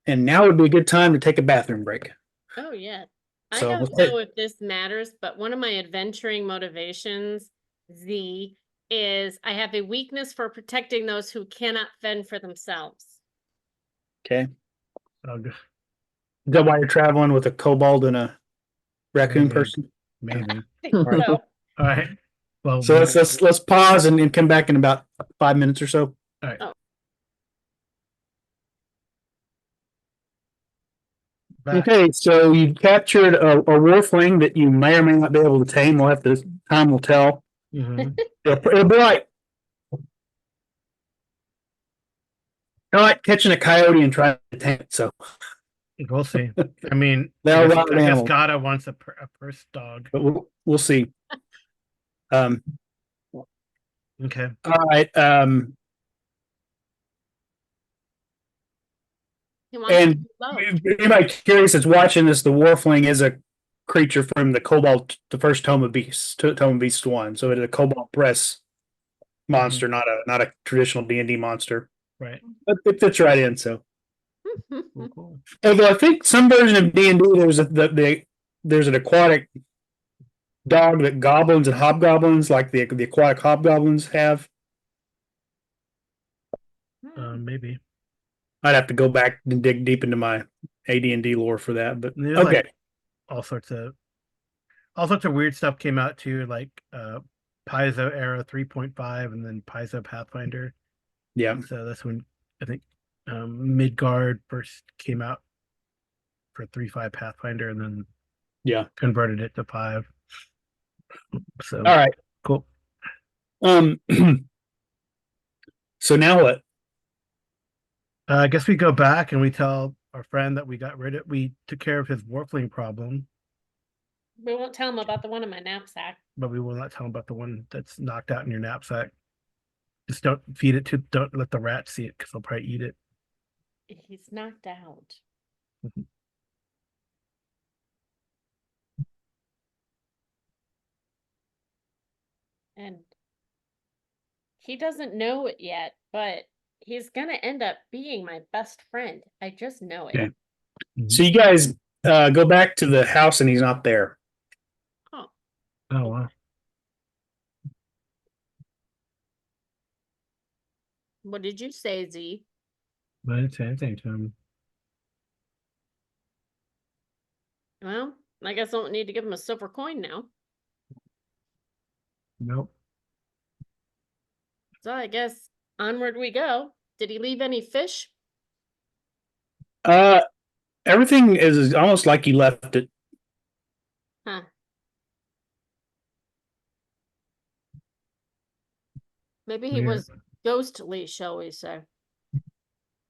And now would be a good time to take a bathroom break. Oh, yeah. I So don't let's know if this matters, but one of my adventuring motivations, Z, is I have a weakness for protecting those who cannot fend for themselves. Okay. Oh, good. Is that why you're traveling with a kobold and a raccoon Maybe. person? Maybe. I think Right. so. All right. Well, So let's pause and come back in about 5 minutes or so. all right. Oh. Back. Okay, so you captured a wolfling that you may or may not be able to tame. We'll have to, time will tell. Mhm. It'll be like catching a coyote and trying to tame it. So We'll see. I mean, They I are guess, wild I guess animals. Gata wants a purse dog. but we'll see. Um, Okay. all right. He wants And to be loved. if anybody curious that's watching this, the Warfling is a creature from the Cobalt, the first Tome of Beasts, Tome of Beasts 1. So it is a Cobalt Press monster, not a traditional D&D monster. Right. But it fits right in. So, Cool, cool. although I think some version of D&D there's an aquatic dog that goblins and hobgoblins, like the aquatic hobgoblins, have. Maybe. I'd have to go back and dig deep into my AD&D lore for that. But There's okay. like all sorts of weird stuff came out too, like Paizo Era 3.5 and then Paizo Pathfinder. Yeah. So that's when I think Midgard first came out for 3.5 Pathfinder and then Yeah. converted it to 5. So All right. cool. So now what? I guess we go back and we tell our friend that we took care of his Warfling problem, We won't tell him about the one in my knapsack. but we will not tell him about the one that's knocked out in your knapsack. Just don't feed it don't let the rats see it because they'll probably eat it. He's knocked out. And he doesn't know it yet, but he's gonna end up being my best friend. I just know it. Okay. So you guys go back to the house and he's not there. Oh, Oh wow. what did you say, Z? I didn't say anything to him. Well, I guess I don't need to give him a silver coin now. Nope. So I guess onward we go. Did he leave any fish? Everything is almost like he left it. Huh. Maybe he Weird. was ghostly, shall we say.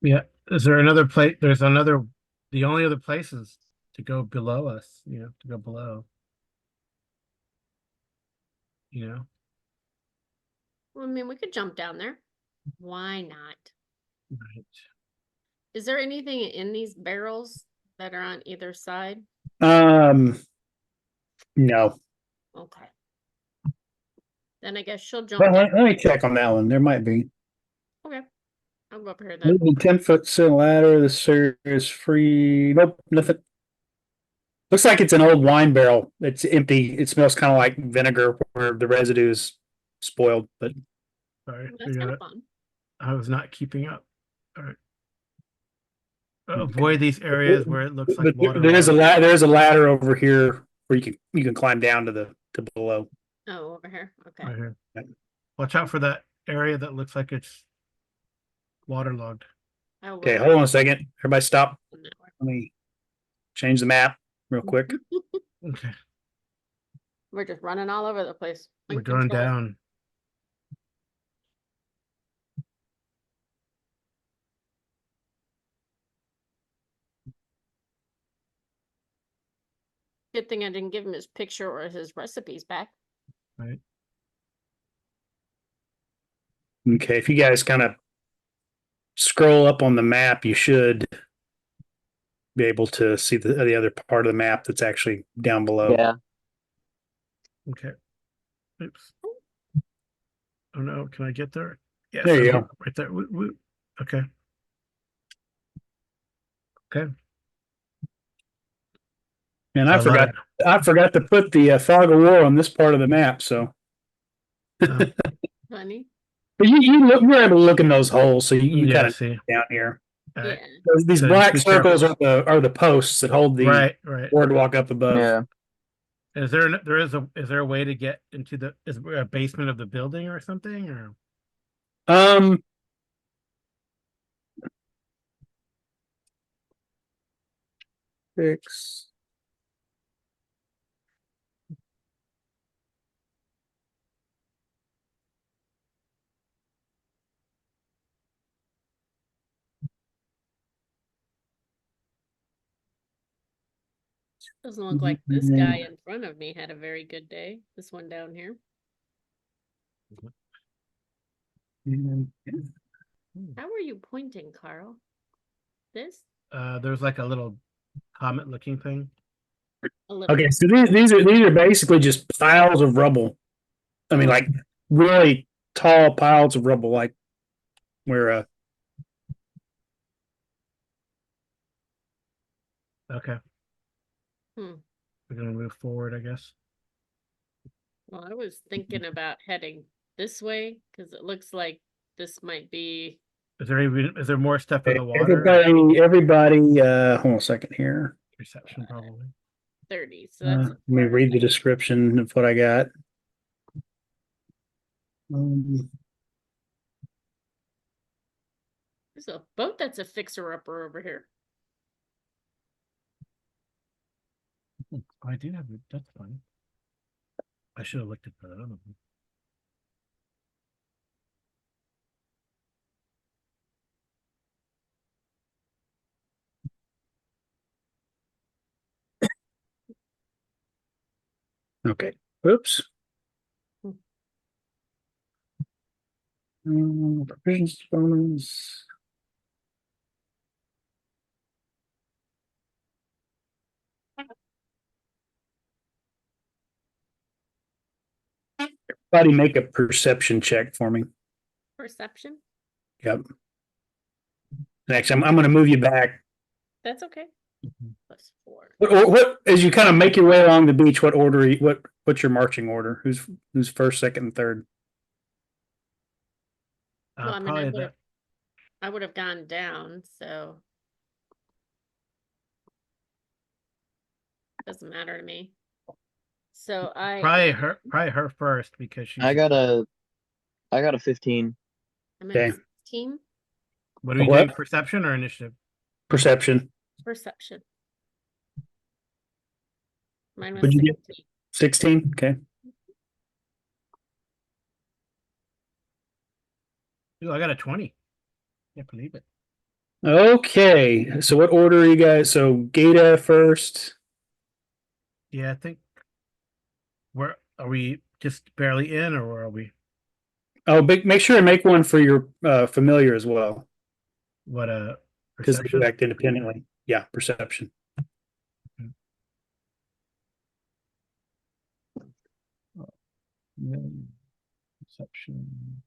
Yeah. Is there another place? There's another. The only other places to go below us. To go below. Well, I mean, we could jump down there. Why not? Right. Is there anything in these barrels that are on either side? No. Okay. Then I guess she'll jump Well, down. let me check on that one. There might be. Okay. I'll go up here then. Moving 10-foot ceiling ladder. This area is free. Nope, nothing. Looks like it's an old wine barrel. It's empty. It smells kind of like vinegar where the residue is spoiled. But Sorry, Well, that's kind of fun. I was not keeping up. All right. Avoid these areas where it looks like water. there is a ladder over here where you can climb down to below. Oh, over here. Okay. Right here. Watch out for that area that looks like it's waterlogged. I will Okay, hold on a second. Everybody stop. on that one. Let me change the map real quick. Okay, We're just running all over the place. we're going Uncontrolled. down. Good thing I didn't give him his picture or his recipes back. Right. Okay, if you guys kind of scroll up on the map, you should be able to see the other part of the map that's actually down below. Yeah. Okay. Oops. Oh no, can I get there? Yes, There you I'm go. right there. Woo. Okay. Okay. And So I forgot to put the fog of war on this part of the map. So, Funny. but you're able to look in those holes, so you yeah, kind of see. down here. All right. Yeah. These So black be careful. circles are the posts that hold the Right. boardwalk up above. Yeah. Is there a way to get into is there a basement of the building or something or? Um. Fix. Doesn't look like this guy in front of me had a very good day. This one down here. How are you pointing, Carl? This? There's like a little comet looking thing. A little. Okay, so these are basically just piles of rubble. I mean, like really tall piles of rubble, like where Okay. Hmm. We're gonna move forward, I guess. Well, I was thinking about heading this way because it looks like this might be. Is there more stuff in the water? everybody hold on a second here. Reception probably. 30. So that's Let me read the description of what I got. there's a boat that's a fixer-upper over here. I do have it. That's fine. I should have looked at that other one. Okay. Oops. Provisions bonus. Everybody make a perception check for me. Perception? Yep. Next, I'm going to move you back. That's okay. Mhm. +4. What as you kind of make your way along the beach? What order? What's your marching order? Who's first, second, and third? Well, I mean, Probably I would have gone down, so doesn't matter to me. So probably her first because she's. I got a 15. I'm Okay. at 16. What are we What? doing? Perception or initiative? Perception. Perception. Mine was What'd you get? 16. 16. Okay. Ooh, I got a 20. Can't believe it. Okay. So what order are you guys? So Gata first. Yeah, I think. Where are we? Just barely in, or where are we? Oh, make sure and make one for your familiar as well, What because they perception? act independently. Yeah, perception. Perception.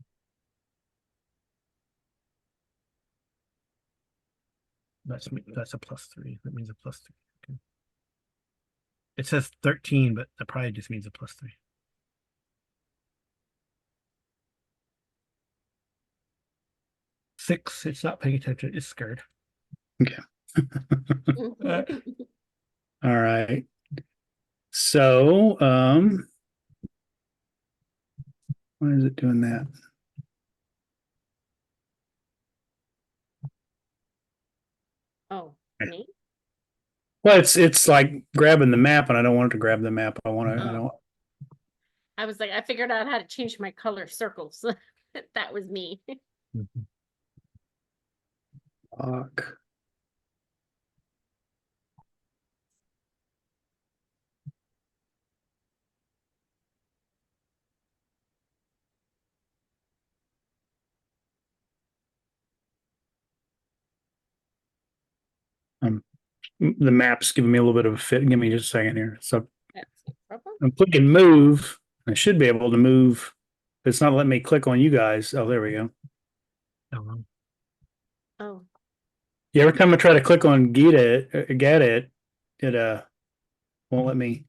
That's a +3. That means a +3. Okay. It says 13, but that probably just means a +3. Six. It's not paying attention. It's scared. All right. So, why is it doing that? Oh, Okay. me? Well, it's like grabbing the map, and I don't want it to grab the map. I want to. I Oh. don't. I was like, I figured out how to change my color circles. That was me. Fuck. The map's giving me a little bit of a fit. Give me just a second here. So That's no problem. I'm clicking move. I should be able to move. It's not letting me click on you guys. Oh, there we go. Oh, Yeah, every time I try to click on get it, it won't let me.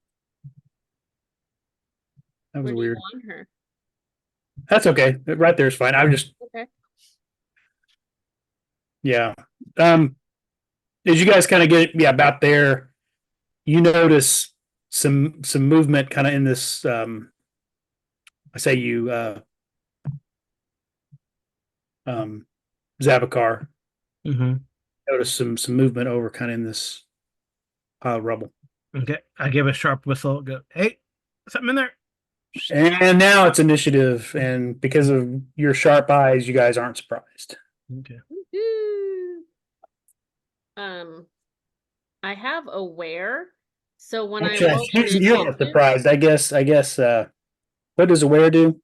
That was where do you weird. want her? That's okay. Right there is fine. I'm just Okay. yeah. As you guys kind of get about there, you notice some movement kind of in this. I say you Zabakar. Mm-hmm. Notice some movement over kind of in this pile of rubble. Okay. I give a sharp whistle. Go, hey, something in there. And now it's initiative, and because of your sharp eyes, you guys aren't surprised. Okay. Woohoo. I have aware, so when I roll You're not initiative, surprised. I guess. What does aware do?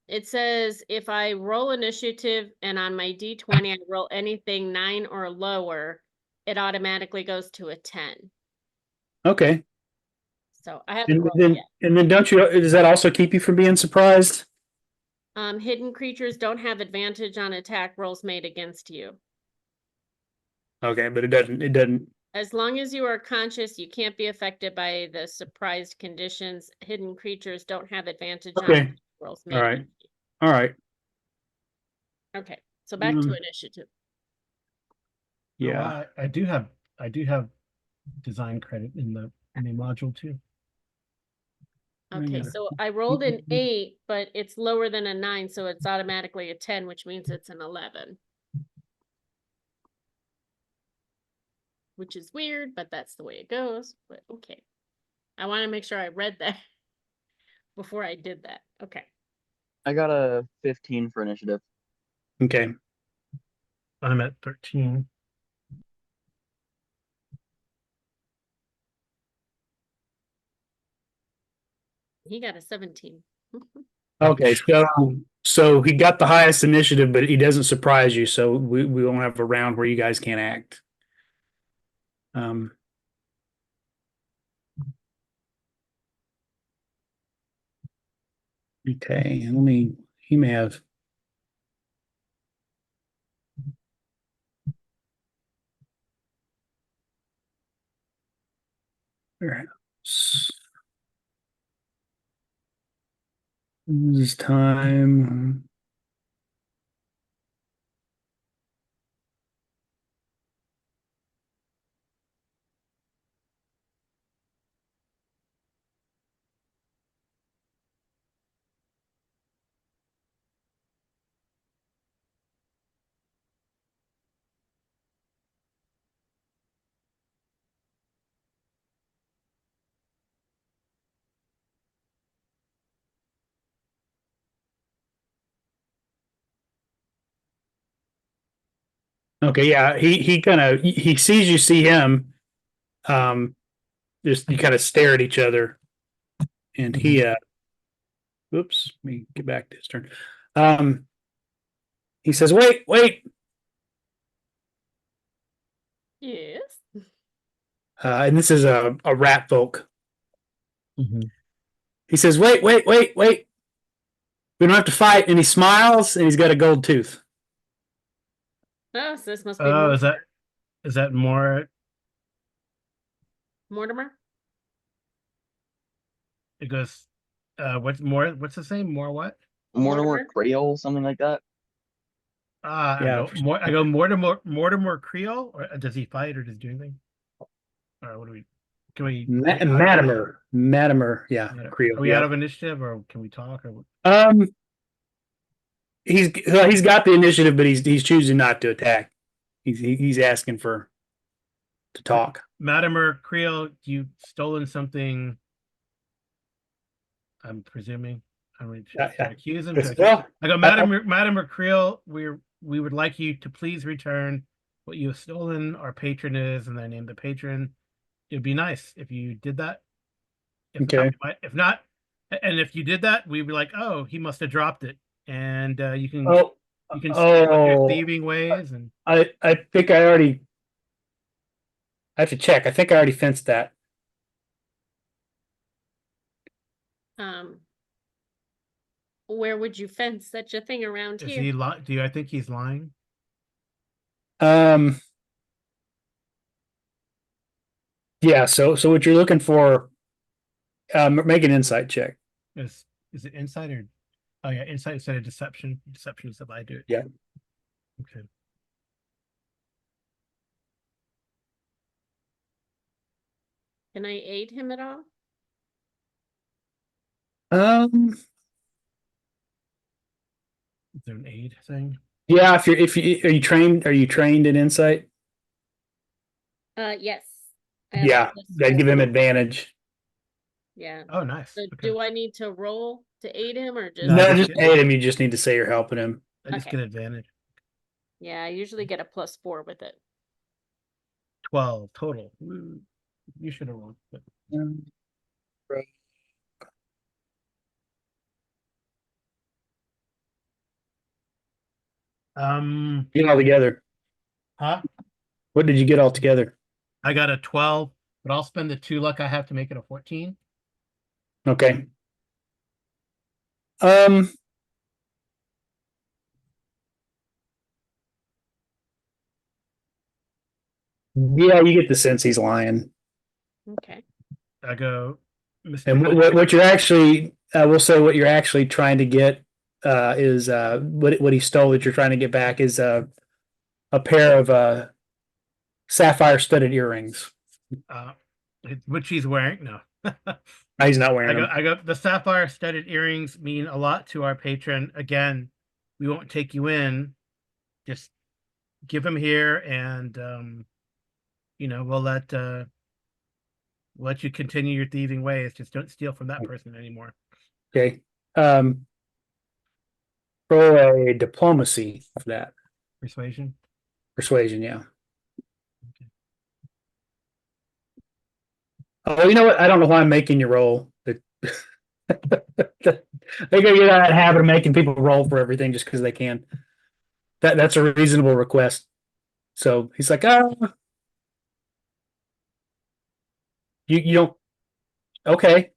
it says if I roll initiative and on my D20 I roll anything 9 or lower, it automatically goes to a 10. Okay. So I haven't rolled yet. And then don't you? Does that also keep you from being surprised? Hidden creatures don't have advantage on attack rolls made against you. Okay, but it doesn't. It doesn't. As long as you are conscious, you can't be affected by the surprised conditions. Hidden creatures don't have advantage on Okay. attack rolls made All right. against you. All right. Okay, so back to initiative. Yeah. Oh, I do have design credit in the module too. Okay, so I rolled an 8, but it's lower than a 9, so it's automatically a 10, which means it's an 11. Which is weird, but that's the way it goes. But okay. I want to make sure I read that before I did that. Okay. I got a 15 for initiative. Okay. I'm at 13. He got a 17. Okay. So he got the highest initiative, but he doesn't surprise you. So we won't have a round where you guys can't act. Okay. He may have. This is time. Okay, yeah, he kind of he sees you see him, just you kind of stare at each other, and he oops, let me get back to his turn. He says, "Wait," Yes. and this is a rat folk. Mhm. He says, "Wait," We don't have to fight, and he smiles, and he's got a gold tooth. Oh, so this must be Oh, is that more? Mortimer? It goes. What's more? What's the same? More what? Mortimer Mortimer? Creole, something like that. Yeah. I go Mortimer Creole, or does he fight, or does he do anything? Or what do we? Can we? Matimer, yeah, Are Creole. we Yeah. out of initiative, or can we talk? Or He's got the initiative, but he's choosing not to attack. He's asking to talk. Mortimer Creole, you stolen something? I'm presuming. Should I accuse him? Well, I go, Madam Creel, we would like you to please return what you have stolen. Our patron is, and I name the patron. It'd be nice if you did that. Okay. If not, and if you did that, we'd be like, oh, he must have dropped it, and you can stay on your thieving ways. And I think I already. I have to check. I think I already fenced that. Where would you fence such a thing around is here? he I think he's lying. Yeah. So what you're looking for? Make an insight check. Is it insight or? Oh yeah, insight instead of deception. Deception is if I do it. Yeah. Okay. Can I aid him at all? Is there an aid thing? Yeah. If you are you trained in insight? Yes. Yeah, that'd give him advantage. Yeah. Oh, nice. So Okay. do I need to roll to aid him or just? No, just aid him. You just need to say you're helping him. I just get advantage. Yeah, I usually get a +4 with it. 12 total. You should have rolled. But... Get all together. Huh? What did you get all together? I got a 12, but I'll spend the 2 luck I have to make it a 14. Okay. Yeah, you get the sense he's lying. Okay. I go, Mr. And what you're actually, we'll say what you're actually trying to get is what he stole that you're trying to get back is a pair of sapphire studded earrings. Which he's wearing. No. No, he's not wearing them. I go, the sapphire studded earrings mean a lot to our patron. Again, we won't take you in. Just give him here, and we'll let you continue your thieving ways. Just don't steal from that person anymore. Okay. Roll a diplomacy for that. Persuasion, yeah. Okay. Oh, you know what? I don't know why I'm making you roll. They're gonna get out of that habit of making people roll for everything just because they can. That's a reasonable request. So he's like, you don't. Okay.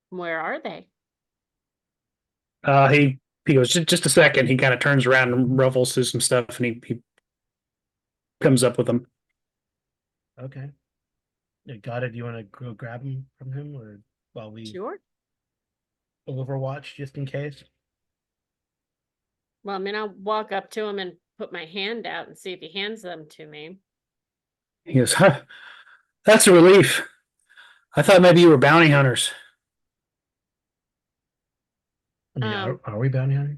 Where are they? He goes, just a second. He kind of turns around and ruffles through some stuff, and he comes up with them. Okay. Yeah, got it. Do you want to go grab him from him, or while we overwatch just in case? Well, I mean, I'll walk up to him and put my hand out and see if he hands them to me. He goes, huh, that's a relief. I thought maybe you were bounty hunters. I mean, are we bounty hunters?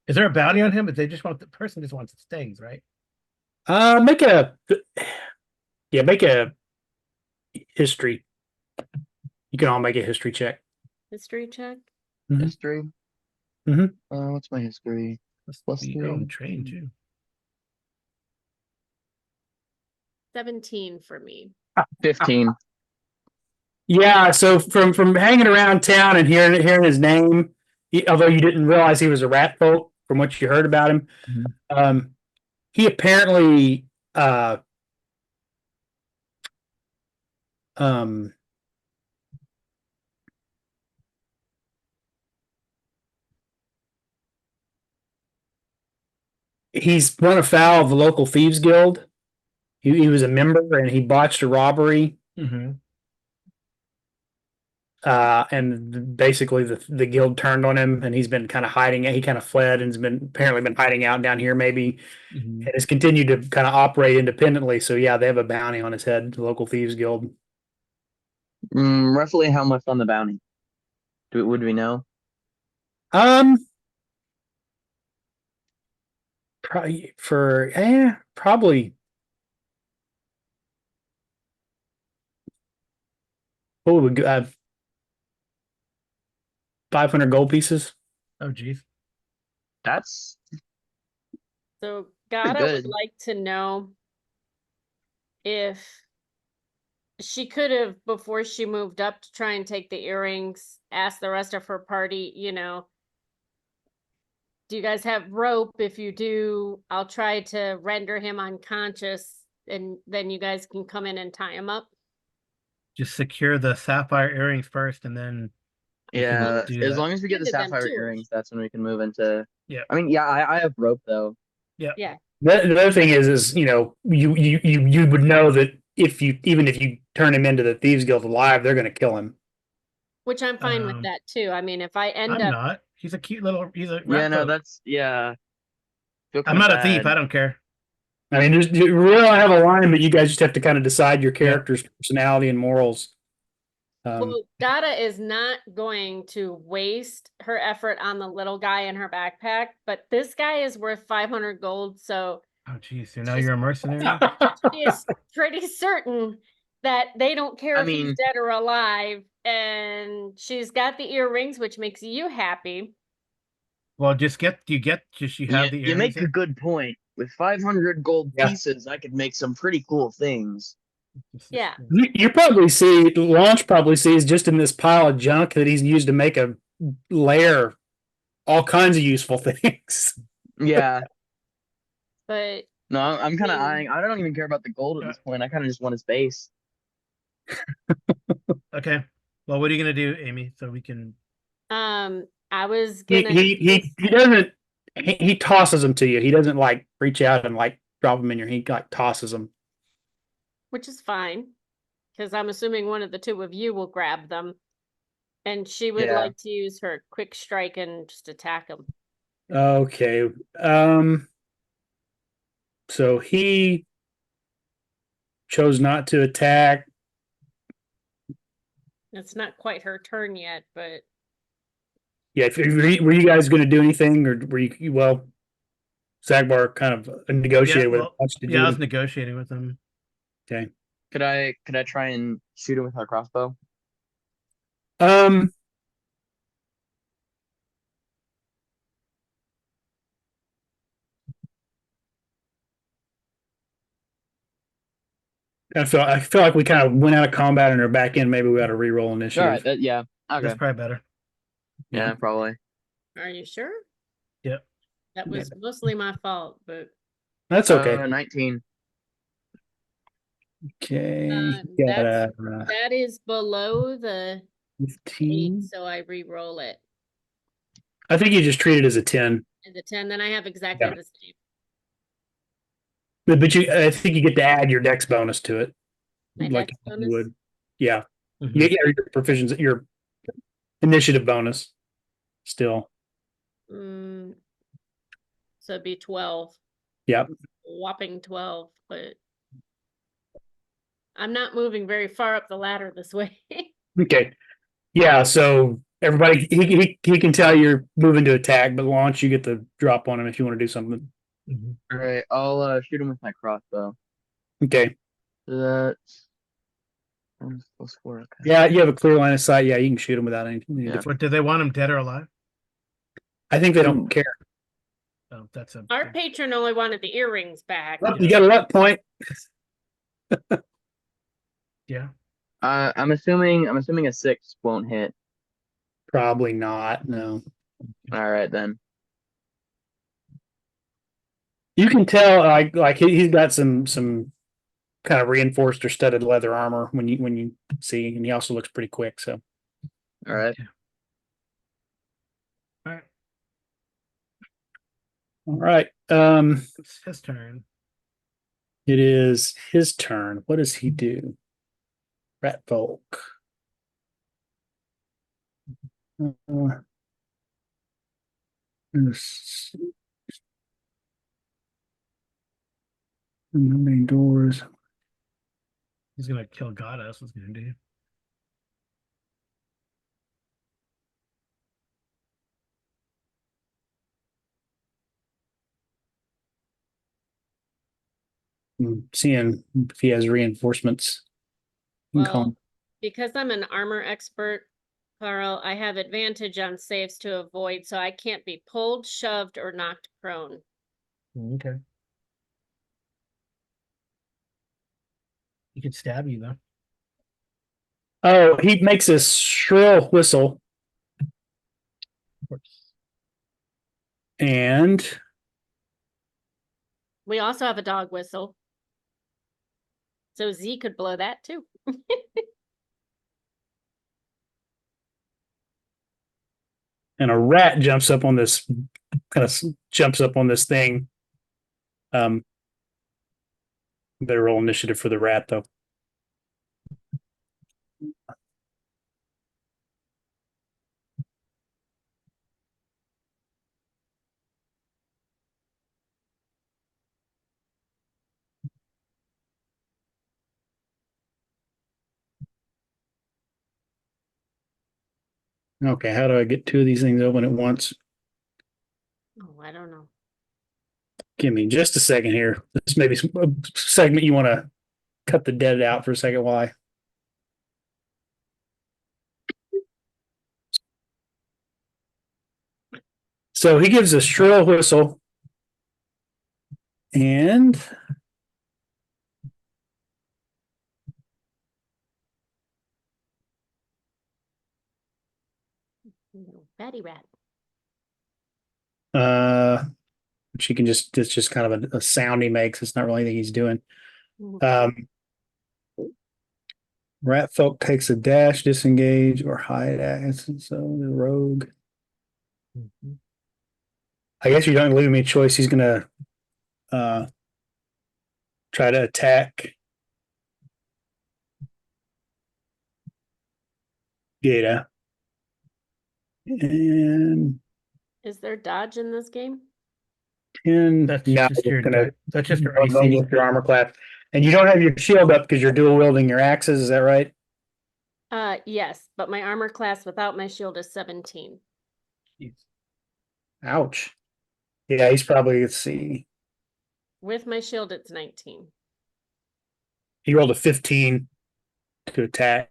Is there a bounty on him? But the person just wants his things, right? Make a history. You can all make a history check. History check. Mm-hmm. History. Mm-hmm. What's my history? +3. Train too. 17 for me. 15. Yeah, so from hanging around town and hearing his name, although you didn't realize he was a rat folk from what you heard about him, he apparently Um, he's run afoul of the local thieves guild. He was a member and he botched a robbery. Mm-hmm. And basically the guild turned on him and he's been kind of hiding. He kind of fled and has been apparently been hiding out down here maybe Mm-hmm. and has continued to kind of operate independently. So yeah, they have a bounty on his head, the local thieves guild. Roughly how much on the bounty? Would we know? Probably. What would we 500 gold pieces? Oh, geez. That's So Pretty Gata would good. like to know if she could have, before she moved up to try and take the earrings, asked the rest of her party, do you guys have rope? If you do, I'll try to render him unconscious and then you guys can come in and tie him up. Just secure the sapphire earrings first, and then we can Yeah, do as that. long as we get the Give them sapphire tools. earrings, that's when we can move into. Yeah. I mean, yeah, I have rope though. Yeah. Yeah. The other thing is you would know that if you turn him into the thieves guild alive, they're going to kill him. Which I'm fine with Um, that too. I mean, if I end I'm up, not. He's a cute little. He's a Yeah, rat no, folk. that's Feel I'm kind of not a thief. bad. I don't care. I mean, you really don't have a line, but you guys just have to kind of decide your character's personality and morals. well, Gata is not going to waste her effort on the little guy in her backpack, but this guy is worth 500 gold, so Oh, geez. So now She's- you're a mercenary. she is pretty certain that they don't care I if he's mean- dead or alive, and she's got the earrings, which makes you happy. Well, just you have the You make earrings. a good point. With 500 gold Yeah. pieces, I could make some pretty cool things. Yeah. You probably see Launch probably sees just in this pile of junk that he's used to make a lair all kinds of useful things. Yeah. But No, I'm kind of Yeah. eyeing. I don't even care about the gold at this point. I kind of just want his base. Okay. Well, what are you gonna do, Amy? So we can. I was He gonna he doesn't he tosses them to you. He doesn't like reach out and like drop them in your. He like tosses them. which is fine, because I'm assuming one of the two of you will grab them. And she would Yeah. like to use her quick strike and just attack him. Okay. So he chose not to attack. It's not quite her turn yet, but Yeah. Were you guys going to do anything, or were you? Well, Zagbar kind of negotiated with well, Launch to yeah, I was do. negotiating with him. Okay. Could I try and shoot him with my crossbow? Um. I feel like we kind of went out of combat and are back in. Maybe we ought to re-roll All initiative. right. Yeah. Okay. That's probably better. Yeah, probably. are you sure? Yep. That was mostly my fault, but That's okay. 19. Okay. Got a that is below the 8, 15. so I re-roll it. I think you just treat it as a 10. And the 10, then I have exactly Yeah. the same. But I think you get to add your dex bonus to it. My like dex you bonus? would. Yeah. Mhm. Yeah, your proficiency, your initiative bonus still. So it'd be 12. Yep. Whopping 12, but I'm not moving very far up the ladder this way. Okay. Yeah, so everybody he can tell you're moving to attack, but Launch, you get the drop on him if you want to do something. Mhm. All right. I'll shoot him with my crossbow. Okay. That's +4. Okay. Yeah, you have a clear line of sight. Yeah, you can shoot him without anything. Yeah. What do they want him dead or alive? I think they don't Ooh. care. Oh, that's a. Our patron only wanted the earrings back. Oh, you got a luck point. Yeah. I'm assuming a 6 won't hit. Probably not. No. All right then. You can tell like he's got some kind of reinforced or studded leather armor when you see, and he also looks pretty quick. So, All right. All right, all right. it's his turn. It is his turn. What does he do? Rat folk. Let's see. How many doors? He's gonna kill Goddess. What's gonna do? Seeing if he has reinforcements. You can call Well, him. because I'm an armor expert, Carl, I have advantage on saves to avoid, so I can't be pulled, shoved, or knocked prone. Okay. He could stab you though. Oh, he makes a shrill whistle, Of course. and We also have a dog whistle. So Z could blow that too. a rat jumps up on this thing. Better roll initiative for the rat though. Okay, how do I get two of these things open at once? Oh, I don't know. Give me just a second here. This may be a segment you want to cut the dead out for a second. Why? So he gives a shrill whistle, and Little fatty rat. she can just, it's just kind of a sound he makes. It's not really anything he's doing. Mhm. Rat folk takes a dash, disengage, or hide action. So the rogue. Mhm. I guess you don't leave me a choice. He's gonna try to attack Gata. And Is there dodge in this game? 10. That's No, just your gonna that's just your go AC. with your armor class. And you don't have your shield up because you're dual wielding your axes, is that right? Yes, but my armor class without my shield is 17. Ouch. Yeah, he's probably, let's see. With my shield, it's 19. He rolled a 15 to attack,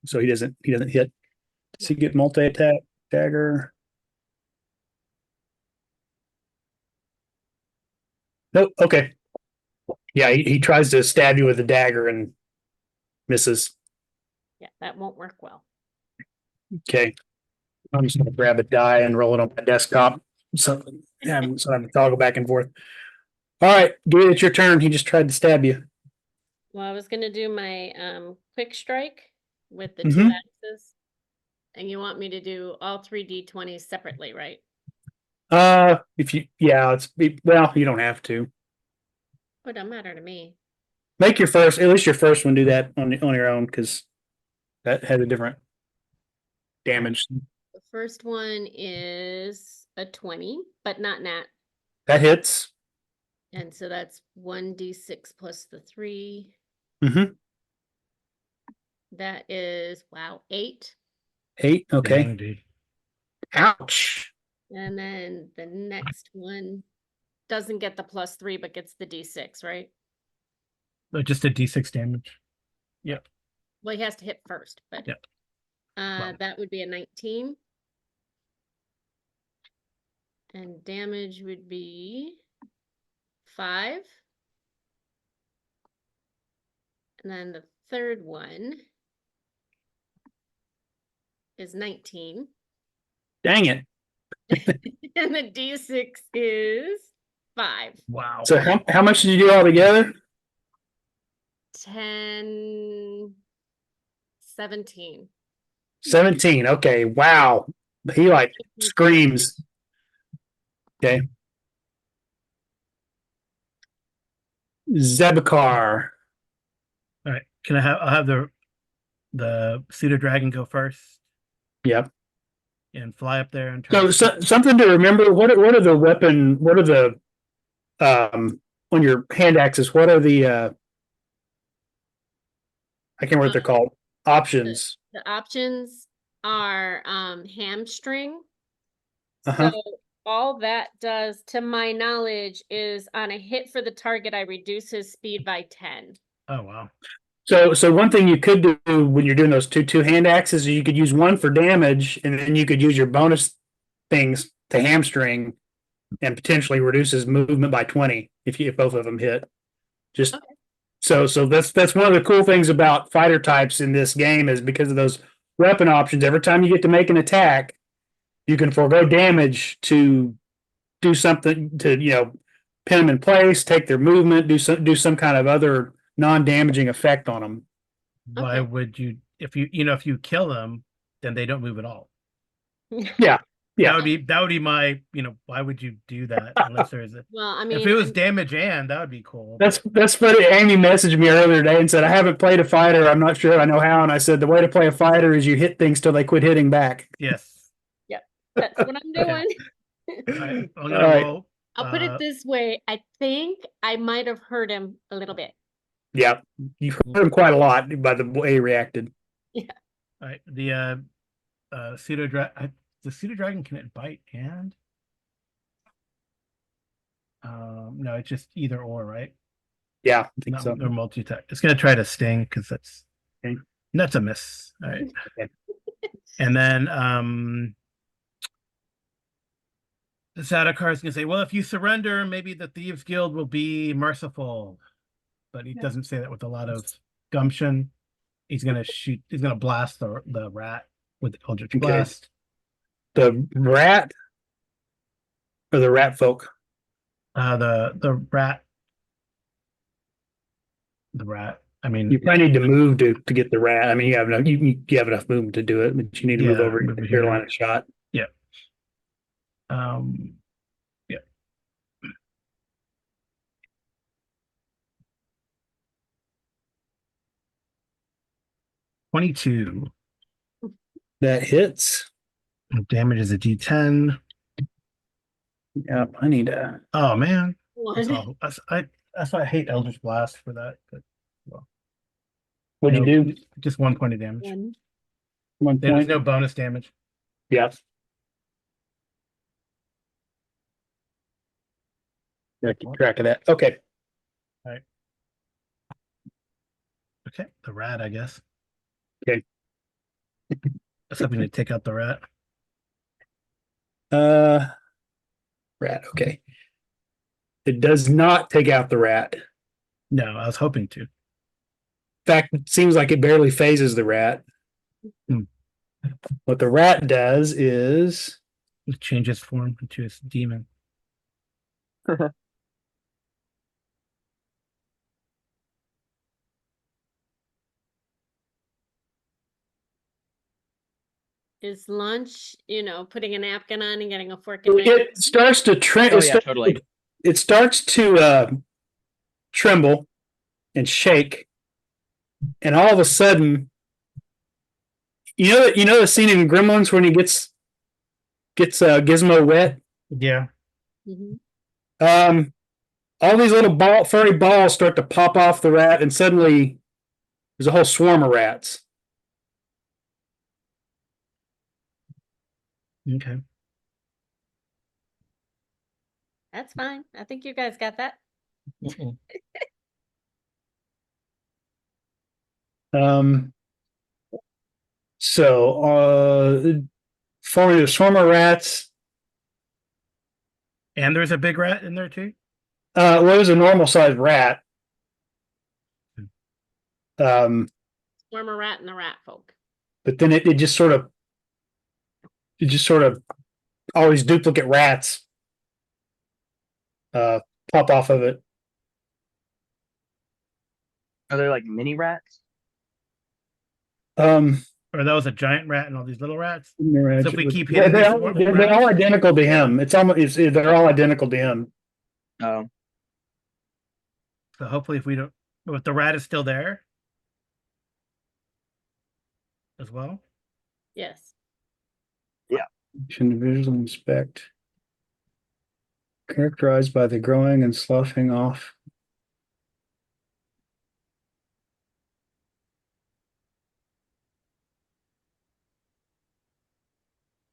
so he doesn't hit. Does he get multi-attack dagger? Nope. Okay. Yeah, he tries to stab you with a dagger and misses. Yeah, that won't work well. Okay. I'm just gonna grab a die and roll it on my desktop. So I have to toggle back and forth. All right, Gabe, it's your turn. He just tried to stab you. Well, I was gonna do my quick strike with the two Mhm. axes. And you want me to do all three D20s separately, right? If you, yeah, well, you don't have to. It don't matter to me. Make your first, at least your first one, do that on your own because that has a different damage. The first one is a 20, but not nat. That hits. And so that's 1d6 plus the 3. Mm-hmm. That is, wow, 8. 8. Yeah, Okay. indeed. Ouch. And then the next one doesn't get the plus 3, but gets the d6, right? Just a D6 damage. Yep. Well, he has to hit first, but Yep. Well. that would be a 19. And damage would be 5. And then the third one is 19. Dang it. And the d6 is 5. Wow. So how much did you do all together? 10, 17. 17. Okay. Wow. He like screams. Okay. Zebakar. All right. I'll have the pseudo dragon go first Yep. and fly up there and try So, to something to remember. What are the weapon? What are the on your hand axes? What are the I can't remember what they're called. Options. The options are hamstring. Uh-huh. So all that does, to my knowledge, is on a hit for the target, I reduce his speed by 10. Oh wow. So one thing you could do when you're doing those two hand axes is you could use one for damage, and then you could use your bonus things to hamstring, and potentially reduces movement by 20 if both of them hit. Just Okay. so that's one of the cool things about fighter types in this game is because of those weapon options. Every time you get to make an attack, you can forego damage to do something to pin them in place, take their movement, do some kind of other non-damaging effect on them. Why Okay. would you if you kill them, then they don't move at all? Yeah. That would be my, why would you do that unless there's a Well, I if mean, it was damage and that would be cool. That's funny. Amy messaged me earlier today and said, I haven't played a fighter. I'm not sure I know how. And I said, the way to play a fighter is you hit things till they quit hitting back. Yes. that's what I'm doing. I'm All gonna right. roll. I'll put it this way. I think I might have hurt him a little bit. Yeah. You've heard him quite a lot by the way he reacted. All right. The pseudo dragon. The pseudo dragon, can it bite and? No, it's just either or, right? Yeah, I think Not so. or multi attack. It's gonna try to sting because Okay. that's a miss. All right. Okay. And then the Sadokar is gonna say, well, if you surrender, maybe the Thieves Guild will be merciful. But he doesn't say that with a lot of gumption. He's gonna blast the rat with the Eldritch Blast. The rat or the rat folk? The rat. The rat. I mean, You probably need to move to get the rat. I mean, you have enough movement to do it, but you need to move over move to here. your line of shot. Yeah. Yeah. 22. That hits. Damage is a D10. Yeah, I need to. Oh man. That's One. awful. That's why I hate Eldritch Blast for that. But well. What'd you do? Just 1 point of damage. One. 1 There's point. no bonus damage. Yeah. Gotta keep track of that. Okay. Okay, the rat, I guess. Okay. That's something to take out the rat. Rat. Okay. It does not take out the rat. No, I was hoping to. In fact, it seems like it barely phases the rat. Hmm. What the rat does is It changes form into a demon. Is lunch, putting a napkin on and getting a fork and knife? it starts to Oh yeah, totally. It starts to tremble and shake, and all of a sudden, you know the scene in Gremlins when he gets Gizmo wet. Yeah. Mhm. All these little furry balls start to pop off the rat, and suddenly there's a whole swarm of rats. Okay. That's fine. I think you guys got that. So forming a swarm of rats. And there's a big rat in there too? Well, it was a normal sized rat. Swarm a rat and the rat folk. But then it just sort of all these duplicate rats pop off of it. Are there like mini rats? Um, Or that was a giant rat and all these little rats? So if we keep hitting they're, these all- they're all identical to him. They're all identical to him. Oh, So hopefully if we don't, if the rat is still there as well. Yes. Individual inspect. Characterized by the growing and sloughing off.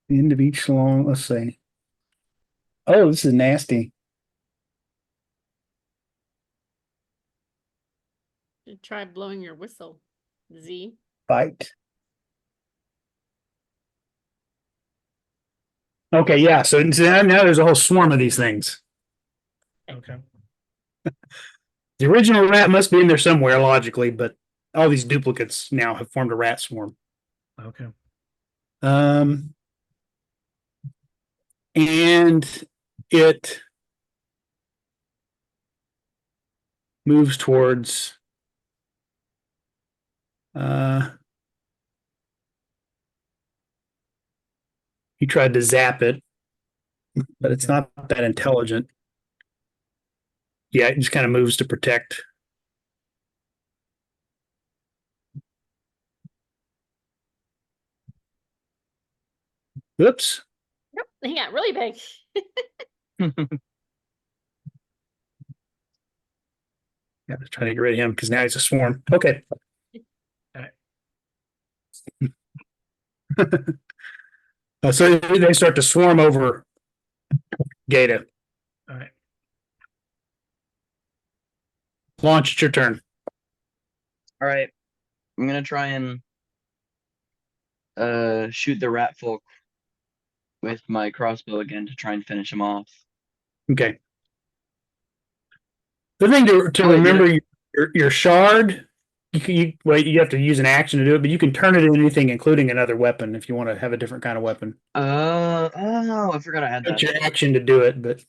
The end of each long, let's see. Oh, this is nasty. Try blowing your whistle, Z. Bite. Okay, yeah. So now there's a whole swarm of these things. Okay. The original rat must be in there somewhere logically, but all these duplicates now have formed a rat swarm. Okay. And it moves towards he tried to zap it, but it's not that intelligent. Yeah, it just kind of moves to protect. Oops. Yep, he got really big. Yeah, trying to get rid of him because now he's a swarm. Okay. So they start to swarm over Gata. All right. Launch, it's your turn. all right. I'm gonna try and shoot the rat folk with my crossbow again to try and finish him off. Okay. The thing to Oh, wait, remember, your shard, you have to use an action to do it, but you can turn it into anything, including another weapon, if you want to have a different kind of weapon. Oh, I forgot I had It's that. your action to do it, but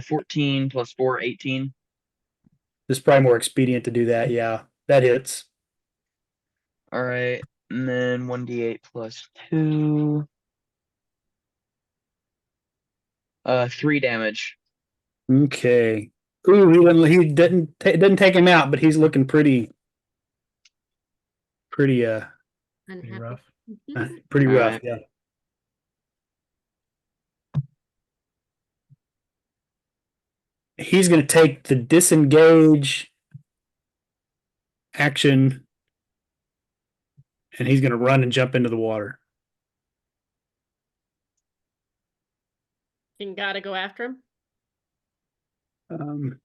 14 plus 4, 18. it's probably more expedient to do that. Yeah, that hits. All right, and then 1d8 plus 2. 3 damage. Okay. Ooh, he didn't take him out, but he's looking pretty Pretty Unhappy. rough. pretty All rough. right. Yeah. He's going to take the disengage action, and he's going to run and jump into the water. You gotta go after him. Um,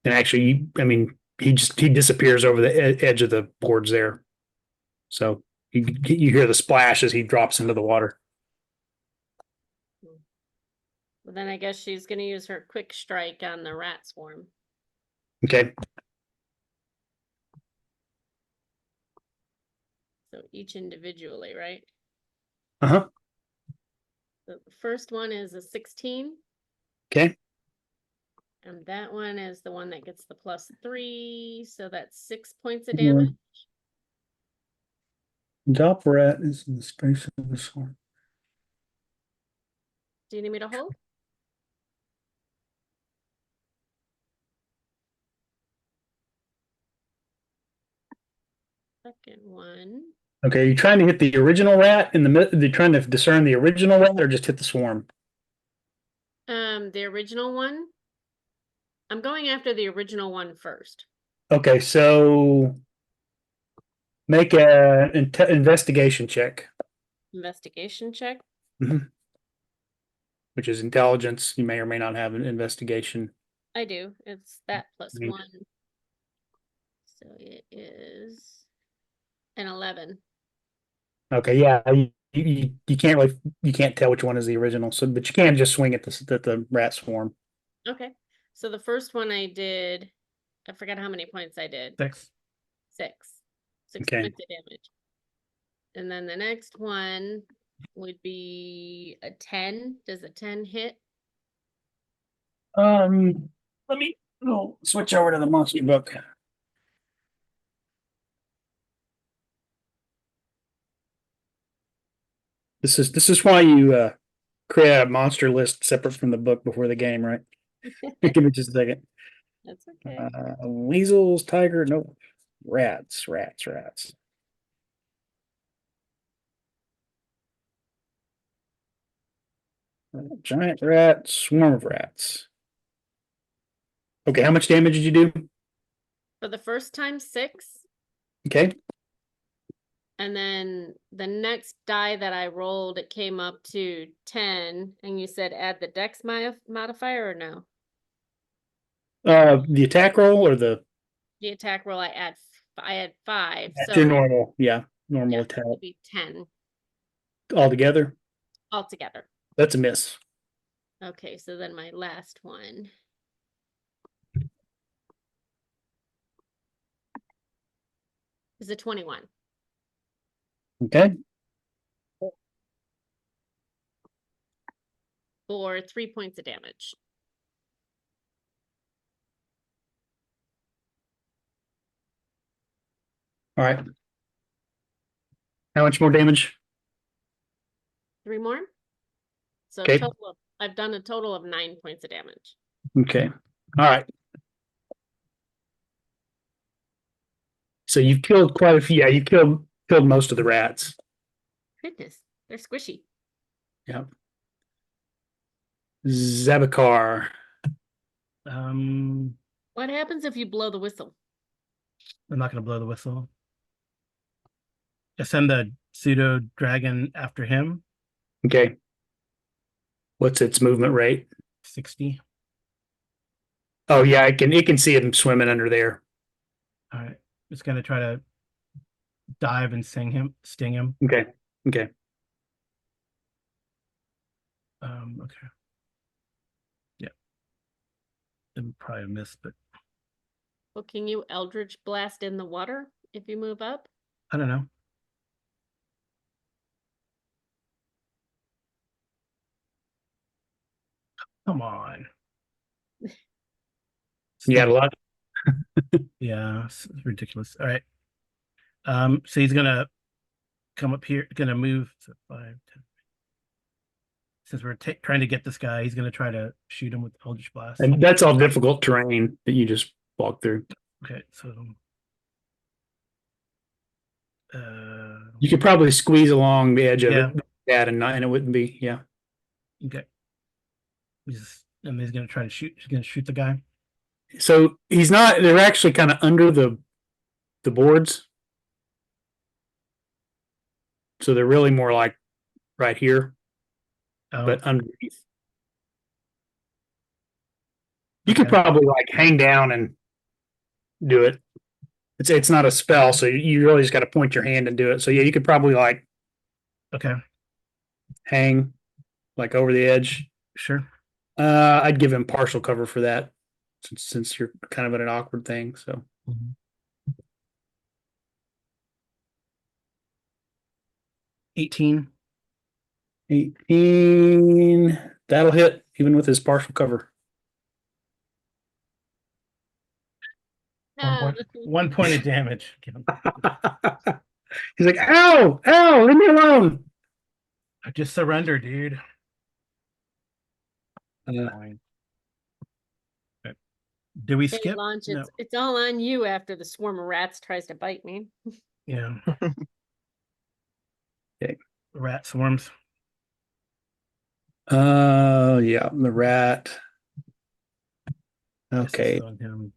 and actually, I mean, he disappears over the edge of the boards there. So you hear the splash as he drops into the water. Well, then I guess she's gonna use her quick strike on the rat swarm. Okay. So each individually, right? Uh-huh. So the first one is a 16. Okay. And that one is the one that gets the +3. So that's 6 points of damage. Doppler is in the space of the swarm. Do you need me to hold? Second one. Okay, you trying to hit the original rat in the middle? They're trying to discern the original rat, or just hit the swarm? The original one. I'm going after the original one first. Okay, so make a investigation check, Investigation check. which is intelligence. You may or may not have an investigation. I do. It's that plus Mhm. 1. So it is an 11. Okay, yeah, you can't really you can't tell which one is the original. So, but you can just swing at the rat swarm. Okay. So the first one I did, I forgot how many points I did. 6. 6. 6 Okay. points of damage. And then the next one would be a 10. Does a 10 hit? Let me switch over to the monster book. This is why you create a monster list separate from the book before the game, right? Give me just a second. That's okay. Weasels, tiger, no, rats. Giant rat, swarm of rats. Okay, how much damage did you do? For the first time, 6. Okay. And then the next die that I rolled, it came up to 10. And you said add the dex modifier or no? The attack roll or the The attack roll, I add 5. that's So your normal, normal yeah, attack it would be 10 altogether. altogether. That's a miss. Okay, so then my last one. Is a 21. Okay. For 3 points of damage. All right. How much more damage? 3 more. So Okay. I've done a total of 9 points of damage. Okay. All right. So you've killed quite a few. Yeah, you killed most of the rats. Goodness, they're squishy. Yeah. Zabakar. What happens if you blow the whistle? I'm not going to blow the whistle. Just send the pseudo dragon after him. Okay. What's its movement rate? 60. Oh yeah, it can see him swimming under there. All right. It's going to try to dive and sting him. Okay. Okay. Yeah. It would probably a miss, but Well, can you Eldritch Blast in the water if you move up? I don't know. Come on. You got a lot. Yeah, it's ridiculous. All right. So he's gonna come up here, gonna move to 5, 10. Since we're trying to get this guy, he's gonna try to shoot him with Eldritch Blast. And that's all difficult terrain that you just walk through. Okay, so You could probably squeeze along the edge of yeah. it, and it wouldn't be, yeah. Okay. And he's gonna try to shoot. He's gonna shoot the guy. So he's not. They're actually kind of under the boards, so they're really more like right here, but underneath. You could probably like hang down and do it. It's not a spell, so you really just got to point your hand and do it. So yeah, you could probably like hang like over the edge. Sure. I'd give him partial cover for that, since you're kind of at an awkward thing. So. 18. 18. That'll hit even with his partial cover. One point of damage. He's like, ow, leave me alone. I just surrender, dude. Do we skip? Launch, No. it's all on you after the swarm of rats tries to bite me. Yeah. Okay. Rat swarms. Yeah, the rat. Okay. Let's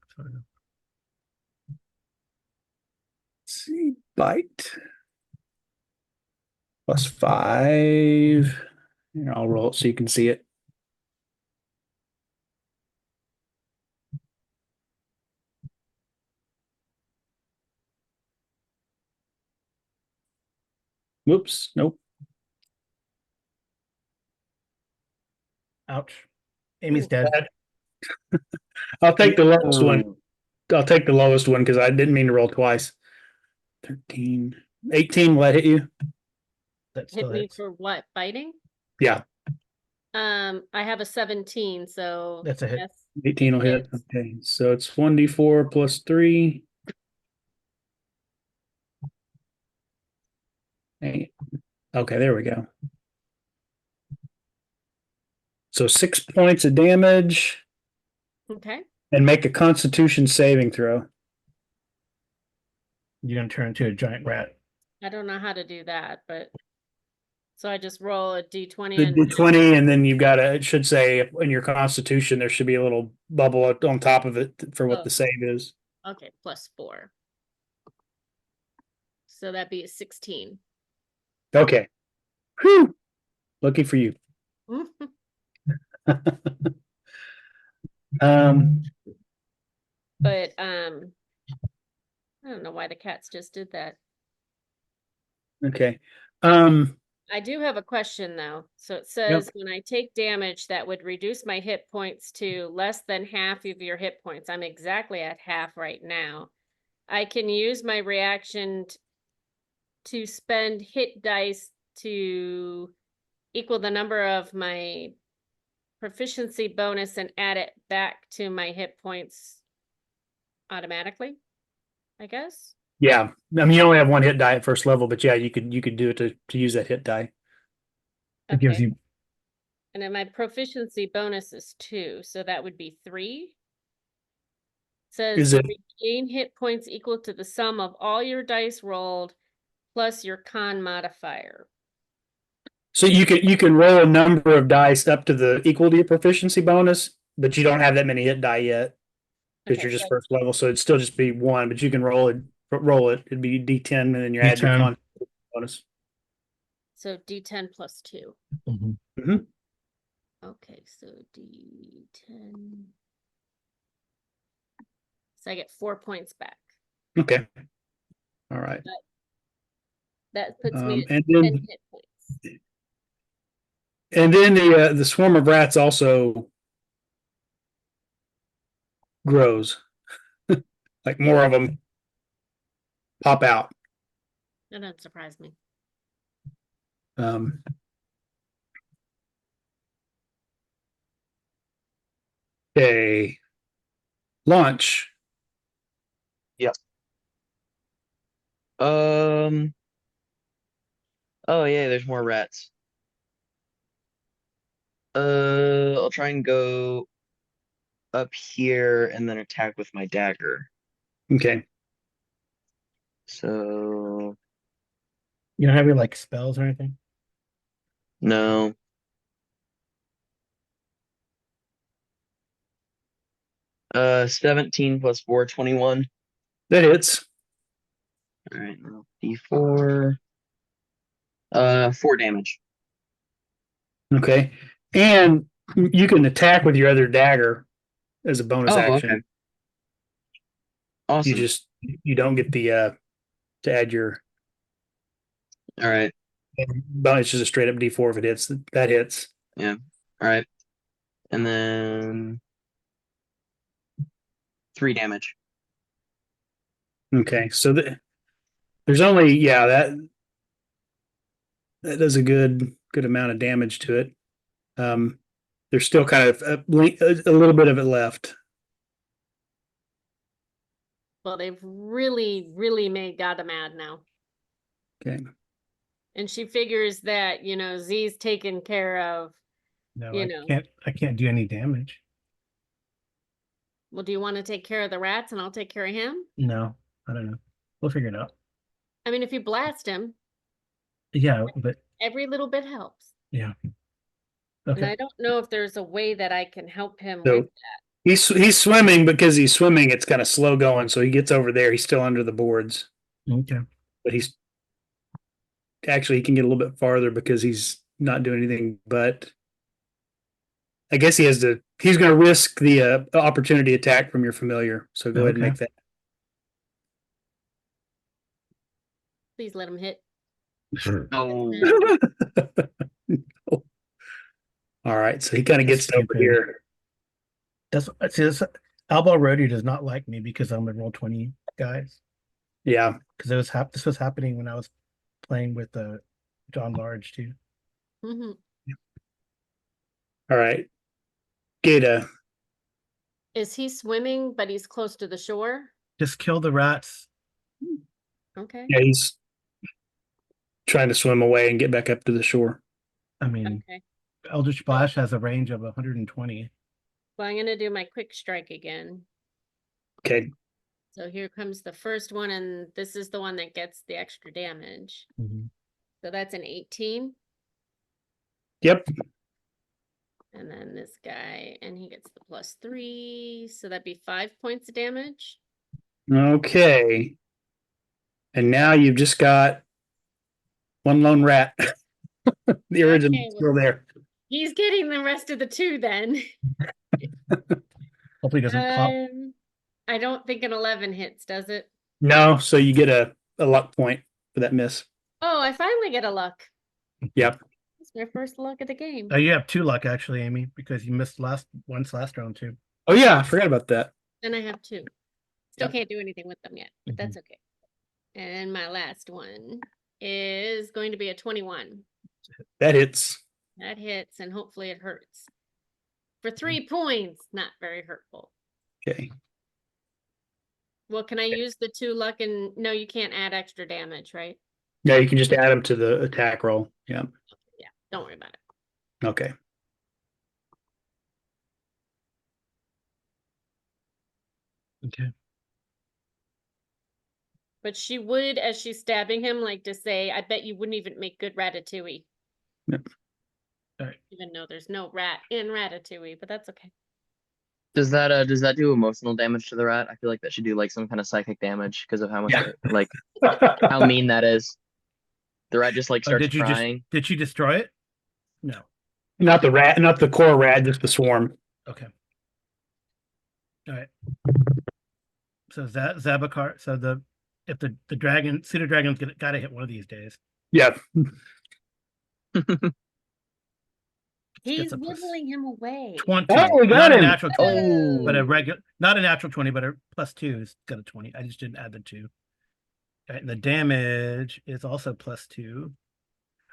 see, bite. +5. Here, I'll roll it so you can see it. Whoops, nope. Ouch. Amy's dead. I'll take the lowest one. I'll take the lowest one because I didn't mean to roll twice. 13. 18, will that hit you? That Hit still me hits. for what? Biting? Yeah, I have a 17, so That's a hit. yes. 18 will hit. Hits. Okay, so it's 1d4 plus 3. Hey. Okay, there we go. So 6 points of damage Okay. and make a Constitution saving throw. You're gonna turn into a giant rat. I don't know how to do that, but so I just roll a d20 The and d20, and then you've got it should say in your Constitution there should be a little bubble on top of it for what Oh. the save is. okay, +4. So that'd be a 16. Okay. Whew. Lucky for you. Um, But I don't know why the cats just did that. okay. Um, I do have a question though. So it says when I take damage that would reduce my hit points to less than half of your hit points. I'm exactly at half right now. I can use my reaction to spend hit dice to equal the number of my proficiency bonus and add it back to my hit points automatically, I guess. yeah. I mean, you only have one hit die at first level, but yeah, you could do it to use that hit die. It gives Okay. you And then my proficiency bonus is 2, so that would be 3. Says Is you it regain hit points equal to the sum of all your dice rolled plus your con modifier. so you can roll a number of dice up to the equal to your proficiency bonus, but you don't have that many hit die yet because Okay, you're just so, first level, so it'd still just be one, but you can roll it. It'd be D10, and then you add your D10. con bonus. so D10 plus 2. Mhm. Mhm. Okay, so D10. So I get 4 points back. Okay. All right. That puts me at And 10 then hit points. the swarm of rats also grows, like more of them pop out. That doesn't surprise me. Um, okay. Launch. Um. Oh yeah, there's more rats. I'll try and go up here and then attack with my dagger. Okay. So You don't have any like spells or anything? no. 17 plus 4, 21. That hits. All right, now D4. 4 damage. Okay. And you can attack with your other dagger as a bonus Oh, action. okay. Awesome. You don't get the to add your All right. bonus. It's just a straight up D4 if it hits. That hits. Yeah. All right. And then 3 damage. Okay. So there's only that does a good amount of damage to it. There's still kind of a little bit of it left. Well, they've really, really made Gada mad now. Okay. And she figures that, Z's taken care of. No, You I know. can't do any damage. Well, do you want to take care of the rats and I'll take care of him? No, I don't know. We'll figure it out. I mean, if you blast him, Yeah, but every little bit helps. yeah. And Okay. I don't know if there's a way that I can help him So with that. he's swimming, because he's swimming, it's kind of slow going. So he gets over there. He's still under the boards, Okay. but he can get a little bit farther because he's not doing anything. But I guess he's going to risk the opportunity attack from your familiar. So go ahead and Okay. make that. Please let him hit. Oh. All right. So he kind of That's gets over stupid. here. This Alba Rody does not like me because I'm a roll 20 guys. Yeah. Because this was happening when I was playing with John Large too. Mhm. All right. Gata. Is he swimming, but he's close to the shore? Just kill the rats. Okay. Yeah, he's trying to swim away and get back up to the shore. I mean, Okay. Eldritch Blast has a range of 120. Well, I'm gonna do my quick strike again. Okay. So here comes the first one, and this is the one that gets the extra damage. So that's an 18. Yep. And then this guy, and he gets the +3. So that'd be 5 points of damage. Okay. And now you've just got one lone rat. The original Okay, still there. He's getting the rest of the 2 then. Hopefully, it doesn't pop. I don't think an 11 hits, does it? No, so you get a luck point for that miss. Oh, I finally get a luck. Yep. It's my first luck of the game. You have 2 luck actually, Amy, because you missed last round too. Oh yeah, I forgot about that. And I have 2. Still Yep. can't do anything with them yet, but that's okay. And my last one is going to be a 21. That hits. That hits, and hopefully it hurts. For 3 points, not very hurtful. Okay. Well, can I use the 2 luck and no, you can't add extra damage, right? Yeah, you can just add them to the attack roll. Yeah. Yeah, don't worry about it. Okay. Okay. But she would, as she's stabbing him, like to say, I bet you wouldn't even make good ratatouille. Yep. All right. Even though there's no rat in ratatouille, but that's okay. Does that do emotional damage to the rat? I feel like that should do like some kind of psychic damage because of how much Yeah. like how mean that is. The rat just like starts Did you crying. did she destroy it? No. Not the rat, not the core rat, just the swarm. Okay. All right. So Zabakar. So if the dragon, pseudo dragon's gotta hit one of these days. Yeah. He's Gets a plus whittling him away. 20. Oh, we got Not a him. natural 20, but a Oh, regular, not a natural 20, but a +2 is got a 20. I just didn't add the 2. All right, and the damage is also +2.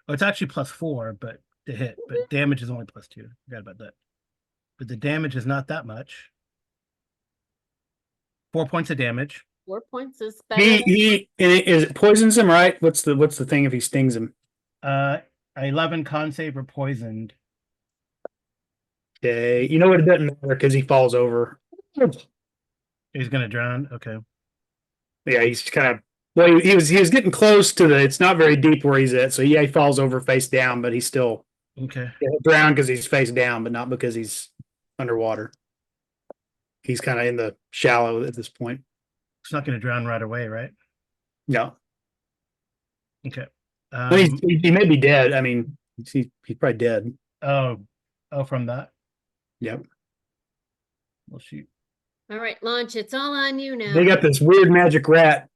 Oh, it's actually +4, but to hit, but damage is only +2. Forgot about that. But the damage is not that much. 4 points of damage. 4 points is better. than- He is it poisons him, right? What's the thing if he stings him? 11 con save or poisoned. Okay. You know what, it doesn't matter because he falls over. He's gonna drown. Okay. Yeah, he's kind of well, he was getting close to it's not very deep where he's at, so yeah, he falls over face down, but he's still Okay. drowned because he's face down, but not because he's underwater. He's kind of in the shallow at this point. It's not gonna drown right away, right? No. Okay. But he may be dead. I mean, he's probably dead. Oh, from that. Yep. Well, shoot. All right, Launch, it's all on you now. They got this weird magic rat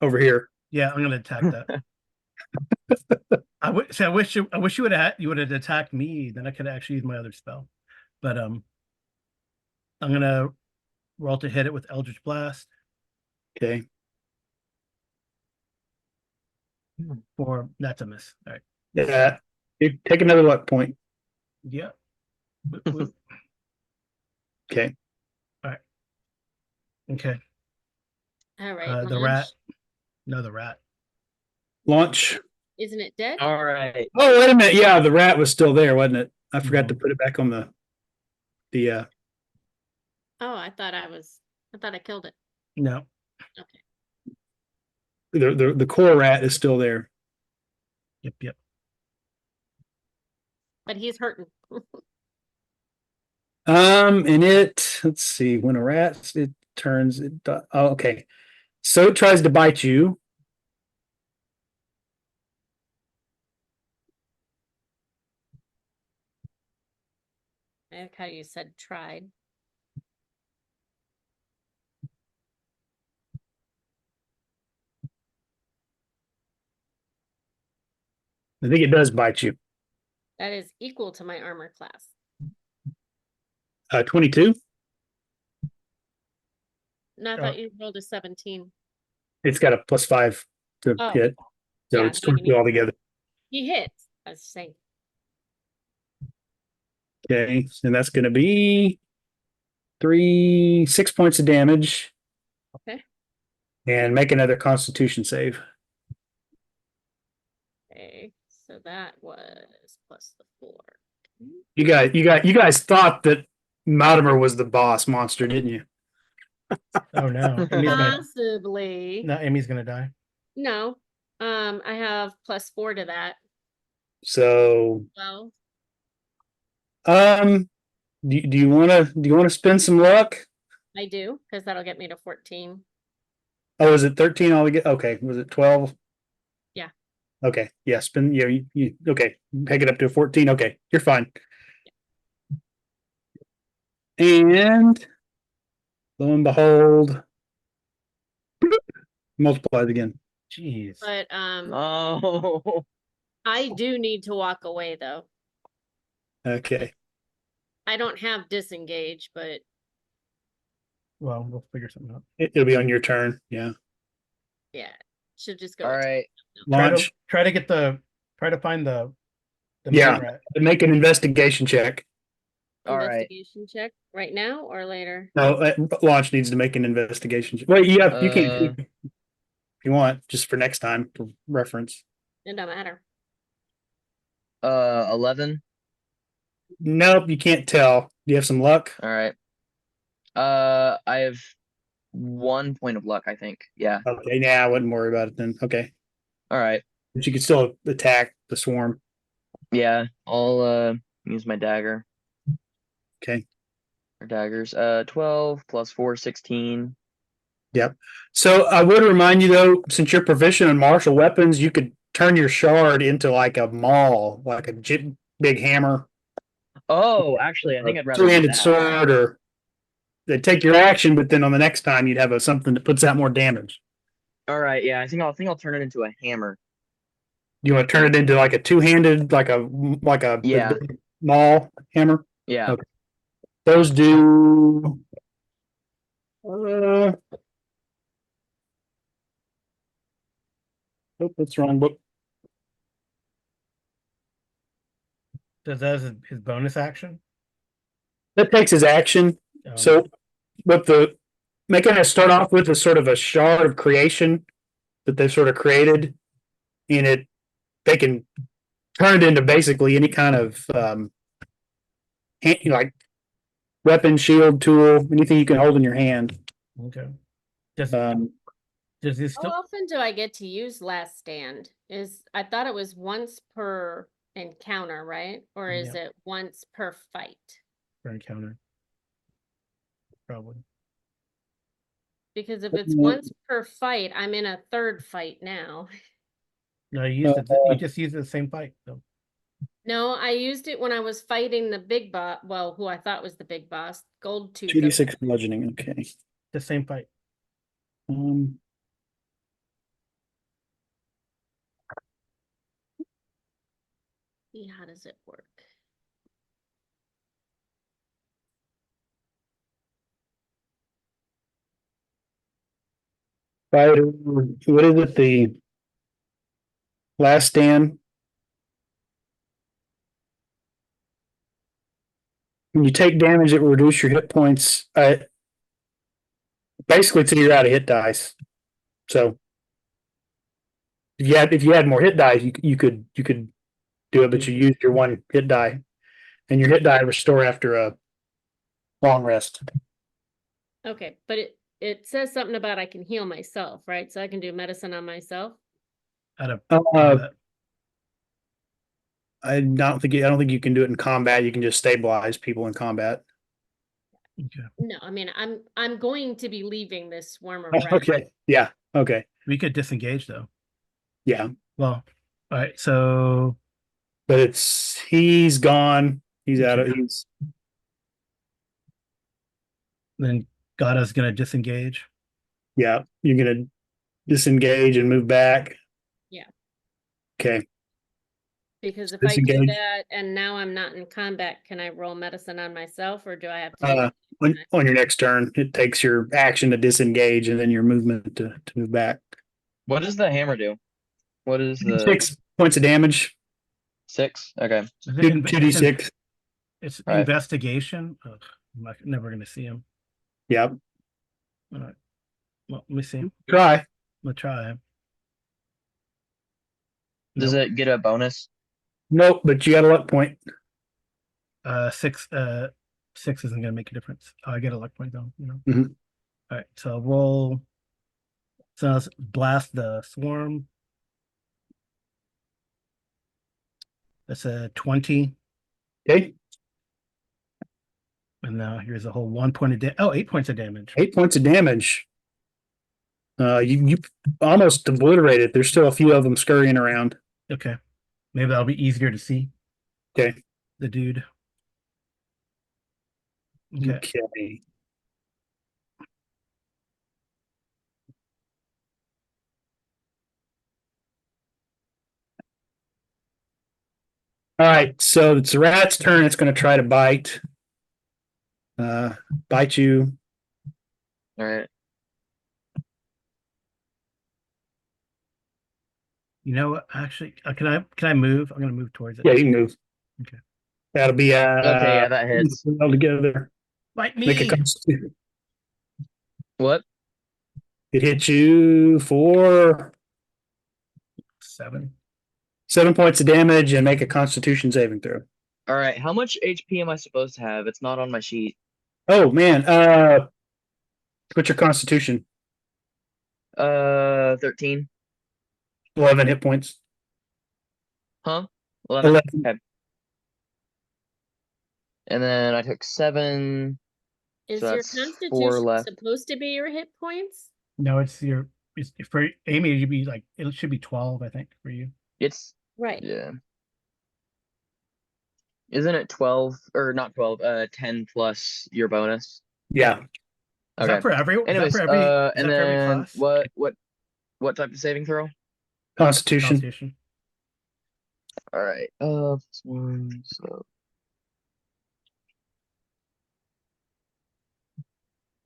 over here. Yeah, I'm gonna attack that. I wish you would have attacked me. Then I could actually use my other spell. But I'm gonna roll to hit it with Eldritch Blast Okay. for that's a miss. All right. Yeah. You take another luck point. Yeah. Okay. Okay. All right, The Launch. rat. No, the rat. Launch. Isn't it dead? all right. Oh, wait a minute. Yeah, the rat was still there, wasn't it? I forgot to put it back on the Oh, I thought I killed it. No. Okay. the core rat is still there. Yep. But he's hurting. And let's see, when a rat it turns okay. So it tries to bite you. I like how you said tried. I think it does bite you. That is equal to my armor class. 22. No, I thought you rolled a 17. It's got a +5 to Oh. hit. So Yeah, it's so you 22 altogether. He hits. I was saying. Okay, and that's going to be 6 points of damage. Okay. And make another Constitution save. Okay. So that was plus the 4. You guys thought that Mortimer was the boss monster, didn't you? Oh no, Amy's gonna Possibly. no, Amy's gonna die. No. I have plus 4 to that. So, Well, do you want to spend some luck? I do, because that'll get me to 14. Oh, is it 13 altogether? Okay, was it 12? Yeah. Okay, yeah, spend you okay, take it up to 14. Okay, you're fine. And lo and behold, multiplies again. Jeez. But Oh. I do need to walk away though. Okay. I don't have disengage, but Well, we'll figure something out. It'll be on your turn. Yeah. yeah, should just go. All right. Launch. Try to find the Yeah. main rat. Make an investigation check. All right. Investigation check right now or later? No, Launch needs to make an investigation check. Wait, yeah, you can if you want, just for next time for reference. It don't matter. 11. Nope, you can't tell. Do you have some luck? All right. I have 1 point of luck, I think. Yeah. Okay, yeah, I wouldn't worry about it then. Okay. All right. But you could still attack the swarm. Yeah. I'll use my dagger. Okay. Or daggers. 12 plus 4, 16. Yep. So I would remind you though, since you're proficient in martial weapons, you could turn your shard into like a maul, like a big hammer. Oh, actually, I think I'd rather do Two-handed that. sword, or they'd take your action, but then on the next time you'd have something that puts out more damage. All right. Yeah. I think I'll turn it into a hammer. You want to turn it into like a two-handed, like a Yeah. big maul hammer? Yeah. Okay. Those do. Oh, that's the wrong book. Does that as his bonus action? That takes his action. So, what the making us start off with is sort of a shard of creation that they've sort of created, and they can turn it into basically any kind of like weapon, shield, tool, anything you can hold in your hand. Okay. Does he How still often do I get to use last stand? I thought it was once per encounter, right? Or is it once per fight? for encounter? Probably. Because if it's once per fight, I'm in a third fight now. No, you just used the same fight though. No, I used it when I was fighting the big boss. Well, who I thought was the big boss, Gold Tooth. 2d6 bludgeoning. Okay. The same fight. See, how does it work? Fighter, what is it? The last stand. When you take damage, it will reduce your hit points. Basically, till you're out of hit dice. So, if you had more hit dice, you could do it, but you used your one hit die, and your hit die restore after a long rest. Okay, but it says something about I can heal myself, right? So I can do medicine on myself. Out of I don't think you can do it in combat. You can just stabilize people in combat. okay. No, I mean I'm going to be leaving this swarm of rats. Okay. Yeah. Okay. We could disengage though. Yeah. Well, all right. So, But he's gone. He's out of. then Gada's gonna disengage. Yeah. You're gonna disengage and move back. Yeah. Okay. Because if I do that and now I'm not in combat, can I roll medicine on myself, or do I have to? On your next turn, it takes your action to disengage and then your movement to move back. What does the hammer do? What is the 6 points of damage. 6? Okay. Is it 2d6. It's Right. investigation. Ugh, never gonna see him. Yep. All right. Well, let me see. Try. I'm gonna try. Does Nope. it get a bonus? Nope, but you got a luck point. 6 6 isn't gonna make a difference. Oh, I get a luck point though, you know. Mhm. All right, so roll. So let's blast the swarm. That's a 20. Okay. And now here's a whole 1 point of damage. Oh, 8 points of damage. 8 points of damage. You almost obliterated. There's still a few of them scurrying around. Okay. Maybe that'll be easier to see. Okay. The dude. Okay. Okay. All right, so it's the rat's turn. It's going to try to bite. Bite you. All right. You know what? Actually, can I move? I'm gonna move towards it. Yeah, you can move. Okay. That'll be Okay, yeah, that hits. all together. Bite Make a me. constitution. What? It hits you for 7. 7 points of damage and make a Constitution saving throw. All right. How much HP am I supposed to have? It's not on my sheet. Oh man, what's your Constitution? 13. 11 hit points. Huh? 11. 11. Okay. And then I took 7. Is So your that's 4 constitution left. supposed to be your hit points? No, it's for Amy. You'd be like it should be 12, I think, for you. It's Right. yeah. Isn't it 12 or not 12? 10 plus your bonus. Yeah. Is Okay. that for every? Anyways, is that for every? Is and that for every then class? what type of saving throw? Constitution. Constitution. All right. Plus 1. So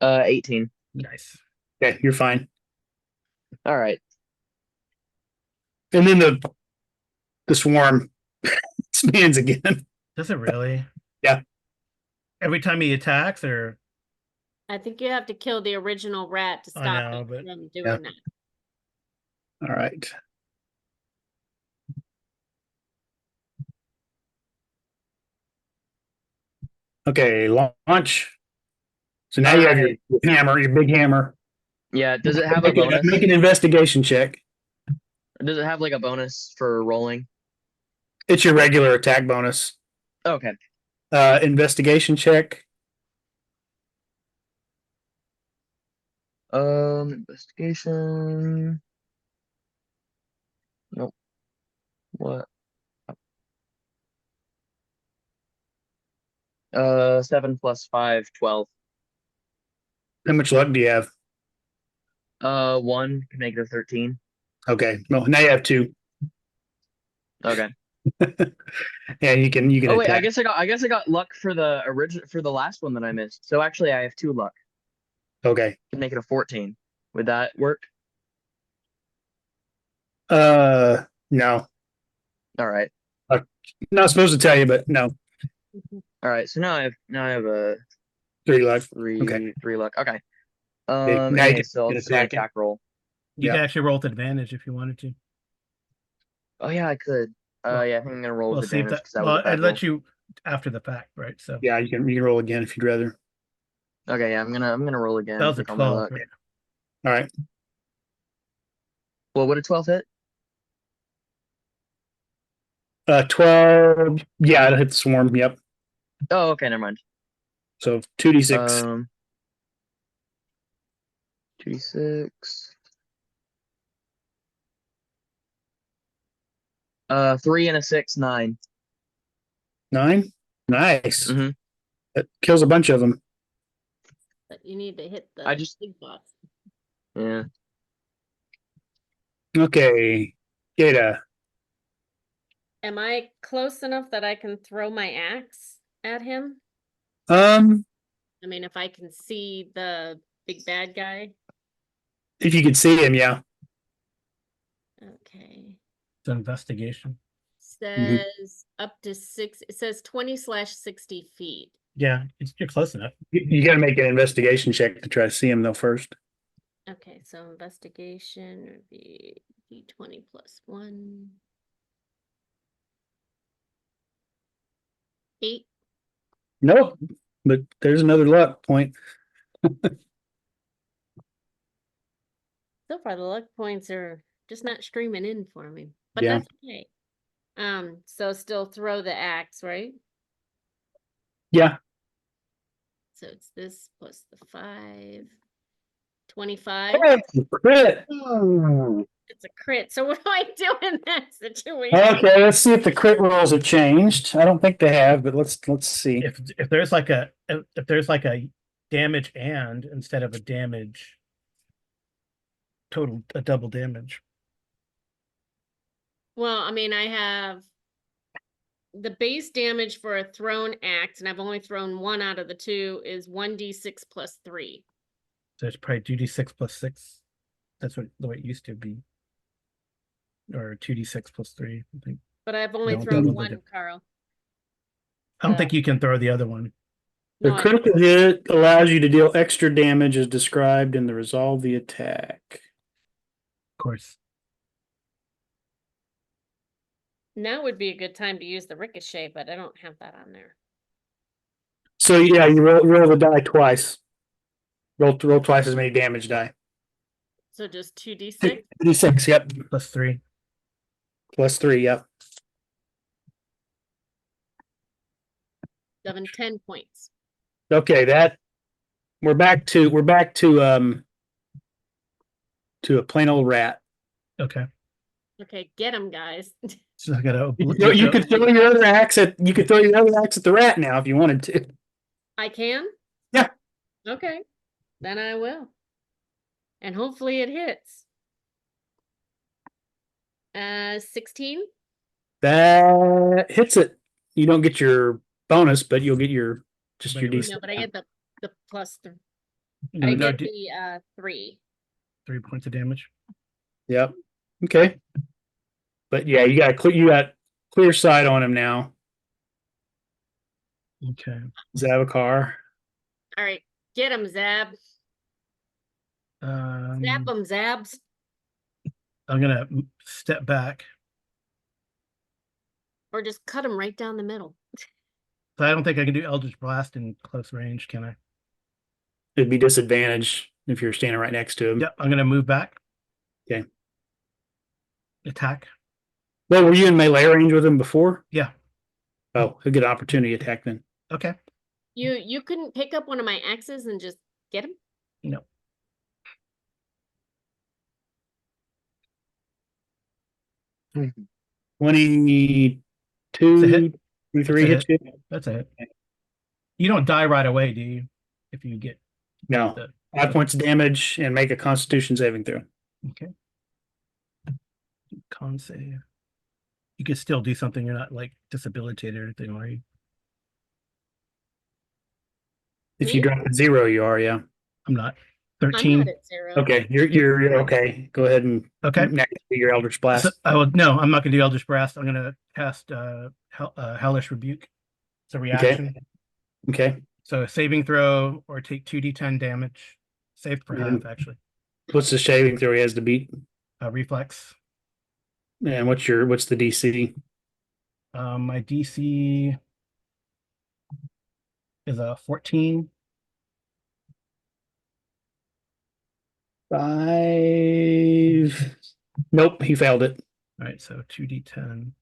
18. Nice. Okay, you're fine. All right. And then the swarm expands again. Does it really? Yeah. Every time he attacks, or I think you have to kill the original rat to I stop know, it but- from doing Yeah. that. All right. Okay, launch. So now you have your hammer, your big hammer. Yeah. Does it have a bonus? Make an investigation check. Does it have like a bonus for rolling? It's your regular attack bonus. Okay. Investigation check. Investigation. Nope. What? 7 plus 5, 12. How much luck do you have? 1 can make it a 13. Okay. No, now you have 2. Okay. Yeah, you can Oh wait, attack. I guess I got luck for the last one that I missed. So actually I have 2 luck. Okay. Can make it a 14. Would that work? No. All right. Not supposed to tell you, but no. All right. So now I have a 3 luck. 3 Okay. 3 luck. Okay. now you Okay, can so I'll get just do an attacking. attack roll. You Yeah. can actually roll with advantage if you wanted to. Oh yeah, I could. Well, Yeah, I think I'm gonna roll We'll with see if advantage that. because that was Well, a bad I'd roll. let you after the fact, right? So Yeah, you can roll again if you'd rather. Okay, yeah, I'm gonna roll again. that was a with all my 12. luck. Right? All right. Well, would a 12 hit? 12. Yeah, it'll hit the swarm. Yep. Oh, okay, never mind. So 2d6. 2d6. 3 and a 6, 9. 9. Nice. Mhm. That kills a bunch of them. But you need to hit the I just- big boss. Yeah. Okay. Gata. Am I close enough that I can throw my axe at him? I I mean, if I can see the big bad guy. if you could see him, yeah. Okay. It's an investigation. says up to it says 20/60 feet. Yeah, you're close enough. You got to make an investigation check to try to see him though first. Okay, so investigation would be D20 plus 1. 8. Nope, but there's another luck point. So far, the luck points are just not streaming in for me, but Yeah. that's okay. So still throw the axe, right? Yeah. So it's this plus the 5. 25. Crit. It's a crit. So what do I do in that situation? Okay, let's see if the crit rolls have changed. I don't think they have, but let's see. If there's like a damage and instead of a damage total, a double damage. Well, I mean, I have the base damage for a thrown axe, and I've only thrown 1 out of the 2 is 1d6 plus 3. So it's probably 2d6 plus 6. That's what the way it used to be. Or 2d6 plus 3, I think. But I've only No, thrown double 1, the Carl. I don't think you can throw the other one. The No, I- critical hit allows you to deal extra damage as described in the resolve the attack. Of course. Now would be a good time to use the ricochet, but I don't have that on there. So yeah, you roll the die twice. Roll twice as many damage die. So just 2d6. D6, yep. Plus 3. Plus 3, yep. 7, 10 points. Okay, that we're back to a plain old rat. Okay. Okay, get him, guys. So I gotta You could throw your other axe at the rat now if you wanted to. I can? Yeah. Okay, then I will. And hopefully it hits. 16? That hits it. You don't get your bonus, but you'll get your Wait, DC. No, but I get the plus 3. No, I no, get the 3. 3 points of damage. Yep. Okay. But yeah, you got clear sight on him now. Okay. Zavacar. All right, get him, Zab. Snap him, Zabs. I'm gonna step back. Or just cut him right down the middle. So I don't think I can do Eldritch Blast in close range, can I? It'd be disadvantage if you're standing right next to him. Yep, I'm gonna move back. Okay. Attack. Well, were you in melee range with him before? Yeah. Oh, he'll get an opportunity attack then. Okay. You couldn't pick up one of my axes and just get him? No. Mhm. 22, hit. 23 hits you? That's a hit. You don't die right away, do you? If you get No. the 5 points of damage and make a Constitution saving throw. okay. Con save. You can still do something. You're not like disabilitated or anything, are you? If Me? you drop to 0, you are, yeah. I'm not. I'm 13. not at 0. Okay, you're okay. Go ahead and Okay. next to your Eldritch Blast. So, no, I'm not gonna do Eldritch Blast. I'm gonna cast Hellish Rebuke. It's a reaction. Okay. So a saving throw or take 2d10 damage. Saved for half, actually. What's the saving throw he has to beat? Reflex. And what's the DC? My DC is a 14. 5. Nope, he failed it. All right, so 2d10.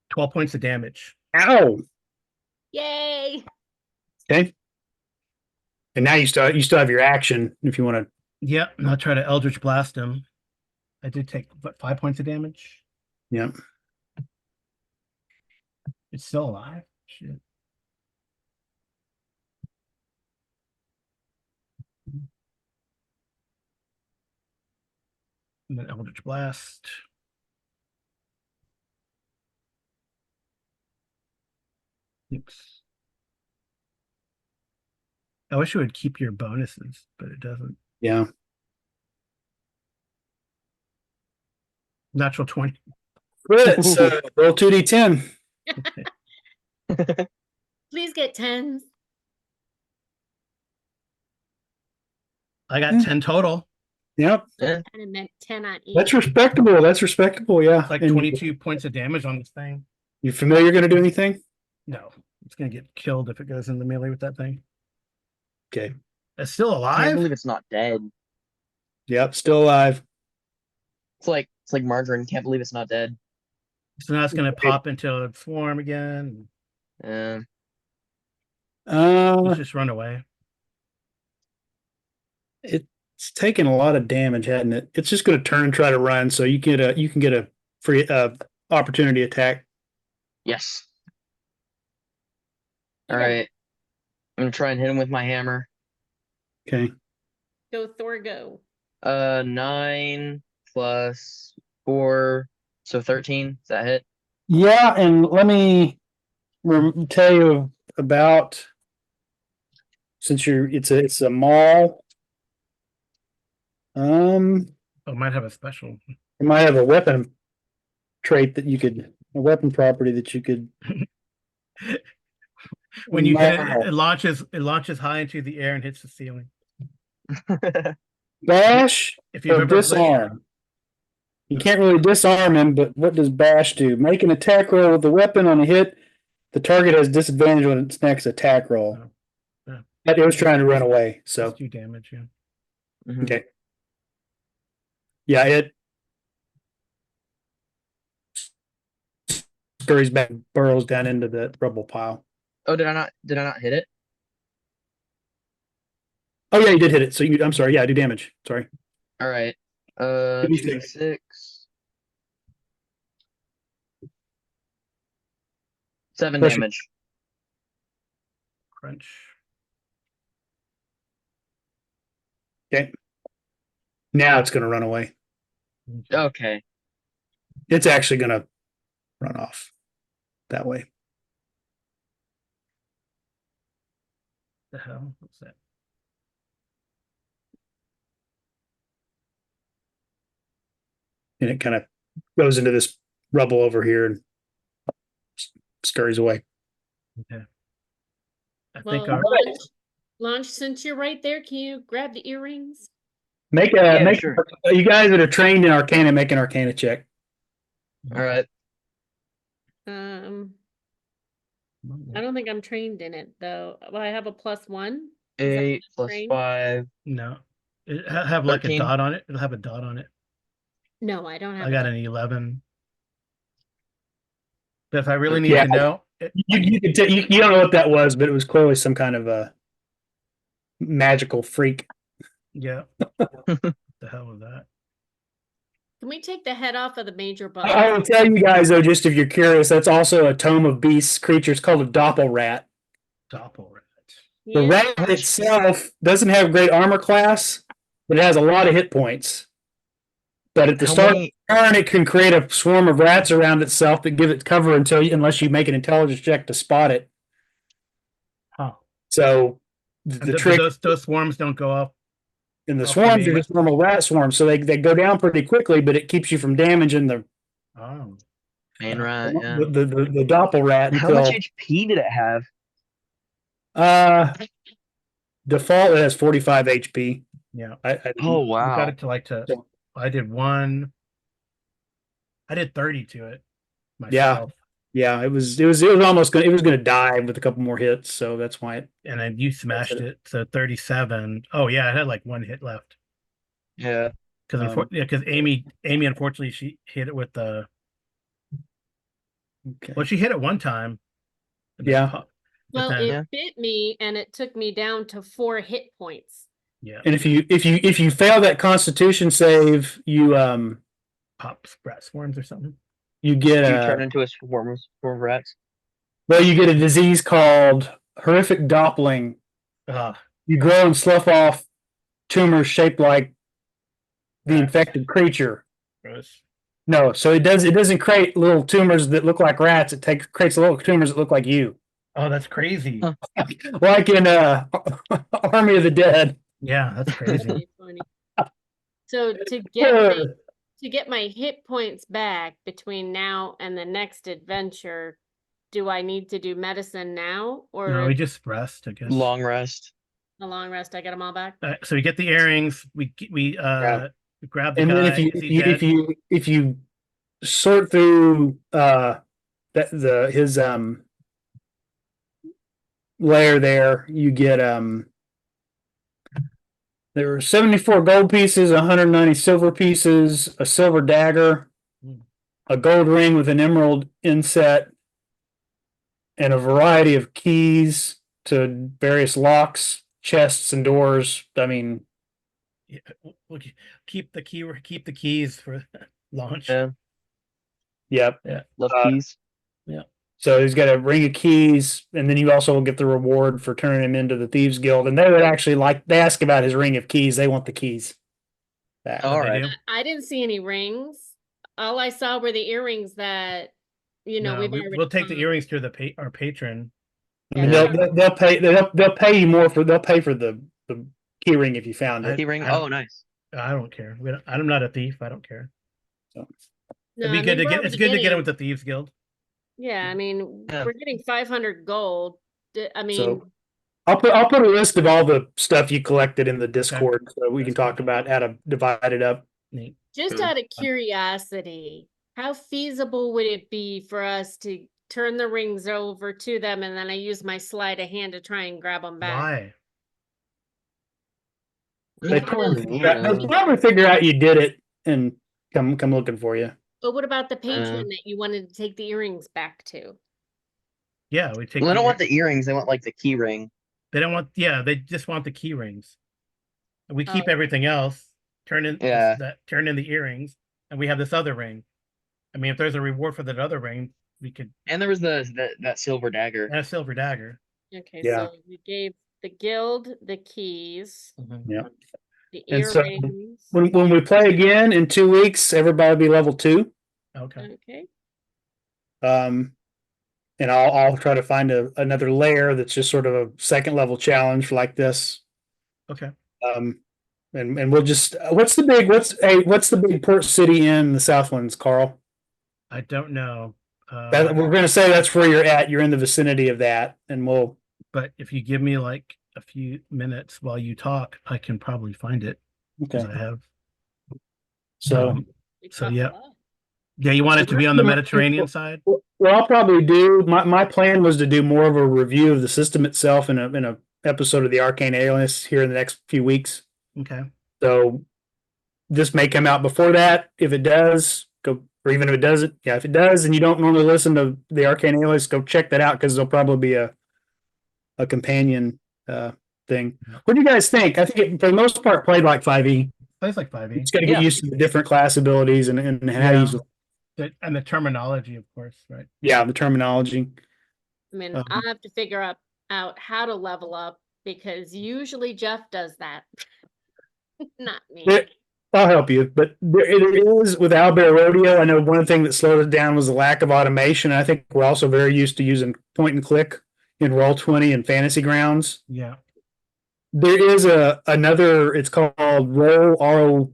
12 points of damage. Ow. Yay! Okay. And now you still have your action if you want to. Yeah, and I'll try to Eldritch Blast him. I did take 5 points of damage. Yeah. It's still alive. Shit. And then Eldritch Blast. Oops. I wish it would keep your bonuses, but it doesn't. Yeah. Natural 20. Crit, so roll 2d10. Please get tens. I got 10 total. Yep, Yeah. And I meant 10 on each. that's respectable. That's respectable. Yeah. It's like And 22 points of damage on this thing. you familiar going to do anything? No, it's gonna get killed if it goes in the melee with that thing. Okay. It's still I can't alive. believe it's not dead. Yep, still alive. It's like margarine. Can't believe it's not dead. So now it's gonna pop into a swarm again. Yeah. Let's just run away. It's taken a lot of damage, hadn't it? It's just going to turn and try to run, so you can get a free opportunity attack. Yes. Okay. All right. I'm gonna try and hit him with my hammer. Okay. Go Thor, go. 9 plus 4, so 13. Does that hit? Yeah, and let me tell you about, since it's a mall. Oh, it might have a special. It might have a weapon trait a weapon property that you could. When you hit Wow. it, it launches high into the air and hits the ceiling. Bash If you've or ever disarm. You can't really disarm him, but what does bash do? Make an attack roll with the weapon on a hit. The target has disadvantage on its next attack roll. Oh, yeah. But it was trying to run away, so Just do damage, yeah. Mhm. okay. Yeah, it scurries back, burrows down into the rubble pile. Oh, did I not hit it? Oh yeah, you did hit it. So I'm sorry. Yeah, I do damage. Sorry. All right. Give me six. 6. 7 Pressure. damage. Crunch. Okay. Now it's going to run away. Okay. It's actually going to run off that way. The hell? What's that? And it kind of goes into this rubble over here and scurries away. Okay. I Well, think our launch, since you're right there, can you grab the earrings? Sure. You guys that are trained in Arcana, make an Arcana check. All right. I don't think I'm trained in it though. Well, I have a +1. Is that 8 plus trained? 5. No. It have like 13. a dot on it. It'll have a dot on it. No, I don't have. I got an 11. But if I really need Yeah. to know, You don't know what that was, but it was clearly some kind of a magical freak. yeah. The hell was that? Can we take the head off of the major boss? I will tell you guys though, just if you're curious, that's also a tome of beasts creatures called a doppler. Doppler. The Yeah. rat itself doesn't have great armor class, but it has a lot of hit points. But at the How start many- of the turn, it can create a swarm of rats around itself that give it cover unless you make an intelligence check to spot it. Huh. So the trick Those swarms don't go off. in the off the swarms are main- just normal rat swarms, so they go down pretty quickly, but it keeps you from damaging the Oh. Main rat, yeah. the doppler How much until HP did it have? default it has 45 HP. Yeah. Oh, We wow. got it to I did 30 to it myself. Yeah, it was gonna die with a couple more hits, so that's why it. And then you smashed it. So 37. Oh yeah, it had like one hit left. Yeah. Because Amy unfortunately she hit it with the Okay. well, she hit it one time. Yeah. Well, then- it Yeah. bit me and it took me down to 4 hit points. Yeah. And if you fail that Constitution save, you Pop rat swarms or something. you get You turn into a swarm of rats. you get a disease called horrific doppling. You grow and slough off tumors shaped like the Rats. infected creature. Gross. No, so it doesn't create little tumors that look like rats. It creates little tumors that look like you, Oh, that's crazy. Huh. like in Army of the Dead. Yeah, that's That's crazy. really funny. So to get to get my hit points back between now and the next adventure, do I need to do medicine now or No, we just rest, I guess. Long rest. a long rest? I get them all back. So we get the earrings. We grab the And then guy. if you Is he dead? if you sort through his layer there, you get there were 74 gold pieces, 190 silver pieces, a silver dagger, a gold ring with an emerald inset, and a variety of keys to various locks, chests, and doors. I mean, Yeah, we'll keep the keys for launch. Yeah. yep. Love Uh, keys. So he's got a ring of keys, and then you also will get the reward for turning him into the Thieves Guild. And they would actually they ask about his ring of keys. They want the keys back. All They right. do? I didn't see any rings. All I saw were the earrings that, No, we've already we'll take the found. earrings to our patron. I mean, Yeah, they'll pay you more they'll pay for the key ring if you found it. Key ring. I don't- Oh, nice. I don't care. I'm not a thief. I don't care. No, It'd be I good mean, to we're get. It's already good to get getting- him with the Thieves Guild. Yeah, I mean, Yeah. we're getting 500 gold. I mean, So I'll put a list of all the stuff you collected in the Discord so we can That's talk about how to divide it up. Neat. just Cool. out of curiosity, how feasible would it be for us to turn the rings over to them and then I use my sleight of hand to try and grab them back? Why? They Because- probably figure out you did it and come looking for you. But what about the patron that you wanted to take the earrings back to? Yeah, we take. Well, they don't the want the earrings. They want like the key ring. They don't want. Yeah, they just want the key rings. And we keep Oh. everything else. Turn in Yeah. turn in the earrings, and we have this other ring. I mean, if there's a reward for that other ring, we could And there was that silver dagger. and a silver dagger. Okay, Yeah. so we gave the guild the keys, Yeah. the And so, earrings. When we play again in 2 weeks, everybody will be level 2. Okay. Okay. And I'll try to find another layer that's just sort of a second level challenge like this. Okay. And we'll just what's the big port city in the Southlands, Carl? I don't know. We're going to say that's where you're at. You're in the vicinity of that, and we'll. But if you give me like a few minutes while you talk, I can probably find it. Okay. I have. So. We So, talked a yeah. lot. Yeah, you want it to be on the Mediterranean side? What I'll probably do, my plan was to do more of a review of the system itself in a episode of the Arcane Alienist here in the next few weeks. Okay. So this may come out before that. If it does, go, or even if it doesn't, yeah, if it does and you don't normally listen to the Arcane Alienist, go check that out because there'll probably be a companion thing. What do you guys think? I think it, for the most part, played like 5e. Plays like 5e. It's got to get Yeah. used to the different class abilities and how to Yeah. use them. And the terminology, of course, right? Yeah, the terminology. I mean, Um, I'll have to figure out how to level up because usually Jeff does that. Not me. Yeah, I'll help you, but it is with Owlbear Rodeo. I know one thing that slowed it down was the lack of automation. I think we're also very used to using point and click in Roll20 and Fantasy Grounds. Yeah. There is another. It's called ROLE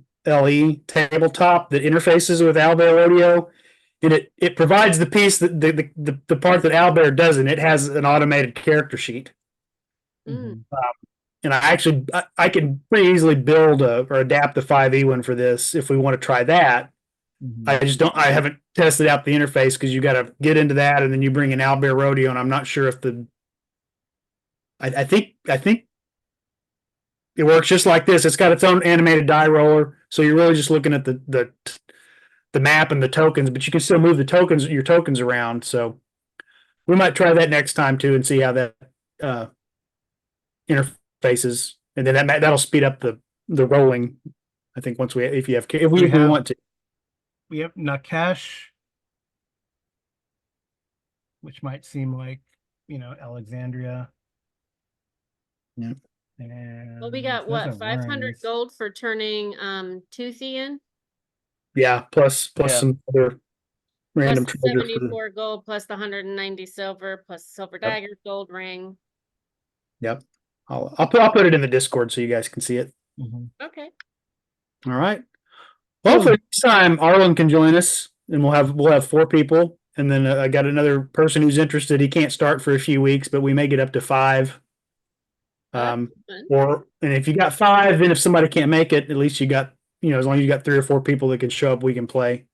tabletop that interfaces with Owlbear Rodeo, and it provides the piece that the part that Owlbear doesn't. It has an automated character sheet. Mm. And I can pretty easily build or adapt the 5e one for this if we want to try that. Mhm. I haven't tested out the interface because you got to get into that and then you bring in Owlbear Rodeo, and I'm not sure if I think it works just like this. It's got its own animated die roller, so you're really just looking at the map and the tokens, but you can still move your tokens around. So we might try that next time too and see how that interfaces, and then that'll speed up the rolling. I think once if we want to. We have Nakash, which might seem like, Alexandria. Yeah. And Well, we got those what, are 500 worms. gold for turning Toothy in? Yeah, plus Yeah. some other random Plus treasure for 74 gold, plus the 190 silver, plus silver dagger, gold ring. Yep. I'll put it in the Discord so you guys can see it. Mhm. Okay. All right. Hopefully next time Arlen can join us, and we'll have 4 people, and then I got another person who's interested. He can't start for a few weeks, but we may get up to 5. Fun. And if you got 5, then if somebody can't make it, at least you got, as long as you got 3 or 4 people that can show up, we can play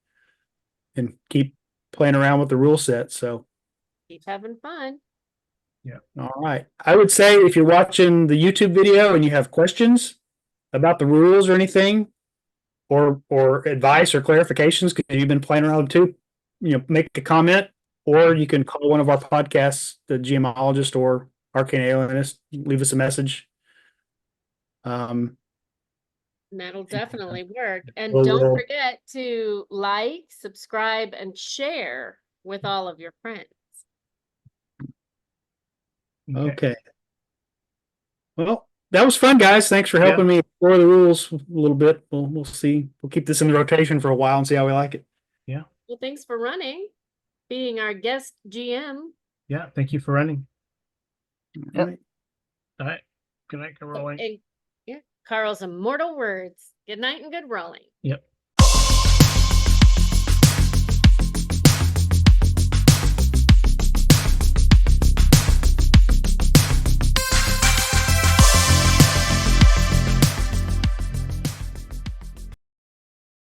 and keep playing around with the rule set. So Keep having fun. all right. I would say if you're watching the YouTube video and you have questions about the rules or anything, or advice or clarifications, because you've been playing around too, make a comment, or you can call one of our podcasts, the GMologist or Arcane Alienist, leave us a message. That'll definitely work. And We'll- don't forget to like, subscribe, and share with all of your friends. Okay. Well, that was fun, guys. Thanks for helping me explore the rules a little bit. We'll see. We'll keep this in the rotation for a while and see how we like it. Well, thanks for being our guest GM. Yeah, thank you for running. All right. All right. Good night, good rolling. And, Carl's immortal words. Good night and good rolling. Yep.